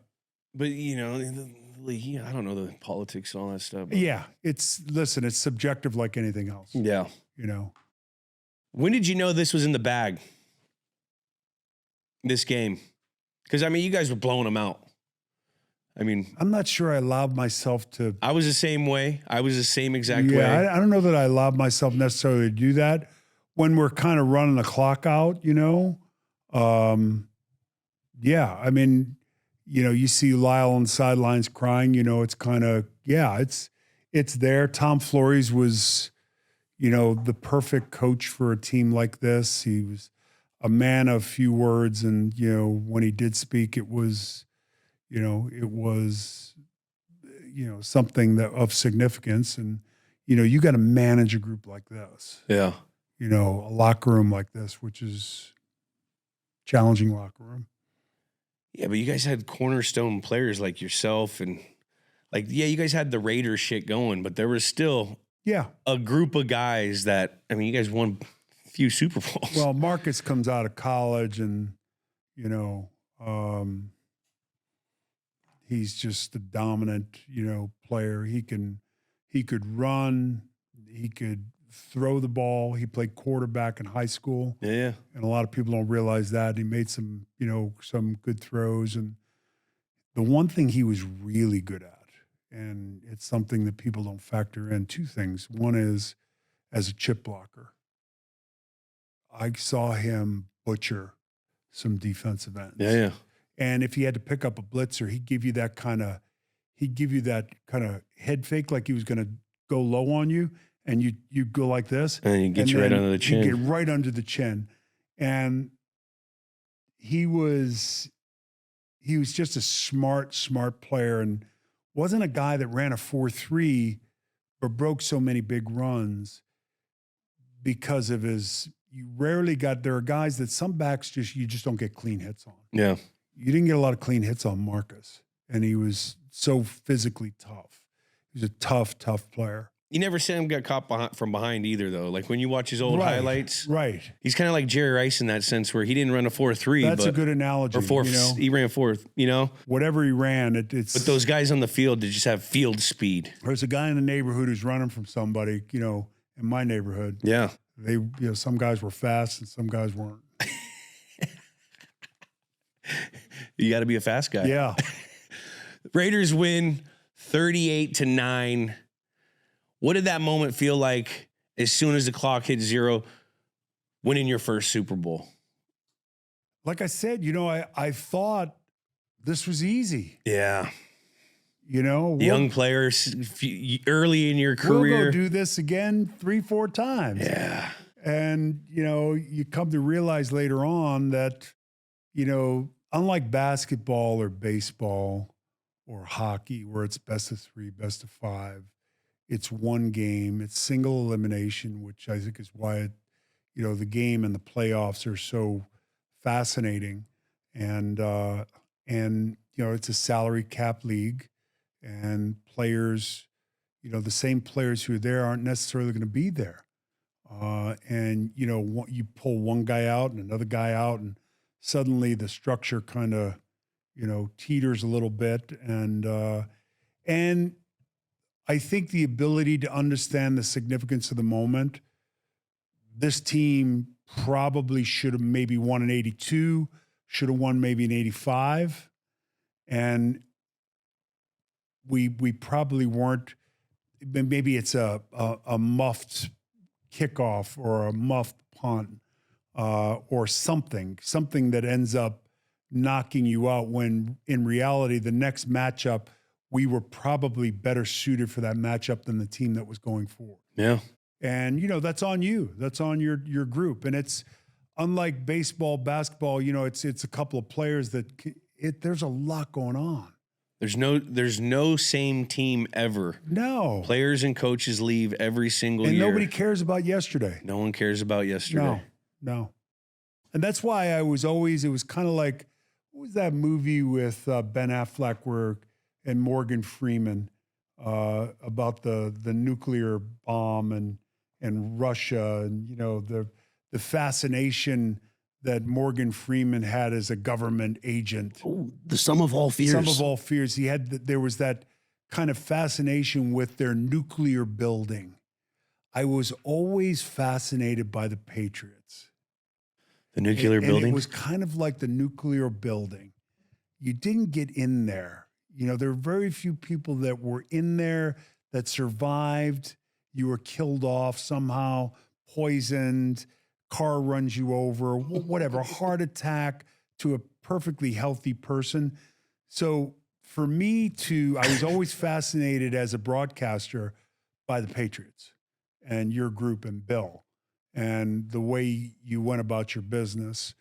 But, I don't know the politics and all that stuff. But. Yeah. It's subjective like anything else. Yeah. When did you know this was in the bag? This game? Because, you guys were blowing them out. I'm not sure I allowed myself to. I was the same way. I was the same exact way. Yeah, I don't know that I allowed myself necessarily to do that when we're kind of running the clock out, Yeah, you see Lyle on the sidelines crying, it's kind of, it's there. Tom Flores was, the perfect coach for a team like this. He was a man of few words. And, when he did speak, it was something that of significance. And, you got to manage a group like this. Yeah. A locker room like this, which is challenging locker room. Yeah, but you guys had cornerstone players like yourself and you guys had the Raiders shit going, but there was still a group of guys that, you guys won a few Super Bowls. Well, Marcus comes out of college and, he's just a dominant, player. He could run, he could throw the ball. He played quarterback in high school. Yeah. And a lot of people don't realize that. He made some, some good throws. And the one thing he was really good at, and it's something that people don't factor in, two things. One is as a chip blocker. I saw him butcher some defensive ends. Yeah. And if he had to pick up a blitzer, he'd give you that kind of head fake, like he was going to go low on you. And you go like this. And you get you right under the chin. You get right under the chin. And he was just a smart player, and wasn't a guy that ran a 4.3 or broke so many big runs because of there are guys that some backs you just don't get clean hits on. Yeah. You didn't get a lot of clean hits on Marcus. And he was so physically tough. He's a tough player. You never see him get caught from behind either, though. Like when you watch his old highlights, right? He's kind of like Jerry Rice in that sense, where he didn't run a 4.3. That's a good analogy. Or 4. He ran 4. Whatever he ran, it's. But those guys on the field, they just have field speed. There's a guy in the neighborhood who's running from somebody. In my neighborhood. Yeah. They, some guys were fast and some guys weren't. You got to be a fast guy. Yeah. Raiders win 38-9. What did that moment feel like as soon as the clock hit 0, winning your first Super Bowl? Like I said, I thought this was easy. Yeah. Young players early in your career. We'll go do this again 3-4 times. Yeah. And, you come to realize later on that, unlike basketball or baseball or hockey, where it's best of 3, best of 5, it's one game, it's single elimination, which I think is why, the game and the playoffs are so fascinating. And it's a salary cap league, and players, the same players who are there aren't necessarily going to be there. You pull one guy out and another guy out, and suddenly the structure kind of, teeters a little bit. And I think the ability to understand the significance of the moment, this team probably should have maybe won in 82, should have won maybe in 85. And we probably weren't, maybe it's a muffed kickoff or a muffed punt or something that ends up knocking you out, when in reality, the next matchup, we were probably better suited for that matchup than the team that was going forward. Yeah. And, that's on you. That's on your group. And it's unlike baseball, basketball, it's a couple of players that there's a lot going on. There's no same team ever. No. Players and coaches leave every single year. And nobody cares about yesterday. No one cares about yesterday. No. And that's why it was kind of like, what was that movie with Ben Affleck and Morgan Freeman about the nuclear bomb and Russia, and the fascination that Morgan Freeman had as a government agent. Oh, the sum of all fears. Sum of all fears. There was that kind of fascination with their nuclear building. I was always fascinated by the Patriots. The nuclear building? And it was kind of like the nuclear building. You didn't get in there. There are very few people that were in there that survived. You were killed off somehow, poisoned, car runs you over, whatever, heart attack to a perfectly healthy person. So for me I was always fascinated as a broadcaster by the Patriots and your group and Bill and the way you went about your business,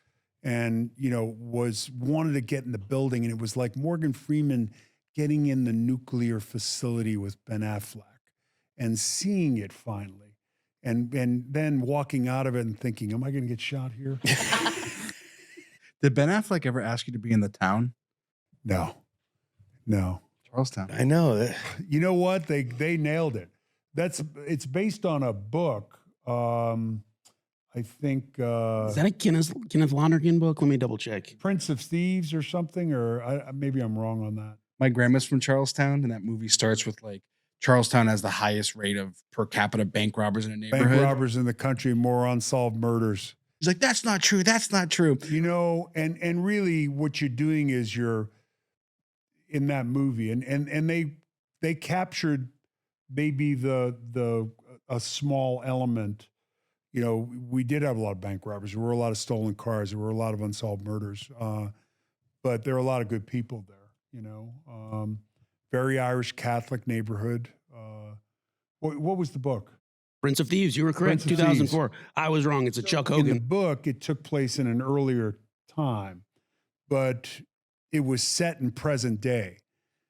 and, wanted to get in the building. And it was like Morgan Freeman getting in the nuclear facility with Ben Affleck and seeing it finally, and then walking out of it and thinking, am I going to get shot here? Did Ben Affleck ever ask you to be in the town? No. Charlestown. I know that. You know what? They nailed it. It's based on a book. I think is that a Kenneth Lonergan book? Let me double check. Prince of Thieves or something, or maybe I'm wrong on that. My grandma's from Charlestown, and that movie starts with like Charlestown has the highest rate of per capita bank robbers in a neighborhood. Bank robbers in the country, more unsolved murders. He's like, that's not true. That's not true. And really what you're doing is you're in that movie, and they captured maybe a small element. We did have a lot of bank robbers. There were a lot of stolen cars. There were a lot of unsolved murders. But there are a lot of good people there, very Irish Catholic neighborhood. What was the book? Prince of Thieves. You were correct. Prince of 2004. Thieves. I was wrong. It's a Chuck Hogan. In the book, it took place in an earlier time, but it was set in present day.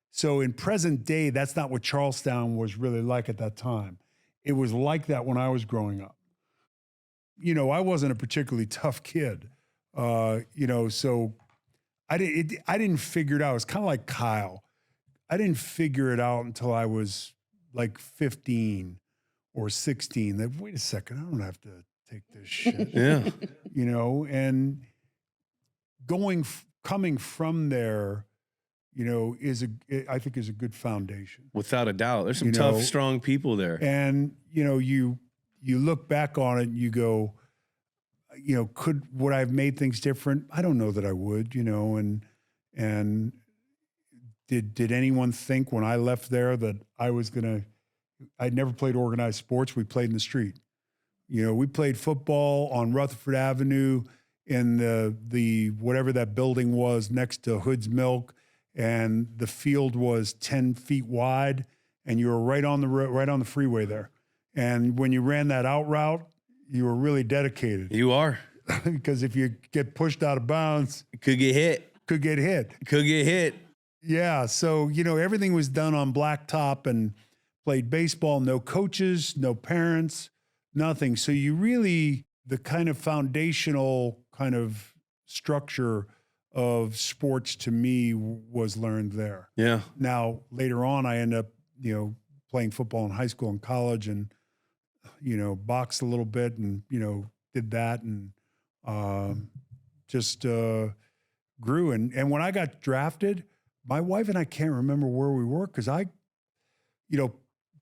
So in present day, that's not what Charlestown was really like at that time. It was like that when I was growing up. I wasn't a particularly tough kid, so I didn't figure it out. It's kind of like Kyle. I didn't figure it out until I was like 15 or 16 that, wait a second, I don't have to take this shit. Yeah. You know, and coming from there, you know, I think is a good foundation. Without a doubt. There's some You tough, know, strong people there. And, you know, you look back on it and you go, you know, would I have made things different? I don't know that I would, you know, and did anyone think when I left there that I'd never played organized sports. We played in the street. You know, we played football on Rutherford Avenue in the whatever that building was next to Hood's Milk, and the field was 10 feet wide, and you were right on the freeway there. And when you ran that out route, you were really dedicated. You are. Because if you get pushed out of bounds, Could get hit. could get hit. Could get hit. Yeah. So, you know, everything was done on blacktop, and played baseball, no coaches, no parents, nothing. So the kind of foundational kind of structure of sports to me was learned there. Yeah. Now, later on, I end up, you know, playing football in high school and college, and, you know, boxed a little bit, and, you know, did that, and just grew. And when I got drafted, my wife and I can't remember where we were, because you know,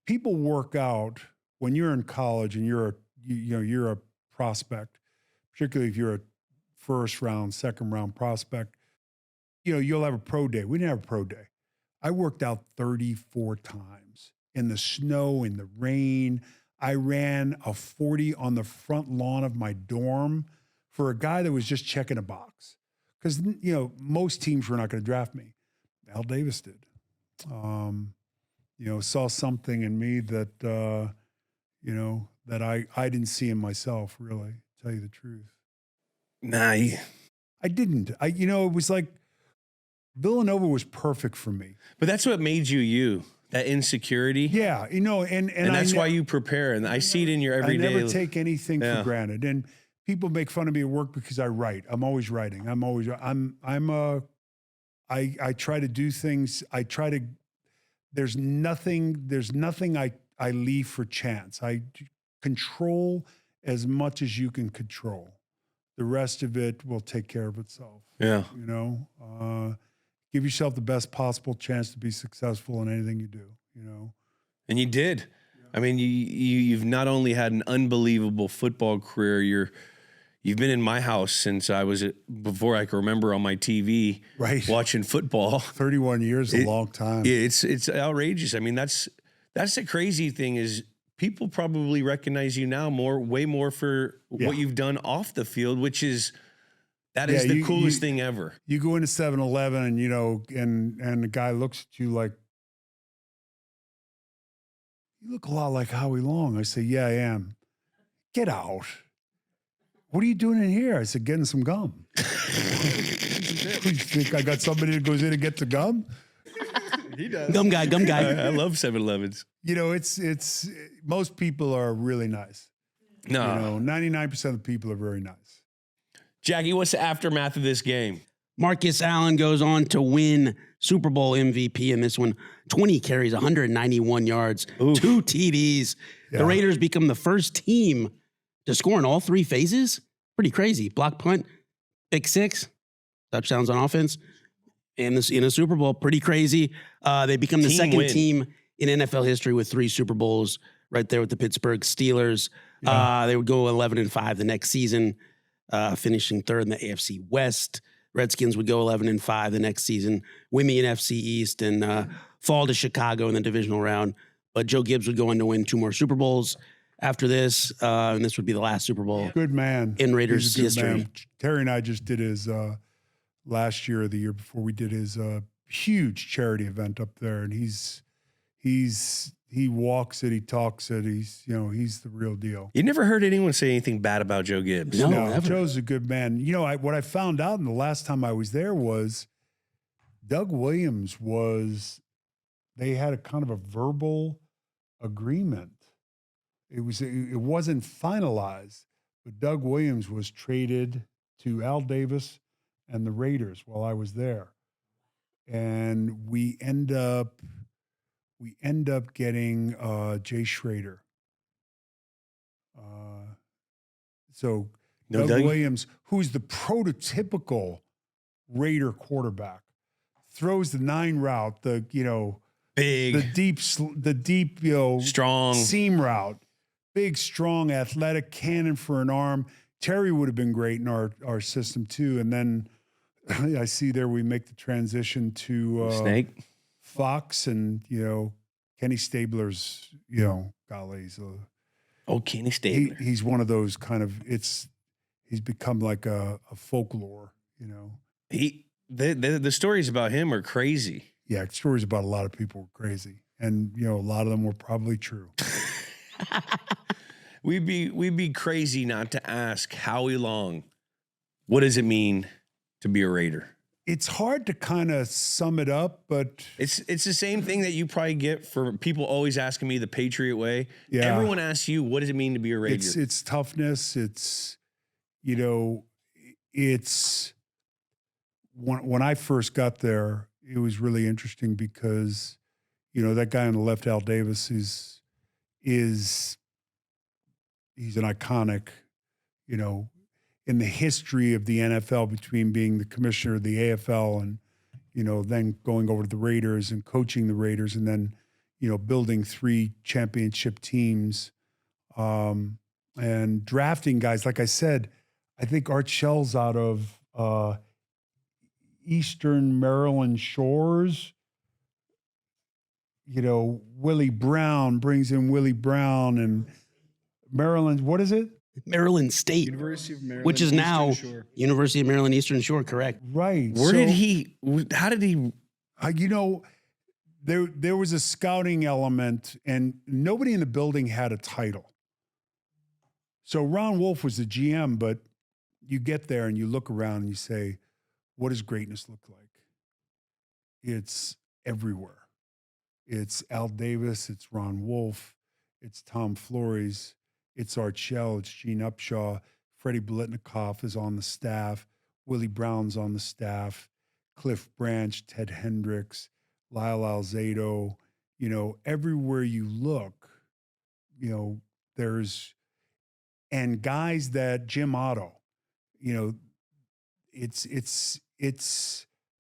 people work out when you're in college and you're a prospect, particularly if you're a first round, second round prospect. You know, you'll have a pro day. We didn't have a pro day. I worked out 34 times in the snow, in the rain. I ran a 40 on the front lawn of my dorm for a guy that was just checking a box. Because, you know, most teams were not going to draft me. Al Davis did. You know, saw something in me that, you know, that I didn't see in myself, really, to tell you the truth. Nah. I didn't. You know, it was like Villanova was perfect for me. But that's what made you, that insecurity. Yeah, you know, and that's why you prepare. And I see it in your everyday. I never take anything for granted. And people make fun of me at work because I write. I'm always writing. I try to do things. There's nothing I leave for chance. I control as much as you can control. The rest of it will take care of itself. Yeah. You know, give yourself the best possible chance to be successful in anything you do, you know. And you did. Yeah. I mean, you've not only had an unbelievable football career, you've been in my house since before I can remember on my TV, right, watching football. 31 years, a long time. It's outrageous. I mean, that's the crazy thing is people probably recognize you now way more for what you've done off the field, which is the coolest thing ever. You go into 7-Eleven and, you know, and the guy looks at you like, you look a lot like Howie Long. I say, yeah, I am. Get out. What are you doing in here? I said, getting some gum. You think I got somebody that goes in and gets the gum? He does. Gum guy. I love 7-Elevens. You know, it's most people are really nice. No. You know, 99% of the people are very nice. Jackie, what's the aftermath of this game? Marcus Allen goes on to win Super Bowl MVP in this one. 20 carries, 191 yards, Oof. 2 TDs. Yeah. The Raiders become the first team to score in all 3 phases. Pretty crazy. Block punt, pick 6, touchdowns on offense. In a Super Bowl, pretty crazy. They become the second team in NFL history with 3 Super Bowls, right there with the Pittsburgh Steelers. Yeah. They would go 11-5 the next season, finishing 3rd in the AFC West. Redskins would go 11-5 the next season, win the NFC East, and fall to Chicago in the divisional round. But Joe Gibbs would go on to win 2 more Super Bowls after this, and this would be the last Super Bowl. Good man in Raiders history. Man. Terry and I just did his last year or the year before. We did his huge charity event up there, and he walks it, he talks it. He's the real deal. You never heard anyone say anything bad about Joe Gibbs? No, Joe's a good man. You know, what I found out in the last time I was there was Doug Williams they had a kind of a verbal agreement. It wasn't finalized, but Doug Williams was traded to Al Davis and the Raiders while I was there. and we end up getting Jay Schrader. So No Doug Doug? Williams, who's the prototypical Raider quarterback, throws the 9 route, Big, the deep, strong. seam route, big, strong, athletic, cannon for an arm. Terry would have been great in our system too. And then I see there we make the transition to Snake. Fox, and Kenny Stabler's, golly, he's Kenny Stabler. he's one of those kind of he's become like a folklore, The stories about him are crazy. Yeah, stories about a lot of people were crazy, and a lot of them were probably true. We'd be crazy not to ask Howie Long, what does it mean to be a Raider? It's hard to kind of sum it up, but It's the same thing that you probably get for people always asking me the Patriot way. Yeah. Everyone asks you, what does it mean to be a Raider? it's toughness. It's it's when I first got there, it was really interesting because that guy on the left, Al Davis, he's an iconic, in the history of the NFL, between being the commissioner of the AFL and, then going over to the Raiders and coaching the Raiders, and then, building 3 championship teams, and drafting guys. Like I said, I think Art Shell's out of Eastern Maryland shores. Willie Brown brings in Willie Brown, and Maryland, what is it? Maryland State, University of Maryland, which is Eastern now Shore. University of Maryland Eastern Shore, correct? Right. How did he? There was a scouting element, and nobody in the building had a title. So Ron Wolf was the GM, but you get there and you look around and you say, what does greatness look like? It's everywhere. It's Al Davis, it's Ron Wolf, it's Tom Flores, it's Art Shell, it's Gene Upshaw, Freddie Blitnikoff is on the staff, Willie Brown's on the staff, Cliff Branch, Ted Hendricks, Lyle Alzado. Everywhere you look, there's, and guys that Jim Otto, it's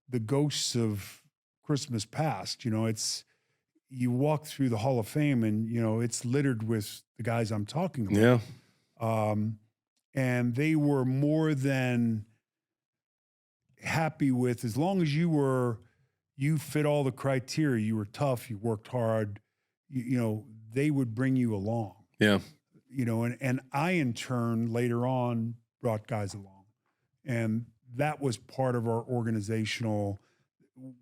the ghosts of Christmas past. You walk through the Hall of Fame and, it's littered with the guys I'm talking about. Yeah. And they were more than happy with, as long as you fit all the criteria, you were tough, you worked hard, they would bring you along. Yeah. And I, in turn, later on, brought guys along. And that was part of our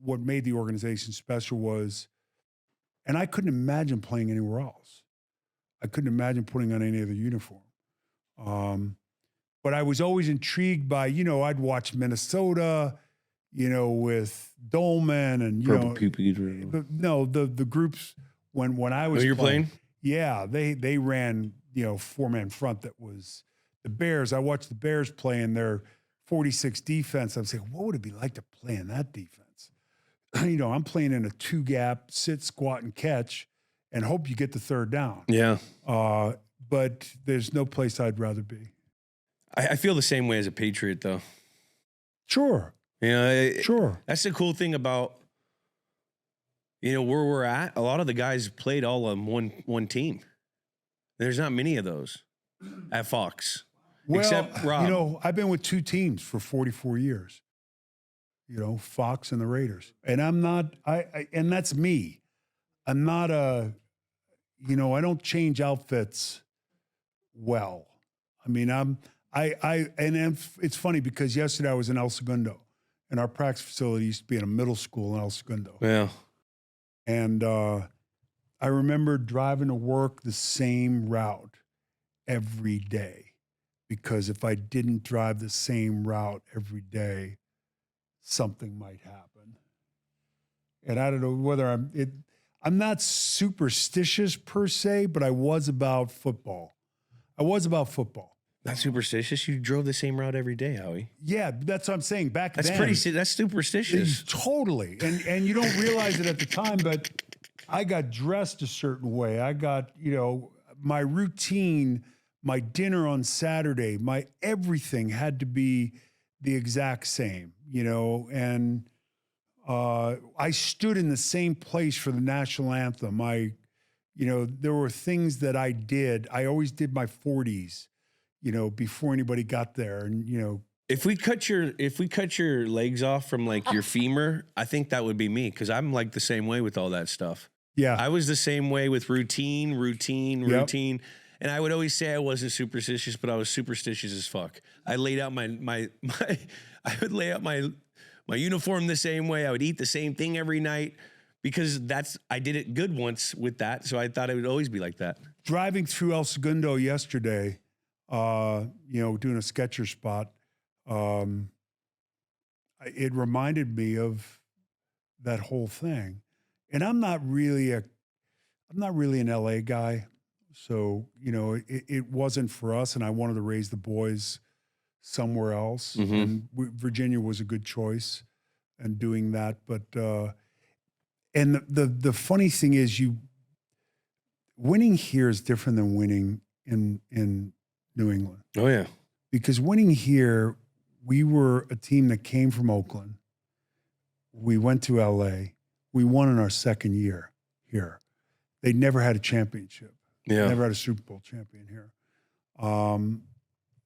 what made the organization special was, and I couldn't imagine playing anywhere else. I couldn't imagine putting on any other uniform. But I was always intrigued by, I'd watch Minnesota, with Dolman and, the groups when I was you're playing? Yeah, they ran, 4-man front that was the Bears. I watched the Bears play in their 46 defense. I'm saying, what would it be like to play in that defense? I'm playing in a 2-gap, sit, squat, and catch, and hope you get the third down. Yeah. But there's no place I'd rather be. I feel the same way as a Patriot, though. Sure. Sure. That's the cool thing about, where we're at. A lot of the guys played all on one team. There's not many of those at Fox. Well, except Rob. I've been with 2 teams for 44 years. Fox and the Raiders. And I'm not, and that's me. I'm not I don't change outfits well. I mean, it's funny because yesterday I was in El Segundo, and our practice facility used to be in a middle school in El Segundo. Yeah. And I remember driving to work the same route every day, because if I didn't drive the same route every day, something might happen. And I don't know whether I'm not superstitious per se, but I was about football. Not superstitious. You drove the same route every day, Howie. Yeah, that's what I'm saying. Back That's then, that's superstitious. totally. And you don't realize it at the time, but I got dressed a certain way. I got, my routine, my dinner on Saturday, my everything had to be the exact same, and I stood in the same place for the national anthem. There were things that I did. I always did my 40s, before anybody got there. And, If we cut your legs off from like your femur, I think that would be me, because I'm like the same way with all that stuff. yeah. I was the same way with routine. Yep. And I would always say I wasn't superstitious, but I was superstitious as fuck. I laid out I would lay out my uniform the same way. I would eat the same thing every night, because I did it good once with that. So I thought it would always be like that. Driving through El Segundo yesterday, doing a Sketcher spot, it reminded me of that whole thing. And I'm not really an LA guy. So, it wasn't for us, and I wanted to raise the boys somewhere else. Mm-hmm. And Virginia was a good choice in doing that. But, and the funny thing is, winning here is different than winning in New England. Oh, yeah. Because winning here, we were a team that came from Oakland. We went to LA. We won in our second year here. They never had a championship. Yeah. Never had a Super Bowl champion here.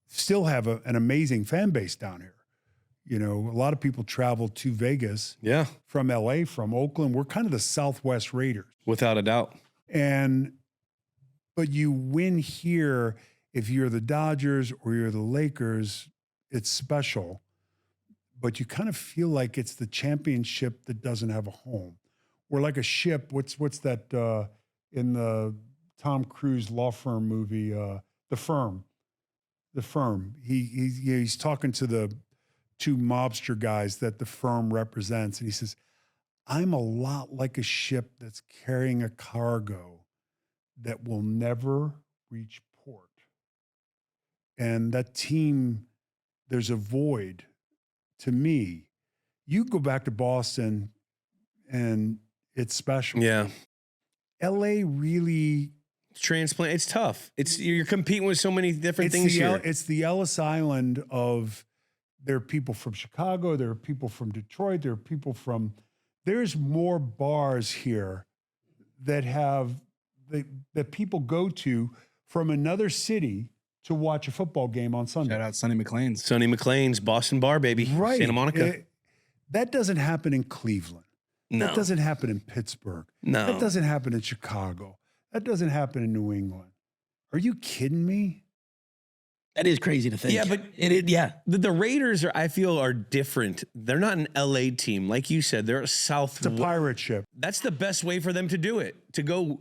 Still have an amazing fan base down here. A lot of people travel to Vegas Yeah. from LA, from Oakland. We're kind of the Southwest Raiders. Without a doubt. But you win here, if you're the Dodgers or you're the Lakers, it's special. But you kind of feel like it's the championship that doesn't have a home. We're like a ship. What's that in the Tom Cruise law firm movie, The Firm? The Firm. He's talking to the two mobster guys that The Firm represents, and he says, I'm a lot like a ship that's carrying a cargo that will never reach port. And that team, there's a void. To me, you go back to Boston and it's special. Yeah. LA really, Transplant. It's tough. You're competing with so many different things here. it's the Ellis Island of, there are people from Chicago, there are people from Detroit, there's more bars here that that people go to from another city to watch a football game on Sunday. Shout out Sonny McLean's. Sonny McLean's Boston Bar, baby. Right. Santa Monica. That doesn't happen in Cleveland. No. That doesn't happen in Pittsburgh. No. That doesn't happen in Chicago. That doesn't happen in New England. Are you kidding me? That is crazy to think. Yeah, but the Raiders I feel are different. They're not an LA team. Like you said, they're a South. It's a pirate ship. That's the best way for them to do it. To go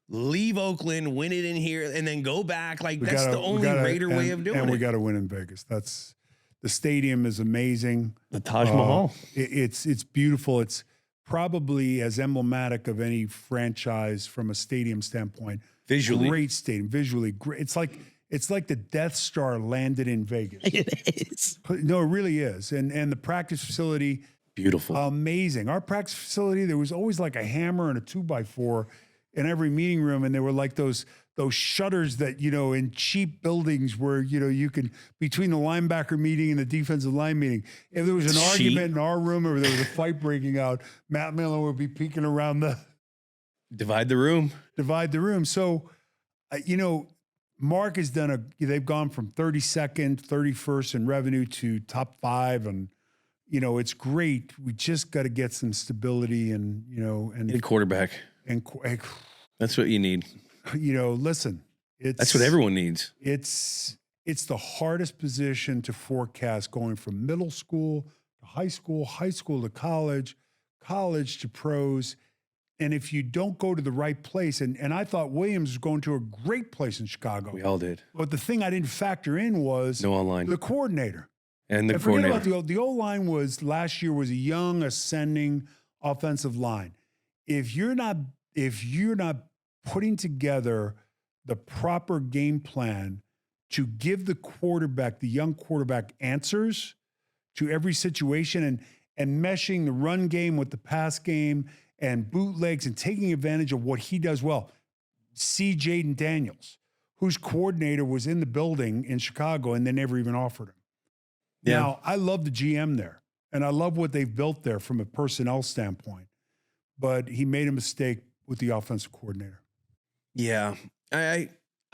leave Oakland, win it in here, and then go back. That's the only Raider way of doing it. And we got to win in Vegas. The stadium is amazing. The Taj Mahal. It's beautiful. It's probably as emblematic of any franchise from a stadium standpoint. Visually. Great stadium. Visually great. It's like the Death Star landed in Vegas. It is. No, it really is. And the practice facility, Beautiful. amazing. Our practice facility, there was always like a hammer and a 2x4 in every meeting room. And they were like those shutters that, in cheap buildings where, you can, between the linebacker meeting and the defensive line meeting, if there was an argument in our room or there was a fight breaking out, Matt Miller would be peeking around Divide the room. So, Mark has they've gone from 32nd, 31st in revenue to top 5. And, it's great. We just got to get some stability and And quarterback. That's what you need. Listen, That's what everyone needs. It's the hardest position to forecast, going from middle school to high school to college to pros. And if you don't go to the right place, and I thought Williams was going to a great place in Chicago. We all did. But the thing I didn't factor in was No online. the coordinator. And the And forget coordinator. about the O-line last year was a young, ascending offensive line. If you're not putting together the proper game plan to give the young quarterback answers to every situation and meshing the run game with the pass game and bootlegs and taking advantage of what he does well. See Jaden Daniels, whose coordinator was in the building in Chicago and they never even offered him. Yeah. Now, I love the GM there, and I love what they've built there from a personnel standpoint, but he made a mistake with the offensive coordinator. Yeah. I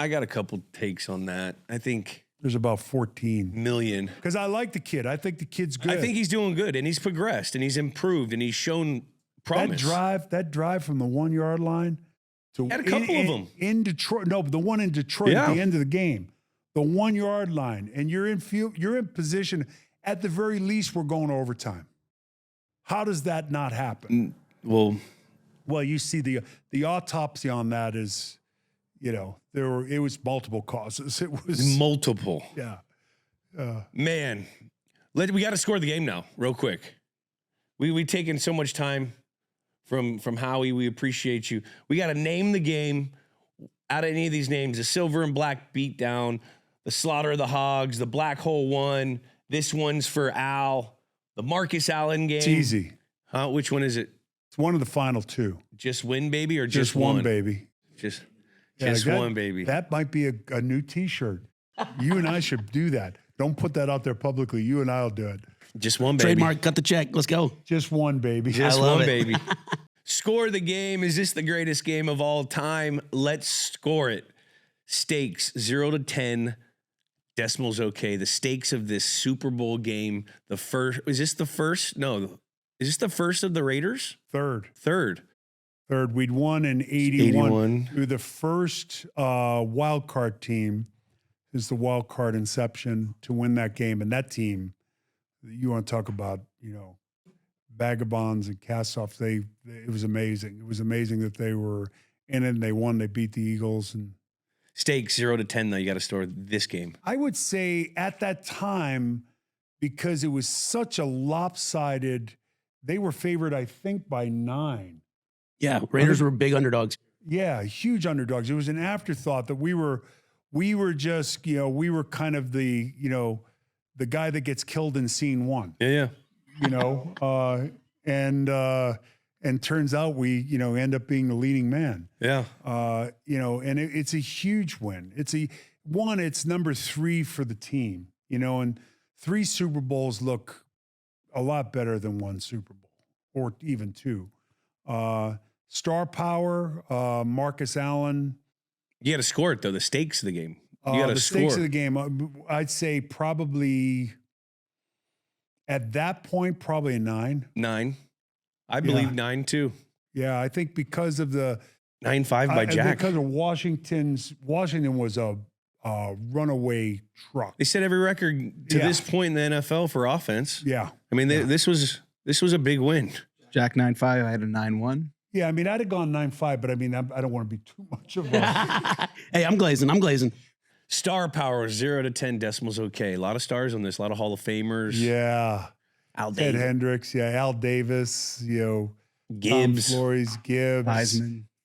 got a couple takes on that. I think There's about 14. million. Because I like the kid. I think the kid's good. I think he's doing good, and he's progressed, and he's improved, and he's shown promise. That drive from the 1 yard line to Had a couple of them in Detroit. No, but the one in Detroit at the end of the game, the 1 yard line, and you're in position. At the very least, we're going to overtime. How does that not happen? Well, you see the autopsy on that is, it was multiple causes. It was multiple. Yeah. Man, we got to score the game now, real quick. We've taken so much time from Howie. We appreciate you. We got to name the game out of any of these names: the silver and black beatdown, the slaughter of the hogs, the black hole one. This one's for Al, the Marcus Allen game. It's easy. Which one is it? It's one of the final two. Just win, baby, or Just one, baby. Just that, one, baby. That might be a new T-shirt. You and I should do that. Don't put that out there publicly. You and I'll do it. Just one, baby. Trademark, cut the check. Let's go. Just one, baby. Just I love one, it. baby. Score the game. Is this the greatest game of all time? Let's score it. Stakes 0 to 10. Decimals okay. The stakes of this Super Bowl game. Is this the first? No. Is this the first of the Raiders? Third. We'd won in 81. We were the first wild card team. Is the wild card inception to win that game. And that team, you want to talk about, vagabonds and cast-offs. It was amazing. It was amazing that they were in it and they won. They beat the Eagles. And Stakes 0 to 10, though. You got to store this game. I would say at that time, because it was such a lopsided, they were favored, I think, by 9. Yeah, Raiders were big underdogs. Yeah, huge underdogs. It was an afterthought that we were just, we were kind of the guy that gets killed in scene 1. Yeah. And turns out we, end up being the leading man. Yeah. And it's a huge win. It's number 3 for the team, and 3 Super Bowls look a lot better than 1 Super Bowl or even 2. Star power, Marcus Allen. You got to score it, though. The stakes of the game. You got to score. The stakes of the game, I'd say probably at that point, probably a 9. 9. I believe 9, too. Yeah, I think because of the 9-5 by Jack. Because of Washington was a runaway truck. They set every record to this point in the NFL for offense. Yeah. I mean, this was a big win. Jack 9-5. I had a 9-1. Yeah, I mean, I'd have gone 9-5, but I mean, I don't want to be too much of a. Hey, I'm glazing. Star power 0 to 10 decimals. Okay, a lot of stars on this. A lot of Hall of Famers. Yeah. Al Ted Davis. Hendricks. Yeah. Al Davis. Gibbs. Tom Flores. Gibbs.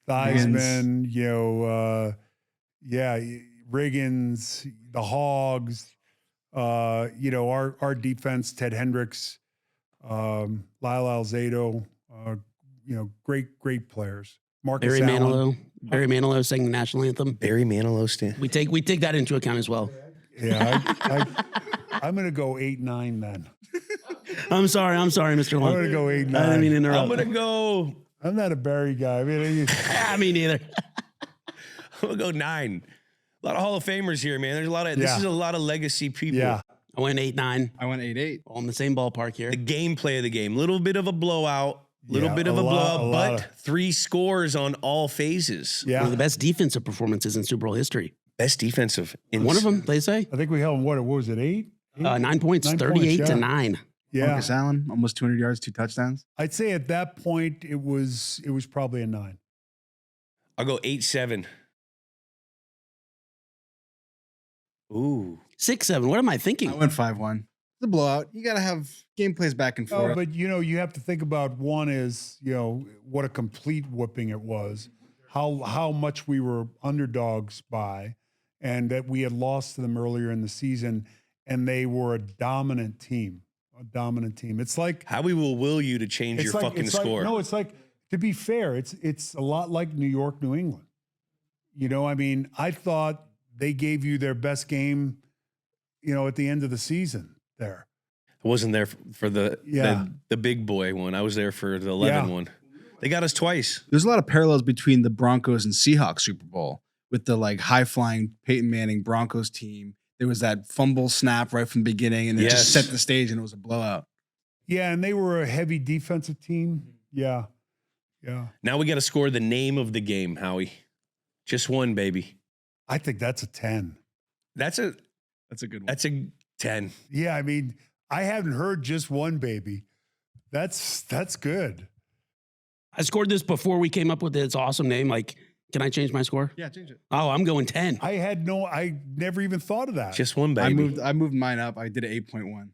Theismann. Riggins. The Hogs. Our defense. Ted Hendricks. Lyle Alzado. Great players. Marcus Barry Allen. Manilow. Barry Manilow sang the national anthem. Barry Manilow. We take that into account as well. Yeah, I'm going to go 8-9 then. I'm sorry, Mr. I'm Long. going to go 8-9. I didn't mean to interrupt. I'm going to go. I'm not a Barry guy. I mean, Me neither. I'm going to go 9. A lot of Hall of Famers here, man. There's a lot of. This is a lot of legacy people. yeah. I went 8-9. I went 8-8. All in the same ballpark here. The gameplay of the game. Little bit of a blowout. Little Yeah, bit of a lot blowout, of- but 3 scores on all phases. Yeah. One of the best defensive performances in Super Bowl history. Best defensive. One of them, they say. I think we held, what was it, 8? 9 points, 9 38 points, to yeah. 9. Yeah. Marcus Allen, almost 200 yards, 2 touchdowns. I'd say at that point, it was probably a 9. I'll go 8-7. Ooh. 6-7. What am I thinking? I went 5-1. It's a blowout. You got to have game plays back and No, forth. but, you have to think about one is, what a complete whooping it was, how much we were underdogs by, and that we had lost to them earlier in the season, and they were a dominant team. It's like Howie will you to change your fucking score. No, it's like, to be fair, it's a lot like New York, New England. You know, I mean, I thought they gave you their best game, you know, at the end of the season there. I wasn't there for the big boy one. I was there for the 11 one. They got us twice. There's a lot of parallels between the Broncos and Seahawks Super Bowl with the like high flying Peyton Manning Broncos team. There was that fumble snap right from the beginning, and it just set the stage, and it was a blowout. Yeah, and they were a heavy defensive team. Yeah. Now we got to score the name of the game, Howie. Just one, baby. I think that's a 10. That's a good one. That's a 10. Yeah, I mean, I haven't heard just one, baby. That's good. I scored this before we came up with its awesome name. Like, can I change my score? Yeah, change it. Oh, I'm going 10. I never even thought of that. Just one, baby. I moved mine up. I did an 8.1.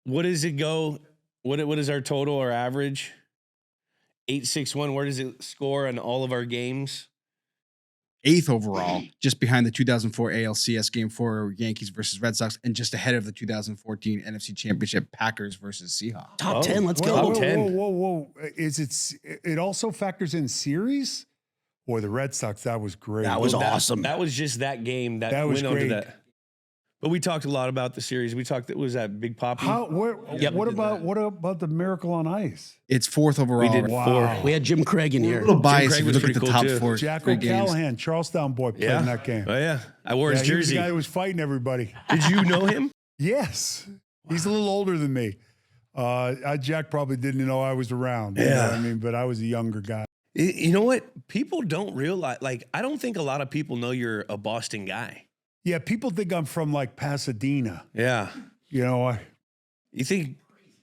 What does it go? What is our total or average? 861. Where does it score on all of our games? 8th overall, just behind the 2004 ALCS Game 4 Yankees versus Red Sox, and just ahead of the 2014 NFC Championship Packers versus Seahawks. Top 10. Let's go. Top 10. Whoa. It also factors in series? Boy, the Red Sox, that was great. That was awesome. That was just that game that was went on to great. that. But we talked a lot about the series. We talked, was that Big Poppy? What about the Miracle on Ice? It's 4th overall. We did Wow. 4. We had Jim Craig in A here. little biased Craig if you was look at the pretty top cool, too. 4 Jack great games. O'Callahan, Charlestown boy, played in that game. Oh, yeah. I wore his He was jersey. the guy who was fighting everybody. Did you know him? Yes. He's a little older than me. Jack probably didn't know I was around. You know what I mean? But I was a younger guy. You know what? People don't realize, like, I don't think a lot of people know you're a Boston guy. Yeah, people think I'm from like Pasadena. Yeah. You know, You think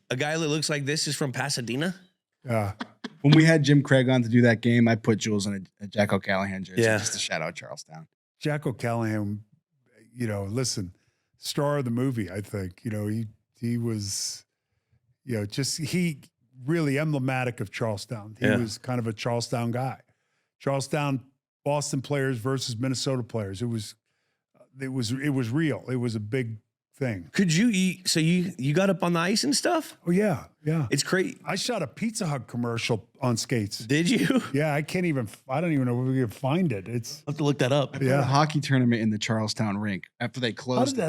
a guy that looks like this is from Pasadena? When we had Jim Craig on to do that game, I put Jules in a Jack O'Callahan jersey just to shout out Charlestown. Jack O'Callahan, you know, listen, star of the movie, I think. You know, he was, you know, he really emblematic of Charlestown. He was kind of a Charlestown guy. Charlestown, Boston players versus Minnesota players. It was real. It was a big thing. Could you eat? So you got up on the ice and stuff? Oh yeah. It's crazy. I shot a Pizza Hut commercial on skates. Did you? Yeah, I don't even know where we can find it. It's I'll have to look that up. A hockey tournament in the Charlestown rink after they closed.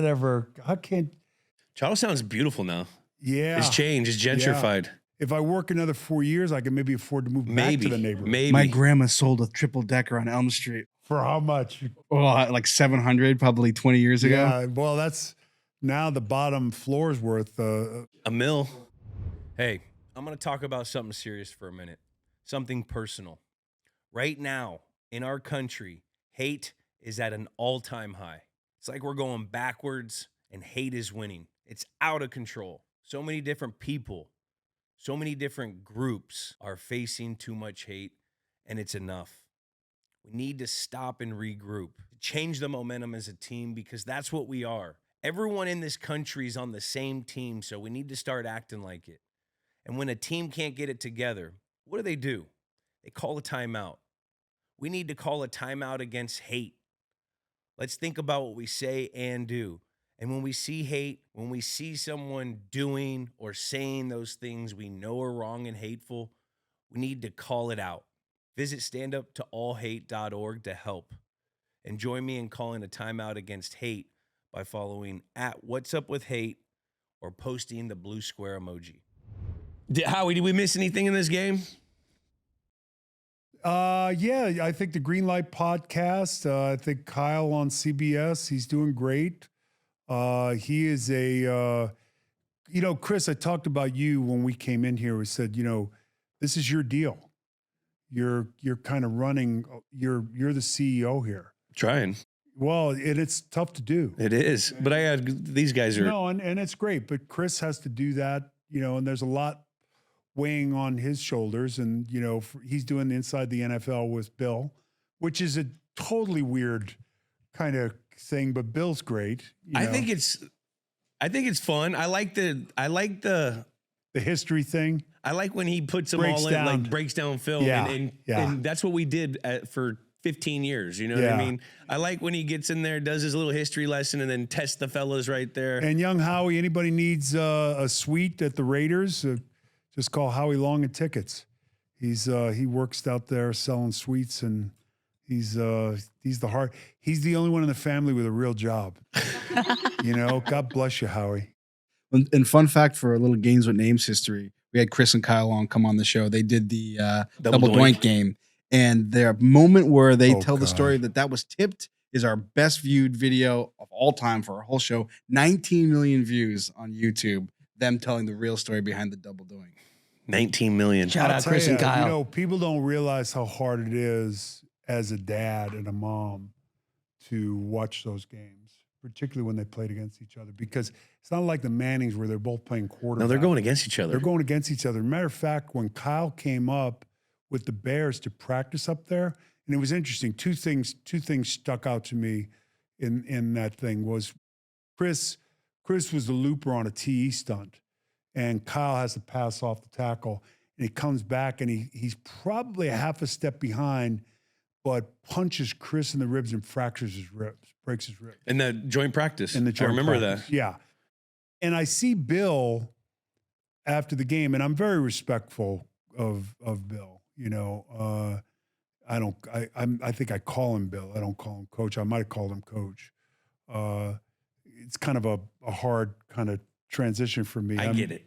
Charlestown's beautiful now. Yeah. It's changed. It's gentrified. If I work another 4 years, I can maybe afford to move back to the neighborhood. Maybe. My grandma sold a triple decker on Elm Street. For how much? Oh, like 700, probably 20 years ago. Yeah, well, that's now the bottom floor's worth a mill. Hey, I'm going to talk about something serious for a minute. Something personal. Right now, in our country, hate is at an all-time high. It's like we're going backwards and hate is winning. It's out of control. So many different people, so many different groups are facing too much hate, and it's enough. We need to stop and regroup, change the momentum as a team, because that's what we are. Everyone in this country is on the same team, so we need to start acting like it. And when a team can't get it together, what do? They call a timeout. We need to call a timeout against hate. Let's think about what we say and do. And when we see hate, when we see someone doing or saying those things we know are wrong and hateful, we need to call it out. Visit standuptoallhate.org to help. And join me in calling a timeout against hate by following @What'sUpWithHate or posting the blue square emoji. Howie, did we miss anything in this game? Yeah, I think the Greenlight Podcast. I think Kyle on CBS. He's doing great. He is Chris, I talked about you when we came in here. We said, this is your deal. You're kind of running. You're the CEO here. Trying. Well, and it's tough to do. It is, but these guys are. No, and it's great, but Chris has to do that, and there's a lot weighing on his shoulders, and he's doing Inside the NFL with Bill, which is a totally weird kind of thing, but Bill's great. I think it's fun. I like the history thing. I like when he puts them all in, like breaks down film, and that's what we did for 15 years. You know what I mean? I like when he gets in there, does his little history lesson, and then tests the fellas right there. And young Howie, anybody needs a suite at the Raiders, just call Howie Long and Tickets. He works out there selling suites, and he's the only one in the family with a real job. God bless you, Howie. And fun fact for a little games with names history, we had Chris and Kyle Long come on the show. They did the double doink game, and their moment where they tell the story that was tipped is our best viewed video of all time for our whole show. 19 million views on YouTube. Them telling the real story behind the double doink. 19 million. Shout out Chris and Kyle. People don't realize how hard it is as a dad and a mom to watch those games, particularly when they played against each other, because it's not like the Mannings where they're both playing quarterback. No, they're going against each other. They're going against each other. Matter of fact, when Kyle came up with the Bears to practice up there, and it was interesting. Two things stuck out to me in that thing was Chris was the looper on a TE stunt, and Kyle has to pass off the tackle, and he comes back and he's probably a half a step behind, but punches Chris in the ribs and fractures his ribs, breaks his ribs. In the joint practice. I remember that. Yeah. And I see Bill after the game, and I'm very respectful of Bill. I think I call him Bill. I don't call him Coach. I might have called him Coach. It's kind of a hard kind of transition for me. I get it.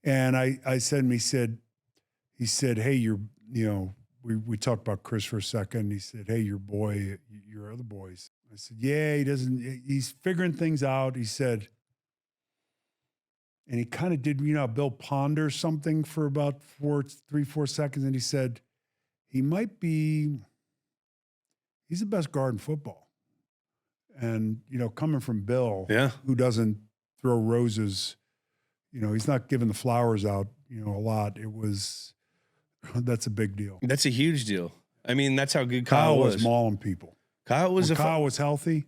And I said, and he said, hey, we talked about Chris for a second. He said, hey, your other boys. I said, yeah, he's figuring things out. He said, and he kind of did, Bill ponder something for about 3-4 seconds. And he said, he's the best guard in football. And, coming from Bill, who doesn't throw roses, he's not giving the flowers out, a lot. That's a big deal. That's a huge deal. I mean, that's how good Kyle was. was mauling people. Kyle was Kyle was healthy.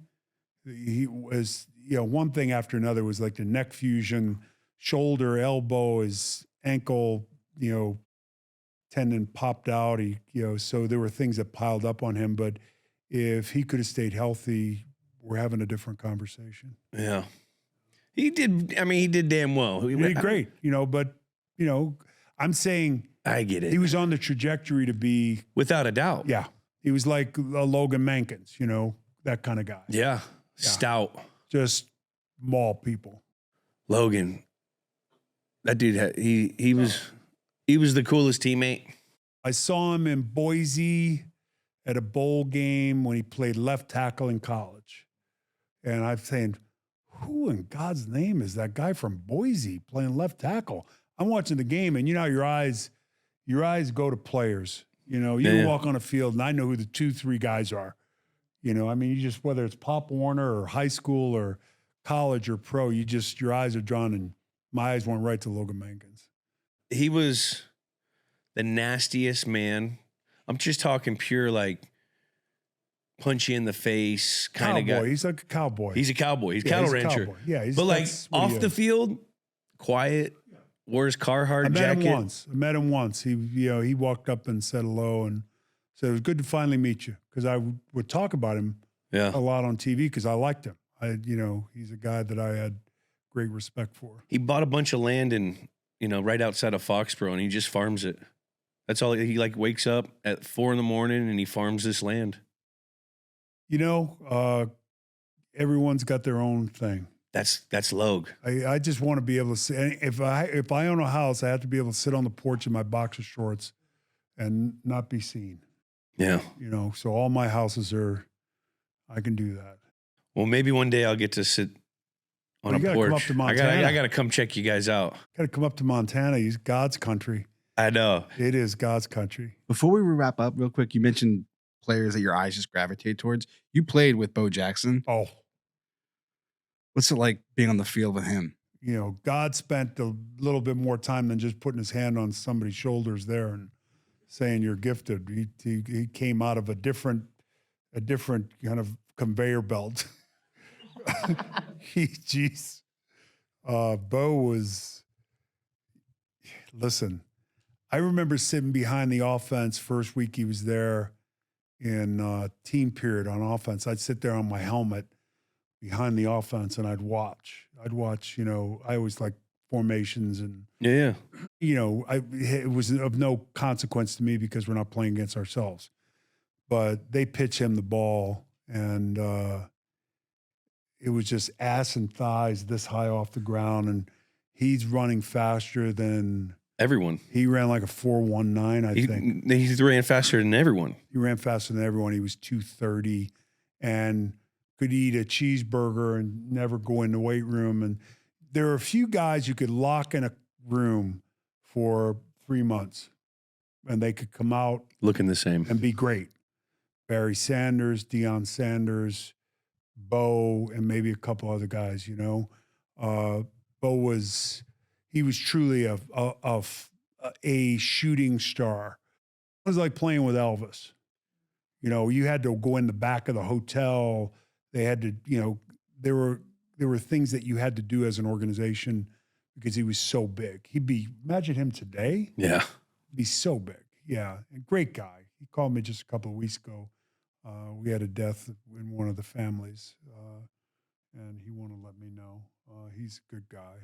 He was, one thing after another was like the neck fusion, shoulder, elbow, his ankle, tendon popped out. So there were things that piled up on him. But if he could have stayed healthy, we're having a different conversation. Yeah. He did. I mean, he did damn well. He did great, but, I'm saying. I get it. He was on the trajectory to be. Without a doubt. Yeah. He was like Logan Mankins, that kind of guy. Yeah. Stout. Just maul people. Logan. That dude, he was the coolest teammate. I saw him in Boise at a bowl game when he played left tackle in college. And I'm saying, who in God's name is that guy from Boise playing left tackle? I'm watching the game, and your eyes go to players. You walk on a field, and I know who the 2-3 guys are. You just, whether it's Pop Warner or high school or college or pro, your eyes are drawn, and my eyes went right to Logan Mankins. He was the nastiest man. I'm just talking pure, like, punch you in the face kind of guy. He's like a cowboy. He's a cowboy. He's a cattle rancher. Cowboy. Yeah, but like off the field, quiet, wears Carhartt jacket. I met him once. He walked up and said hello and said, it was good to finally meet you. Because I would talk about him a lot on TV because I liked him. He's a guy that I had great respect for. He bought a bunch of land right outside of Foxborough, and he just farms it. That's all. He wakes up at 4 a.m. and he farms this land. Everyone's got their own thing. That's Logue. I just want to be able to sit. If I own a house, I have to be able to sit on the porch in my boxer shorts and not be seen. Yeah. So all my houses I can do that. Well, maybe one day I'll get to sit on a porch. Come up to Montana. I got to come check you guys out. Got to come up to Montana. He's God's country. I know. It is God's country. Before we wrap up real quick, you mentioned players that your eyes just gravitate towards. You played with Bo Jackson. Oh. What's it like being on the field with him? God spent a little bit more time than just putting his hand on somebody's shoulders there and saying you're gifted. He came out of a different kind of conveyor belt. Bo was, listen, I remember sitting behind the offense first week he was there, in team period on offense. I'd sit there on my helmet behind the offense and I'd watch, I always like formations and, Yeah. it was of no consequence to me because we're not playing against ourselves. But they pitch him the ball and it was just ass and thighs this high off the ground. And he's running faster than Everyone. he ran like a 4.19, I think. He ran faster than everyone. He ran faster than everyone. He was 230 and could eat a cheeseburger and never go in the weight room. And there are a few guys you could lock in a room for 3 months and they could come out Looking the same. and be great. Barry Sanders, Deion Sanders, Bo, and maybe a couple other guys, Bo was truly a shooting star. It was like playing with Elvis. You had to go in the back of the hotel. They had to, there were things that you had to do as an organization because he was so big. Imagine him today. Yeah. He'd be so big. Yeah. A great guy. He called me just a couple of weeks ago. We had a death in one of the families, and he wanted to let me know. He's a good guy.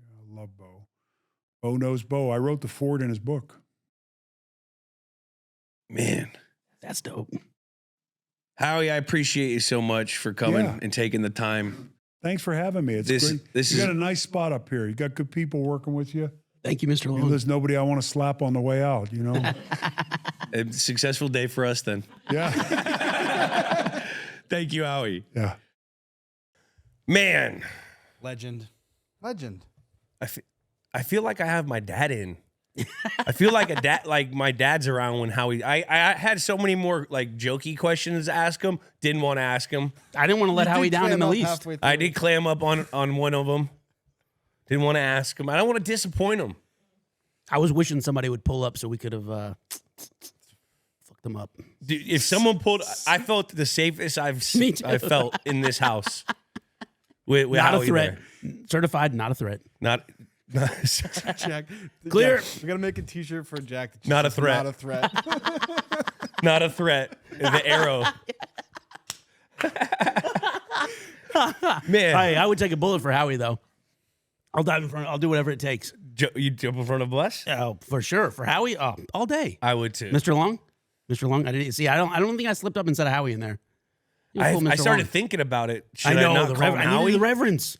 I love Bo. Bo knows Bo. I wrote the foreword in his book. Man. That's dope. Howie, I appreciate you so much for coming and taking the time. Thanks for having me. It's great. You got a nice spot up here. You got good people working with you. Thank you, Mr. Long. There's nobody I want to slap on the way out, A successful day for us then. Yeah. Thank you, Howie. Yeah. Man. Legend. I feel like I have my dad in. I feel like my dad's around when Howie. I had so many more like jokey questions to ask him. Didn't want to ask him. I didn't want to let Howie down in the least. I did clam up on one of them. Didn't want to ask him. I don't want to disappoint him. I was wishing somebody would pull up so we could have fucked them up. Dude, if someone pulled, I felt the safest I felt in this house. With Not Howie a threat. there. Certified, not a threat. Not Jack. Clear. We gotta make a T-shirt for Jack. That Not a says, threat. Not a threat. not a threat. The arrow. Man, Hey, I would take a bullet for Howie though. I'll dive in front. I'll do whatever it takes. you jump in front of us? Oh, for sure. For Howie, all day. I would too. Mr. Long, I didn't see. I don't think I slipped up and said Howie in there. You I full Mr. started Long. thinking about it. Should I know not the call him I needed Howie? the reverence.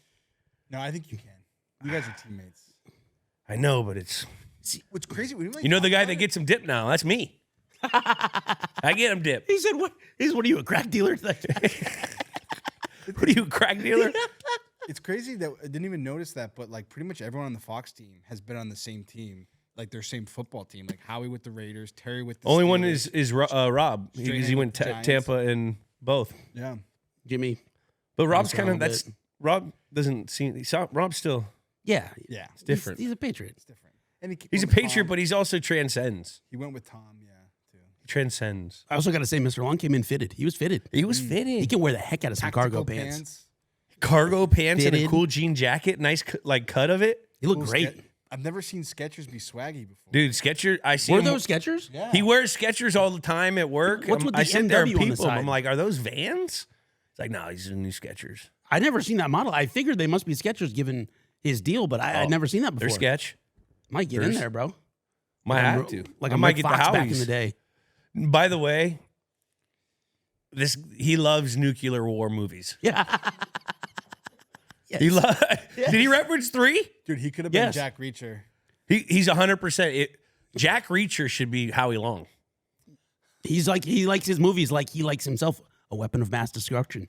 No, I think you can. You guys are teammates. I know, but it's What's crazy? We didn't really you know the talk guy about that it. gets him dip now. That's me. I get him dip. He said, "What? What are you, a crack dealer?" What are you, a crack dealer? It's crazy that I didn't even notice that, but like pretty much everyone on the Fox team has been on the same team, like their same football team. Like Howie with the Raiders, Terry with the Only Steelers. one is Rob. He went Giants. Tampa and both. Yeah. Jimmy. But Rob's Bounce kind of around a that's Rob doesn't seem. Rob's still Yeah, Yeah. it's different. He's a Patriot. It's different. And He's a went with Patriot, Tom. but he's also transcends. He went with Tom, yeah, too. He transcends. I also got to say, Mr. Long came in fitted. He was fitted. He was fitted. He can wear the heck out of some cargo Tactical pants. Cargo pants and a Fitted. cool jean jacket, nice cut of it. He looked Cool great. I've never seen Skechers be swaggy before. Dude, Skechers. I see Were him. those Skechers? Yeah. He wears Skechers all the time at work. What's with I the sit there and MW on the people him. side? I'm like, are those Vans? It's like, no, these are new Skechers. I never seen that model. I figured they must be Skechers given his deal, but I'd never seen that before. They're Sketch. Might get in there, bro. Might have to. Like I a might Mike get Fox the back in Howies. the day. By the way, he loves nuclear war movies. Yeah. Yes. He Did he reference 3? Dude, he could have been Yes. Jack Reacher. He's 100%. Jack Reacher should be Howie Long. He's like, he likes his movies like he likes himself, a weapon of mass destruction.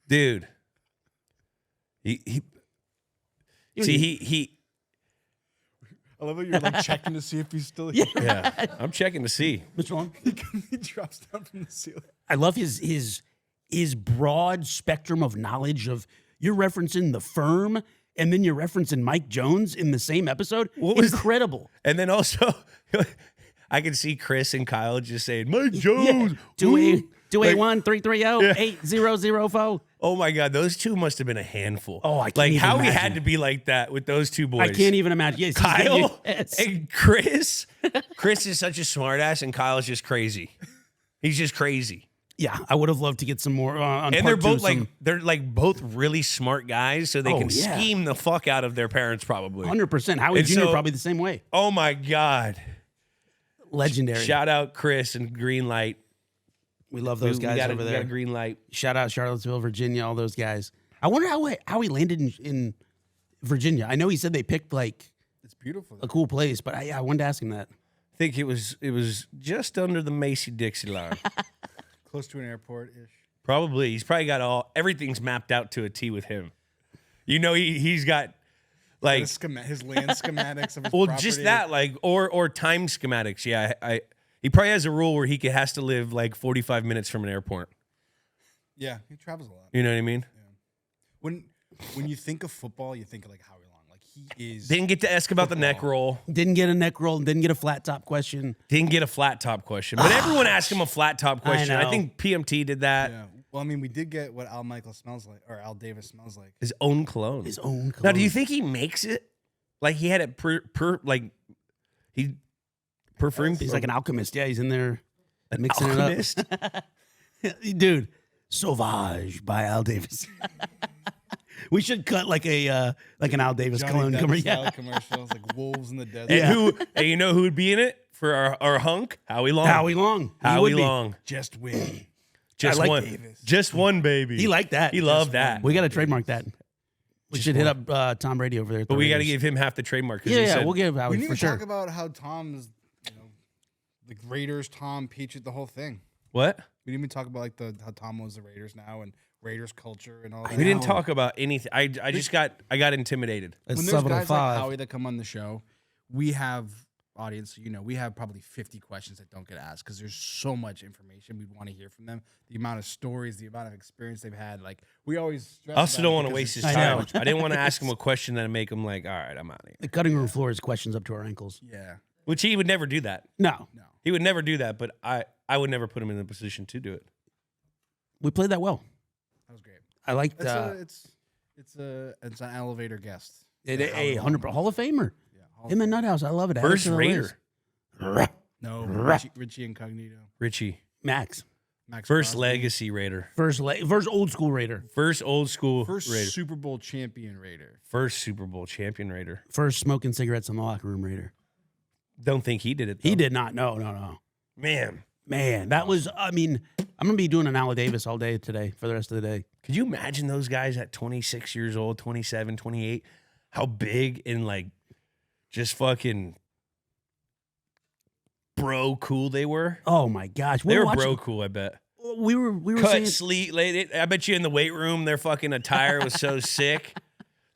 Dude. He I love how you're like checking to see if he's still here. yeah. I'm checking to see. Mr. Long? He drops down from the ceiling. I love his broad spectrum of knowledge of, you're referencing The Firm and then you're referencing Mike Jones in the same episode. What was- Incredible. And then also, I can see Chris and Kyle just saying, Mike Jones. Yeah. woo." 281-330-8004. Oh my God, those two must have been a handful. Oh, I can't like even Howie imagine. had to be like that with those two boys. I can't even imagine. Yes, he's Kyle getting- yes. and Chris. Chris is such a smartass, and Kyle's just crazy. He's just crazy. Yeah, I would have loved to get some more on And part they're two, both they're both really smart guys, so they can yeah. scheme the fuck out of their parents probably. 100%. Howie And Jr. so- probably the same way. Oh my God. Legendary. Shout out Chris and Greenlight. We love those guys over We there. got a Greenlight. Shout out Charlottesville, Virginia, all those guys. I wonder how he landed in Virginia. I know he said they picked like It's beautiful. a cool place, but I wanted to ask him that. I think it was just under the Macy-Dixie line. Close to an airport ish. Probably. He's probably got everything's mapped out to a T with him. You know, he's got like His land schematics of his well, property. just that, like or time schematics. Yeah, he probably has a rule where has to live like 45 minutes from an airport. Yeah, he travels a lot. You know what I mean? When you think of football, you think of like Howie Long. Like he is. Didn't get to ask about the neck roll. Didn't get a neck roll, didn't get a flat top question. Didn't get a flat top question. But everyone asked him a flat top question. I know. think PMT did that. Yeah. Well, I mean, we did get what Al Michael smells like, or Al Davis smells like. His own cologne. His own Now, do you think he makes it? Like he had it he perfumed. He's like an alchemist. Yeah, he's in there mixing alchemist. it up. Dude, Sauvage by Al Davis. We should cut like an Al Davis Johnny cologne Depp commercial. style Yeah. commercials like wolves in the desert. And you know who would be in it for our hunk? Howie Long. Howie Long. He Howie would be. Long. Just win. Just I like one. Davis. Just one, baby. He liked that. He loved that. We got to trademark that. We should hit up Tom Brady over there. At But the we got to Raiders. give him half the trademark. 'Cause Yeah, he said, we'll give We Howie need for to sure. talk about how Tom's, the Raiders, Tom, Patriot, the whole thing. What? We didn't even talk about like how Tom was the Raiders now and Raiders culture and all that. We didn't talk about anything. I got intimidated. It's When there's guys 7:05. like Howie that come on the show, we have audience. We have probably 50 questions that don't get asked because there's so much information we'd want to hear from them. The amount of stories, the amount of experience they've had. Like we always. stress I also about don't it want to because waste his it's I time. know. I didn't want to ask him a question that make him like, all right, I'm out of here. The cutting room floor is questions up to our ankles. Yeah. Which he would never do that. No, No. He would never do that. But I would never put him in the position to do it. we played that well. That was great. I liked It's an elevator guest. a 100 Hall of Famer Yeah. Hall in the of Fame. Nuthouse. I love it. Add it First to the Raider. list. No, Richie Incognito. Richie. Max. Max First Crosby. legacy Raider. First old school Raider. First old school First Raider. Super Bowl champion Raider. First Super Bowl champion Raider. First smoking cigarettes in the locker room Raider. Don't think he did it. He though. did not. No. Man, That was, I'm going to be doing an Al Davis all day today for the rest of the day. could you imagine those guys at 26 years old, 27, 28? How big and like just fucking bro cool they were? Oh my gosh. They were watching- bro cool, I bet. We were Cut saying, sleeve. I bet you in the weight room, their fucking attire was so sick.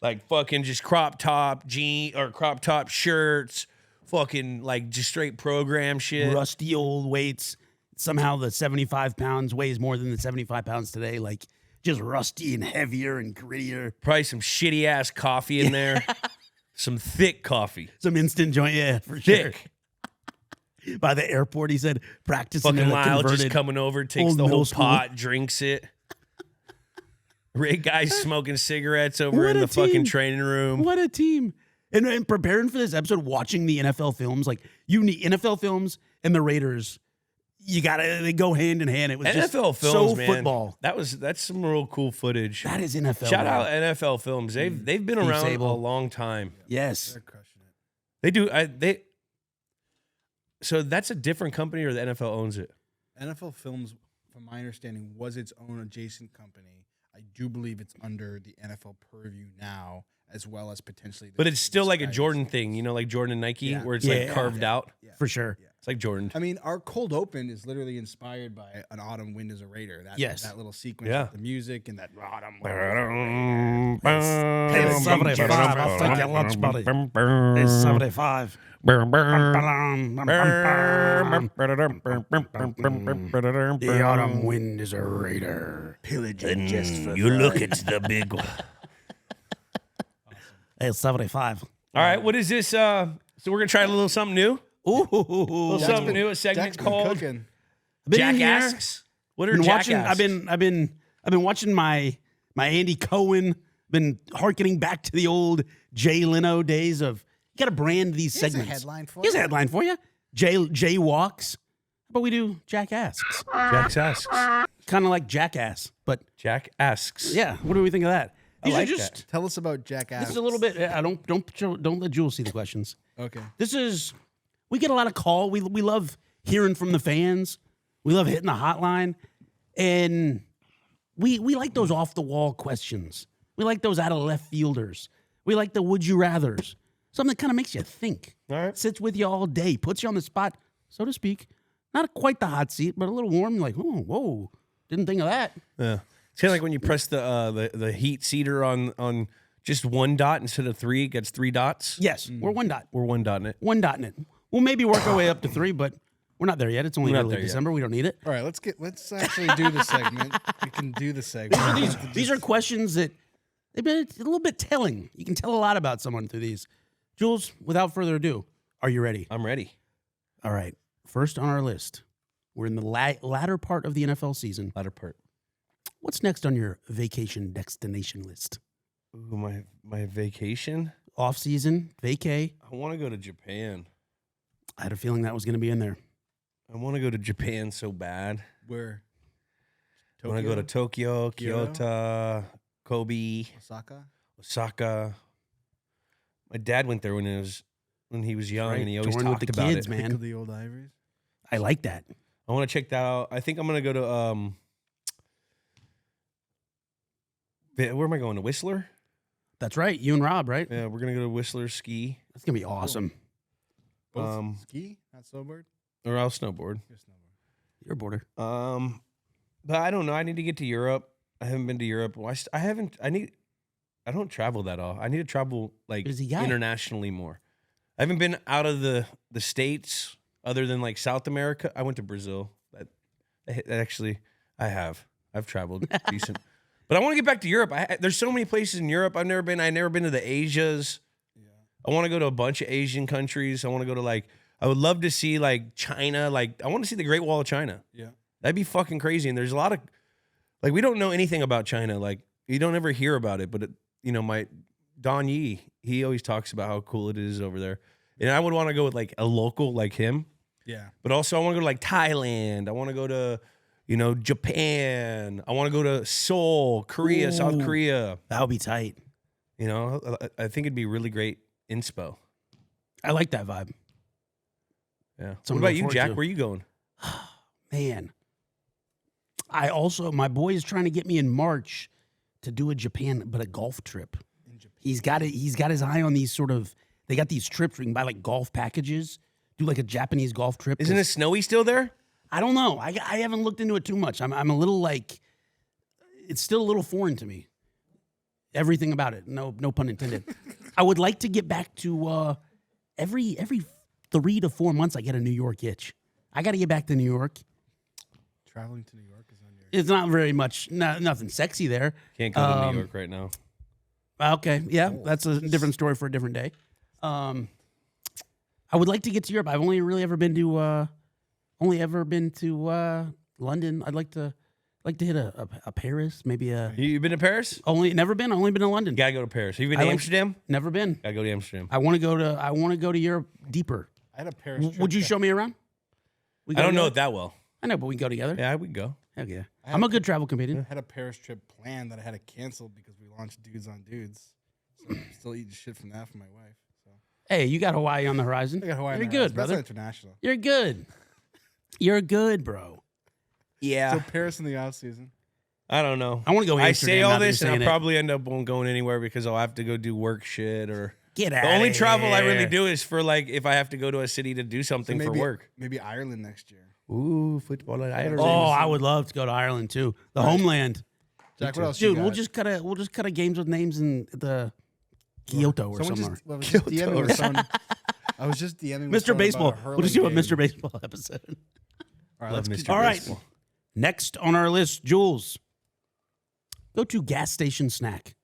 Like fucking just crop top shirts, fucking like just straight program shit. rusty old weights. Somehow the 75 pounds weighs more than the 75 pounds today. Like just rusty and heavier and grittier. Probably some shitty ass coffee in there. Some thick coffee. Some instant joint, yeah, for sure. Thick. By the airport, he said, practicing Fucking in a Lyle just converted coming over, takes old the middle whole school. pot, drinks it. Ray guys smoking cigarettes over What in a the fucking team. training room. What a team. And preparing for this episode, watching the NFL films, like you need NFL films and the Raiders, they go hand in hand. It was just NFL films, so man. football. That's some real cool footage. That is NFL. Shout man. out NFL films. They've been Steve around Sable. a long time. Yes. They're crushing it. They do. So that's a different company, or the NFL owns it. NFL Films, from my understanding, was its own adjacent company. I do believe it's under the NFL purview now, as well as potentially. But it's still like a Sky Jordan Sports. thing, like Jordan and Nike, Yeah. where it's Yeah. like carved out. Yeah. For sure. Yeah. It's like Jordan. I mean, our cold open is literally inspired by An Autumn Wind as a Raider. Yes. That little sequence Yeah. with the music and that Autumn Wind. Hey, it's 75. I'll take your lunch, buddy. It's 75. The autumn wind is a raider. Pillaging just for You look at the big one. Hey, it's 75. All right, what is this? So we're gonna try a little something new. Ooh. Something new. A segment Jack's been called cooking. Been here. Jackass. What are Been Jackass? watching, I've been watching my Andy Cohen. Been hearkening back to the old Jay Leno days of, you got to brand these Here's a segments. headline for Here's a you. headline for you. Jay walks. But we do Jack Asks. Jack asks. Kind of like Jackass, but Jack asks. yeah. What do we think of that? I These like are just. Tell us about Jack This Adams. is a little bit. Don't let Jules see the questions. Okay. This is. We get a lot of call. We love hearing from the fans. We love hitting the hotline, and we like those off the wall questions. We like those out of left fielders. We like the would you rather's. Something that kind of makes you think. All right. Sits with you all day, puts you on the spot, so to speak. Not quite the hot seat, but a little warm. You're like, oh, whoa, didn't think of that. Yeah. It's kind of like when you press the heat seater on just one dot instead of three, it gets 3 dots. Yes, we're one dot. We're one dotting it. One dot in it. We'll maybe work our way up to 3, but we're not there yet. It's only We're not early there yet. December. We don't need it. All right, let's actually do the segment. We can do the segment. These are questions that they've been a little bit telling. You can tell a lot about someone through these. Jules, without further ado, are you ready? I'm ready. All right. First on our list, we're in the latter part of the NFL season. Latter part. What's next on your vacation destination list? Ooh, my vacation. Off season, vacay. I want to go to Japan. I had a feeling that was going to be in there. I want to go to Japan so bad. Where? I want to go to Tokyo, Kyoto, Kobe, Osaka. My dad went there when he was young, Right, and he always touring with talked the about kids, it. man. Pick of the old ivories. I like that. I want to check that out. I think I'm gonna go to where am I going? To Whistler? That's right. You and Rob, right? Yeah, we're gonna go to Whistler ski. That's going to be awesome. Both ski, not snowboard. Or I'll snowboard. Just snowboard. You're a border. But I don't know. I need to get to Europe. I haven't been to Europe. Well, I don't travel that all. I need to travel like Busy guy. internationally more. I haven't been out of the states other than like South America. I went to Brazil. That actually I have. I've traveled decent. But I want to get back to Europe. There's so many places in Europe I've never been. I've never been to the Asias. Yeah. I want to go to a bunch of Asian countries. I want to go to I would love to see like China. Like I want to see the Great Wall of China. Yeah. That'd be fucking crazy. And there's a lot of we don't know anything about China. Like you don't ever hear about it. But my Don Yi, he always talks about how cool it is over there. And I would want to go with like a local like him. Yeah. But also I want to go to like Thailand. I want to go to Japan. I want to go to Seoul, Korea, South Ooh. Korea. That would be tight. I think it'd be really great inspo. I like that vibe. Yeah. Something What about to you, look Jack? forward to. Where you going? Man. My boy is trying to get me in March to do a Japan, but a golf trip. In Japan. He's got his eye on these they got these trips where you can buy like golf packages, do like a Japanese golf trip. Isn't it snowy still there? I don't know. I haven't looked into it too much. I'm a little it's still a little foreign to me. Everything about it. No pun intended. I would like to get back to every 3 to 4 months I get a New York itch. I got to get back to New York. Traveling to New York is on your. It's not very much, nothing sexy there. Can't go to New York right now. Okay, yeah, that's a different story for a different day. I would like to get to Europe. I've only really ever been to London. I'd like to hit a Paris, maybe a. You been to Paris? Only been to London. Gotta go to Paris. Have you been to I like- Amsterdam? Never been. Gotta go to Amsterdam. I want to go to Europe deeper. I had a Paris trip. Would you show me around? We I go don't know together? it that well. I know, but we can go together. Yeah, I would go. Heck yeah. I'm a good travel comedian. I had a Paris trip planned that I had to cancel because we launched Dudes on Dudes. So I'm still eating shit from that for my wife. So Hey, you got Hawaii on the horizon. I got Hawaii. You're on the good, horizon. brother. That's not international. You're good. You're good, bro. Yeah. So Paris in the off season. I don't know. I want to go. I Amsterdam say now all that you're this and I'll saying it. probably end up won't going anywhere because I'll have to go do work shit or Get out. the only travel I really do is for like if I have to go to a city to do So something for maybe, work. Maybe Ireland next year. Ooh, football in Ireland. Oh, I would love to go to Ireland too. The homeland. Jack, what else? Dude, you we'll got? just cut a games with names in the Kyoto or Someone somewhere. just, well, I was just DMing with someone. I was just DMing with Mr. someone Baseball. about a We'll just do a hurling Mr. game. Baseball episode. All right, Love let's Mr. keep- All right. Baseball. Next on our list, Jules. Go to gas station snack.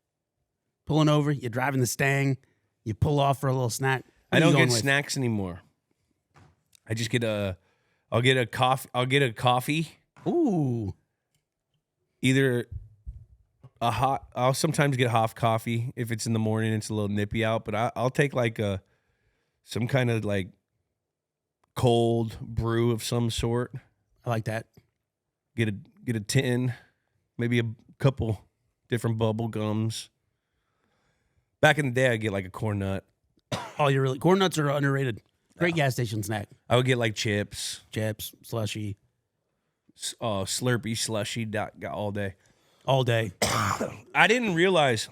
Pulling over, you're driving the Stang, you pull off for a little snack. What I are you don't going get with? snacks anymore. I just get I'll get a coffee. Ooh. Either I'll sometimes get hot coffee if it's in the morning. It's a little nippy out, but I'll take like some kind of like cold brew of some sort. I like that. Get a tin, maybe a couple different bubble gums. Back in the day, I'd get like a corn nut. Oh, you're really corn nuts are underrated. Great gas station snack. I would get like chips, Slushy, Slurpee, slushy, all day. all day. I didn't realize.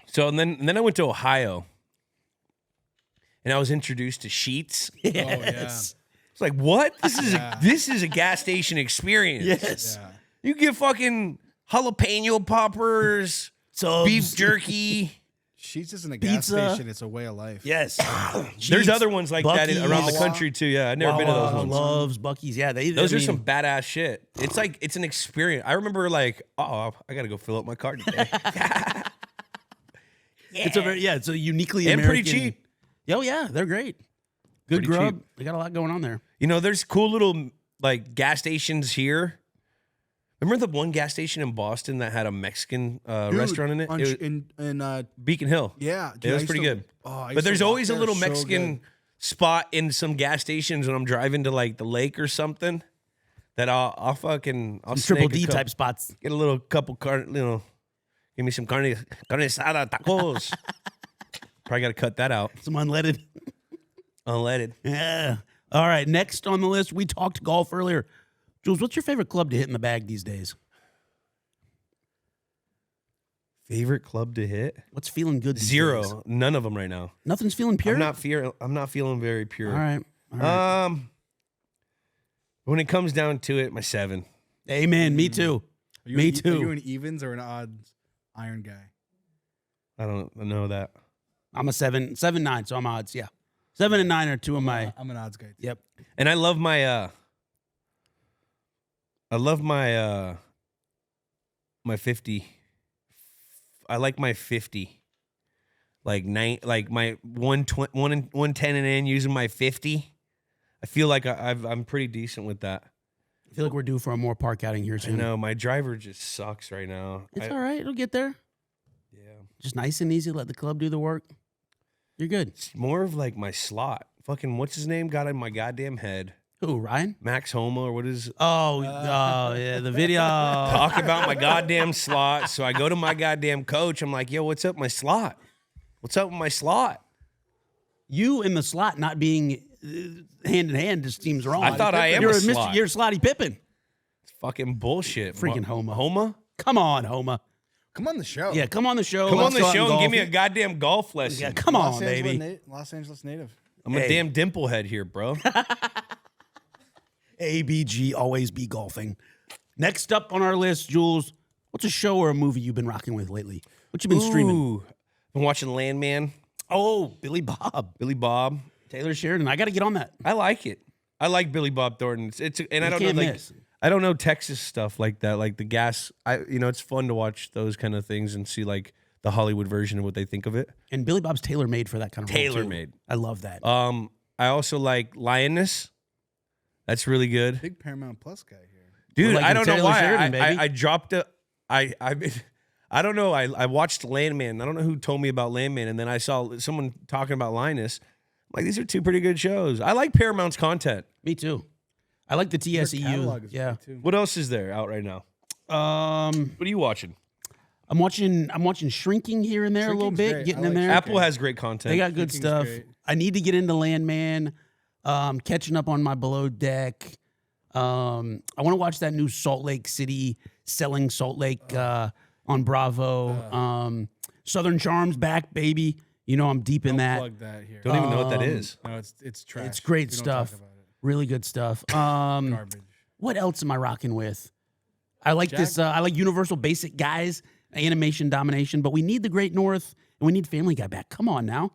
So and then I went to Ohio, and I was introduced to Sheets. Yes. It's like, what? This is a gas station experience. Yes. Yeah. You get fucking jalapeno poppers, Subs. beef jerky. Sheets isn't a gas Pizza. station; it's a way of life. Yes. There's Sheets, other ones like that Buc-ee's, around the Wawa. country too. Yeah, I've never been to those Wawa, ones. Loves, Buc-ee's. Yeah, Those are some badass shit. It's like it's an experience. I remember like, I gotta go fill up my car today. It's a uniquely And American. pretty cheap. Oh yeah, they're great. Good Pretty grub. cheap. They got a lot going on there. You know, there's cool little like gas stations here. Remember the one gas station in Boston that had a Mexican restaurant in it? It was in Beacon Hill. yeah, It was pretty good. But there's always a little Mexican spot in some gas stations when I'm driving to like the lake or something that I'll Some snake triple a D couple- type spots. Get a little couple give me some carne asada tacos. Probably got to cut that out. Some unleaded. Unleaded. Yeah. All right. Next on the list, we talked golf earlier. Jules, what's your favorite club to hit in the bag these days? Favorite club to hit? What's feeling good? These days? Zero. None of them right now. Nothing's feeling pure. I'm not feeling very pure. All right. All right. When it comes down to it, my 7. Amen. Me too. Me Are too. you an evens or an odds iron guy? I don't know that. I'm a 7-9, so I'm odds. Yeah. 7 and 9 are two of my. I'm an odds guy. Too. Yep. And I love my my 50. I like my 50. Like my 110 and in using my 50. I feel like I'm pretty decent with that. I feel like we're due for a more park outing here I soon. know my driver just sucks right now. It's all right. It'll get there. Yeah. Just nice and easy. Let the club do the work. You're good. It's more of like my slot. Fucking what's his name? Got in my goddamn head. Who, Ryan? Max Homa or what is Oh, yeah, the video. talk about my goddamn slot. So I go to my goddamn coach. I'm like, yo, what's up with my slot? What's up with my slot? You and the slot not being hand in hand just seems wrong. I thought I am you're a slot. You're Slotty Pippen. It's fucking bullshit. Freaking Homa. Homa? Come on, Homa. Come on the show. Yeah, come on the show. Come on Let's the go out show and golf. give me a goddamn golf lesson. Yeah, come on, baby. Los Angeles native. I'm a damn dimplehead here, bro. ABG, always be golfing. Next up on our list, Jules, what's a show or a movie you've been rocking with lately? What you been streaming? Ooh. Been watching Landman, Oh, Billy Bob. Billy Bob. Taylor Sheridan. I got to get on that. I like it. I like Billy Bob Thornton. And I don't know can't like miss. I don't know Texas stuff like that, like the gas. It's fun to watch those kind of things and see like the Hollywood version of what they think of it. And Billy Bob's tailor-made for that kind of role, too. Tailor-made. I love that. I also like Lioness. That's really good. Big Paramount Plus guy here. Dude, We're I liking don't know Taylor why. Sheridan, baby. I dropped it. I don't know. I watched Landman. I don't know who told me about Landman, and then I saw someone talking about Linus. I'm like, these are two pretty good shows. I like Paramount's content. Me too. I like the Their catalog TSEU. is Yeah. great, too. What else is there out right now? What are you watching? I'm watching Shrinking here and there a little Shrinking's bit, great. getting I in like there. Apple has great content. They got good Shrinking's stuff. great. I need to get into Landman. Catching up on my Below Deck. I want to watch that new Salt Lake City Selling Salt Lake on Bravo. Southern Charm's back, baby. You know I'm deep in Don't that. plug that here. Don't even know what that is. No, it's trash. It's great We don't stuff. talk about it. Really good stuff. Garbage. What else am I rocking with? I like this. I like Universal Basic Guys, Animation Domination, but we need The Great North and we need Family Guy back. Come on now.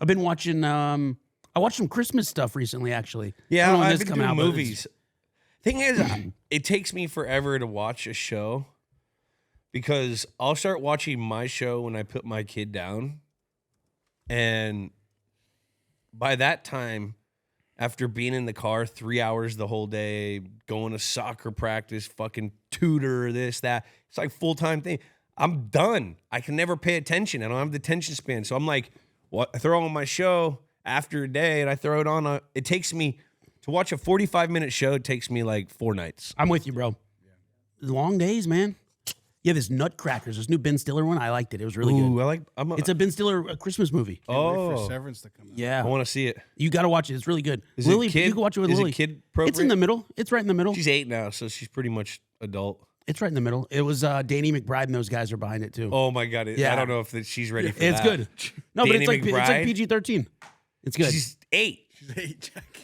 I've been watching. I watched some Christmas stuff recently, actually. I Yeah, don't know when I've this been come doing out, but it's- movies. Thing is, it takes me forever to watch a show because I'll start watching my show when I put my kid down. And by that time, after being in the car 3 hours the whole day, going to soccer practice, fucking tutor, this, that, it's like full-time thing. I'm done. I can never pay attention. I don't have the attention span. So I'm like, what? I throw on my show after a day and I throw it on. It takes me to watch a 45-minute show. It takes me like 4 nights. I'm with you, bro. Long days, man. Yeah, this Nutcrackers, this new Ben Stiller one. I liked it. It was really good. It's a Ben Stiller Christmas movie. Can't wait for Severance to come out. Yeah, I want to see it. You got to watch it. It's really good. Is Lily, it kid? you can watch it with Lily. Is it kid appropriate? It's in the middle. It's right in the middle. She's 8 now, so she's pretty much adult. It's right in the middle. It was Danny McBride and those guys are behind it too. Oh my god! Yeah. I don't know if she's ready for It's that. good. No, but Danny it's like McBride? PG-13. It's good. She's 8. She's 8, Jack.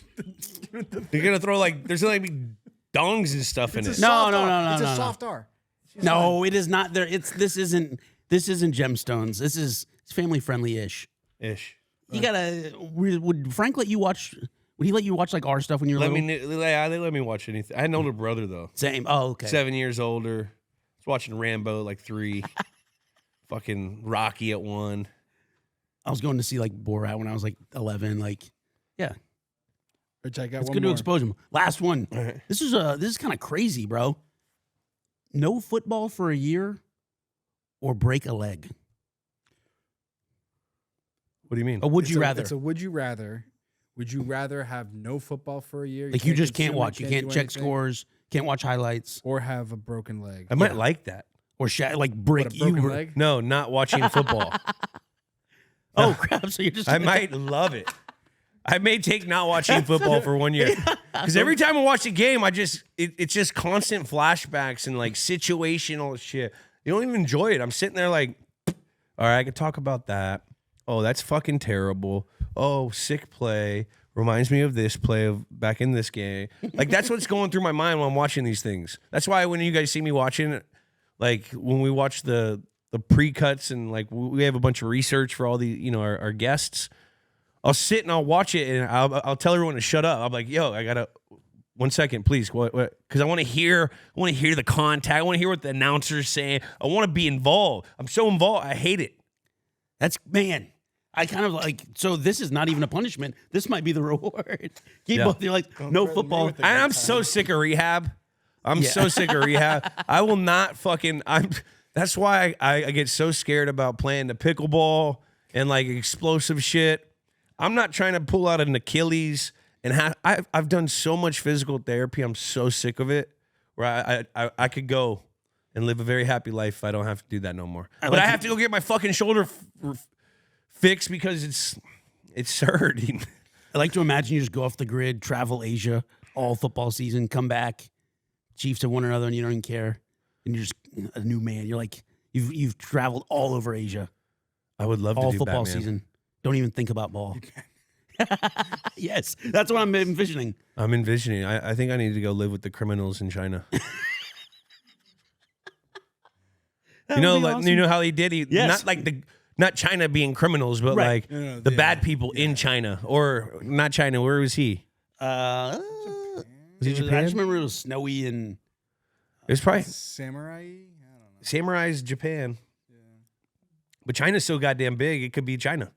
You're gonna throw there's gonna be dongs and stuff in it. It's a No, soft no, R. no, no, It's no, a no. soft R. No, it is not there. This isn't Gemstones. It's family friendly ish. Ish. You gotta. Would Frank let you watch? Would he let you watch like our stuff when you were They little? let me watch anything. I had an older brother though. Same. Oh, okay. 7 years older. I was watching Rambo like 3. Fucking Rocky at 1. I was going to see like Borat when I was like 11. Like, yeah, Which I got it's one good more. to expose him. Last one. All right. This is kind of crazy, bro. No football for a year, or break a leg. What do you mean? Or would you rather? It's a would you rather. Would you rather have no football for a year? Like you just can't consume it, watch. You can't do check anything, scores. Can't watch highlights. or have a broken leg. I might like that. Or like break What, a broken you. leg? No, not watching football. Oh crap! So you're just. I might love it. I may take not watching football for 1 year. Because every time I watch a game, it's just constant flashbacks and like situational shit. You don't even enjoy it. I'm sitting there like, all right, I can talk about that. Oh, that's fucking terrible. Oh, sick play. Reminds me of this play of back in this game. Like that's what's going through my mind when I'm watching these things. That's why when you guys see me watching, like when we watch the pre-cuts and like we have a bunch of research for all the, our guests, I'll sit and I'll watch it and I'll tell everyone to shut up. I'm like, yo, I gotta 1 second, please. What? Because I want to hear the contact. I want to hear what the announcer's saying. I want to be involved. I'm so involved. I hate it. That's man. I kind of like. So this is not even a punishment. This might be the reward. You're like no football. I'm so sick of rehab. I'm so sick of rehab. I will not fucking. That's why I get so scared about playing the pickleball and like explosive shit. I'm not trying to pull out an Achilles, and I've done so much physical therapy. I'm so sick of it. Where I could go and live a very happy life if I don't have to do that no more. But I have to go get my fucking shoulder fixed because it's hurting. I like to imagine you just go off the grid, travel Asia all football season, come back, Chiefs to one another, and you don't even care, and you're just a new man. You're like you've traveled all over Asia. I would love to all do football Batman. season. Don't even think about ball. Yes, that's what I'm envisioning. I'm envisioning. I think I need to go live with the criminals in China. You know how he did. Yes. Not China being criminals, but Right. like the bad people in China, or not China. Where was he? Was he I Japan? just remember it was snowy and It was probably Samurai? I don't know. Samurai's Japan. But China's so goddamn big, it could be China.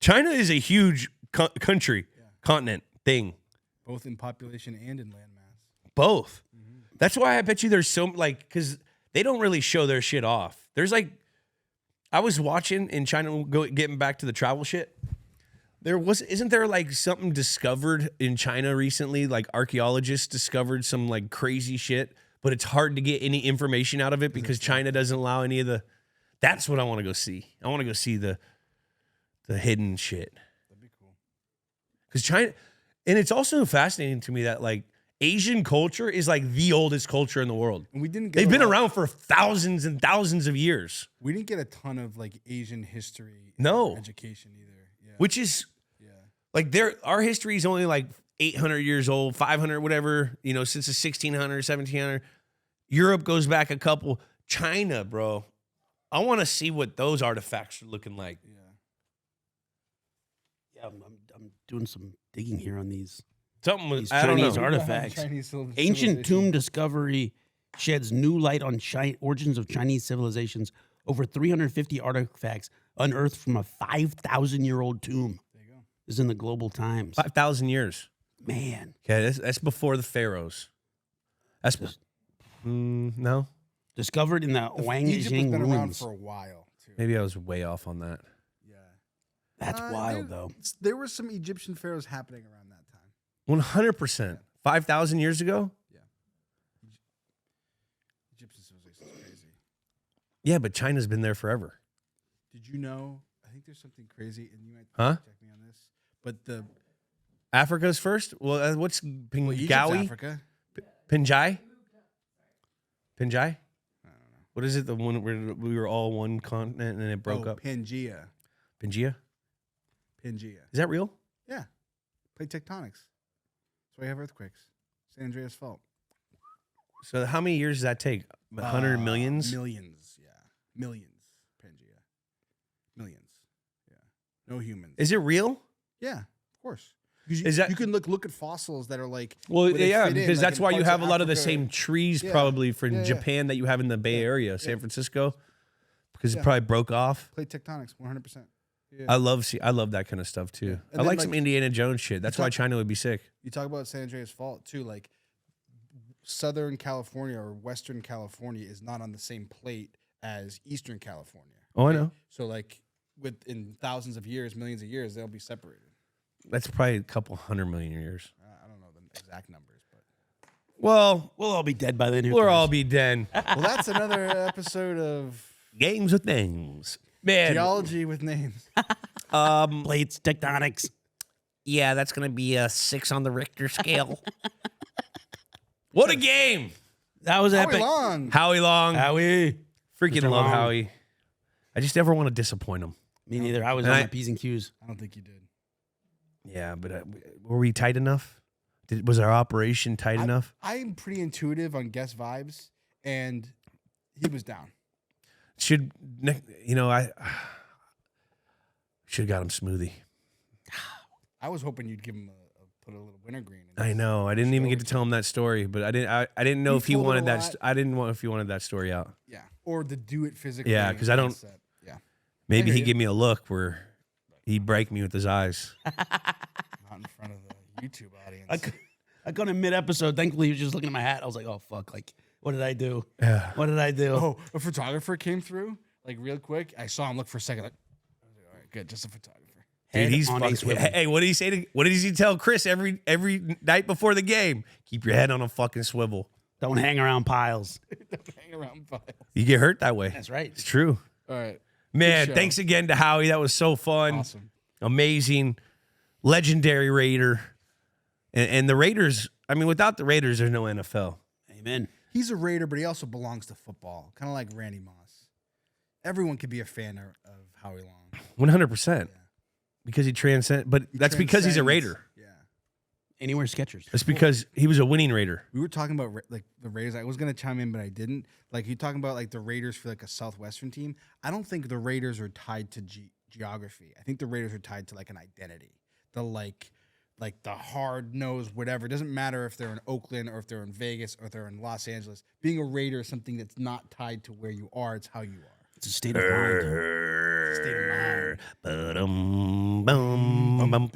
China is a huge country, continent, thing. Both in population and in landmass. Both. That's why I bet you there's so, because they don't really show their shit off. There's I was watching in China, getting back to the travel shit. Isn't there like something discovered in China recently? Like archaeologists discovered some like crazy shit, but it's hard to get any information out of it because China doesn't allow any of the. That's what I want to go see. I want to go see the hidden shit. That'd be cool. Because China, and it's also fascinating to me that like Asian culture is like the oldest culture in the world. And we didn't get They've been around for thousands and thousands of years. We didn't get a ton of like Asian history No. education either. Yeah. Which is like our history is only like 800 years old, 500, whatever, since the 1600, 1700. Europe goes back a couple. China, bro. I want to see what those artifacts are looking like. yeah, I'm doing some digging here on these Something was, These I don't know. Chinese artifacts. Ancient tomb discovery sheds new light on origins of Chinese civilizations. Over 350 artifacts unearthed from a 5,000-year-old tomb. There you go. Is in the Global Times. 5,000 years. Man, Okay, that's before the pharaohs. That's no. discovered in the Wang Egypt has Jing been around ruins. for a while too. Maybe I was way off on that. Yeah. That's wild, though. There were some Egyptian pharaohs happening around that time. 100%. 5,000 years ago? Yeah. Egyptian civilization is crazy. Yeah, but China's been there forever. Did you know? I think there's something crazy, and you might check me on this. But the Africa's first? Well, what's Egypt's Pingawi? Africa. Pinjai? Pinjai? I don't know. What is it? The one where we were all one continent and then it broke up? Pangea. Pangea? Pangea. Is that real? Yeah. Plate tectonics. That's why you have earthquakes. San Andreas Fault. So how many years does that take? 100 millions? Millions, yeah. Millions. Pangea. Millions. Yeah. No humans. Is it real? Yeah, of course. Is that you can look at fossils that are like well, where they yeah, fit in, because like that's in why you parts have of a lot of the Africa. same trees Yeah. probably from Yeah. Japan that you have in the Bay Area, San Francisco, because it probably broke off. Plate tectonics, 100%. Yeah. I love that kind of stuff too. Yeah. And I then, like some Indiana Jones shit. That's why China would be sick. You talk about San Andreas Fault too, like Southern California or Western California is not on the same plate as Eastern California. Oh, I know. So like within thousands of years, millions of years, they'll be separated. That's probably a couple 100 million years. I don't know the exact numbers, but Well, We'll all be dead by then. Who we'll cares? all be dead. well, that's another episode of Games with names, man. Geology with names. Plates, tectonics. Yeah, that's gonna be a 6 on the Richter scale. What a game! That was Howie epic. Long. Howie Long, Howie. freaking Mr. love Long. Howie. I just never want to disappoint him. Me neither. I was And on I- my P's and Q's. I don't think you did. Yeah, but were we tight enough? Was our operation tight enough? I'm pretty intuitive on guest vibes, and he was down. I should have got him smoothie. I was hoping you'd give him put a little wintergreen. I know. I didn't even get to tell him that story, but I didn't know You if he told it wanted a that. lot. I didn't know if he wanted that story out. Yeah, or to do it physically. Yeah, 'cause I don't- Yeah, Maybe I he'd hear give me a look where he'd break me with his eyes. not in front of the YouTube audience. I got in mid-episode. Thankfully, he was just looking at my hat. I was like, oh, fuck. Like, what did I do? Yeah. What did I do? Oh, a photographer came through like real quick. I saw him look for a second. Like, all right, good, just a photographer. Dude, Head he's on a fucking. swivel. Hey, what did he say? What does he tell Chris every night before the game? Keep your head on a fucking swivel. Don't hang around piles. Hang around files. You get hurt that way. That's right. It's true. All right, Man, show. thanks again to Howie. That was so fun. awesome. Amazing. Legendary Raider. And the Raiders, I mean, without the Raiders, there's no NFL. Amen. He's a Raider, but he also belongs to football, kind of like Randy Moss. Everyone could be a fan of Howie Long. 100%. Because he transcends. But that's because he's a transcends- Raider. Yeah. Anywhere Skechers. That's because he was a winning Raider. We were talking about like the Raiders. I was gonna chime in, but I didn't. Like you talking about like the Raiders for like a Southwestern team. I don't think the Raiders are tied to geography. I think the Raiders are tied to like an identity. The like the hard nosed whatever. It doesn't matter if they're in Oakland or if they're in Vegas or if they're in Los Angeles. Being a Raider is something that's not tied to where you are. It's how you are. It's a state of mind. State of mind.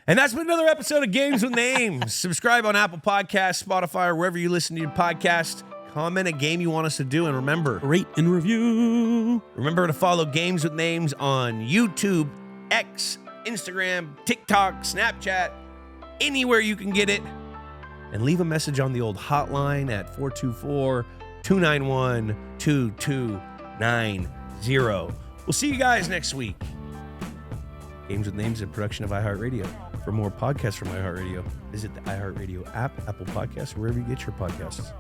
And that's been another episode of Games with Names. Subscribe on Apple Podcasts, Spotify, or wherever you listen to your podcast. Comment a game you want us to do. And remember Rate and review. to follow Games with Names on YouTube, X, Instagram, TikTok, Snapchat, anywhere you can get it. And leave a message on the old hotline at 424-291-2290. We'll see you guys next week. Games with Names is a production of iHeartRadio. For more podcasts from iHeartRadio, visit the iHeartRadio app, Apple Podcasts, or wherever you get your podcasts.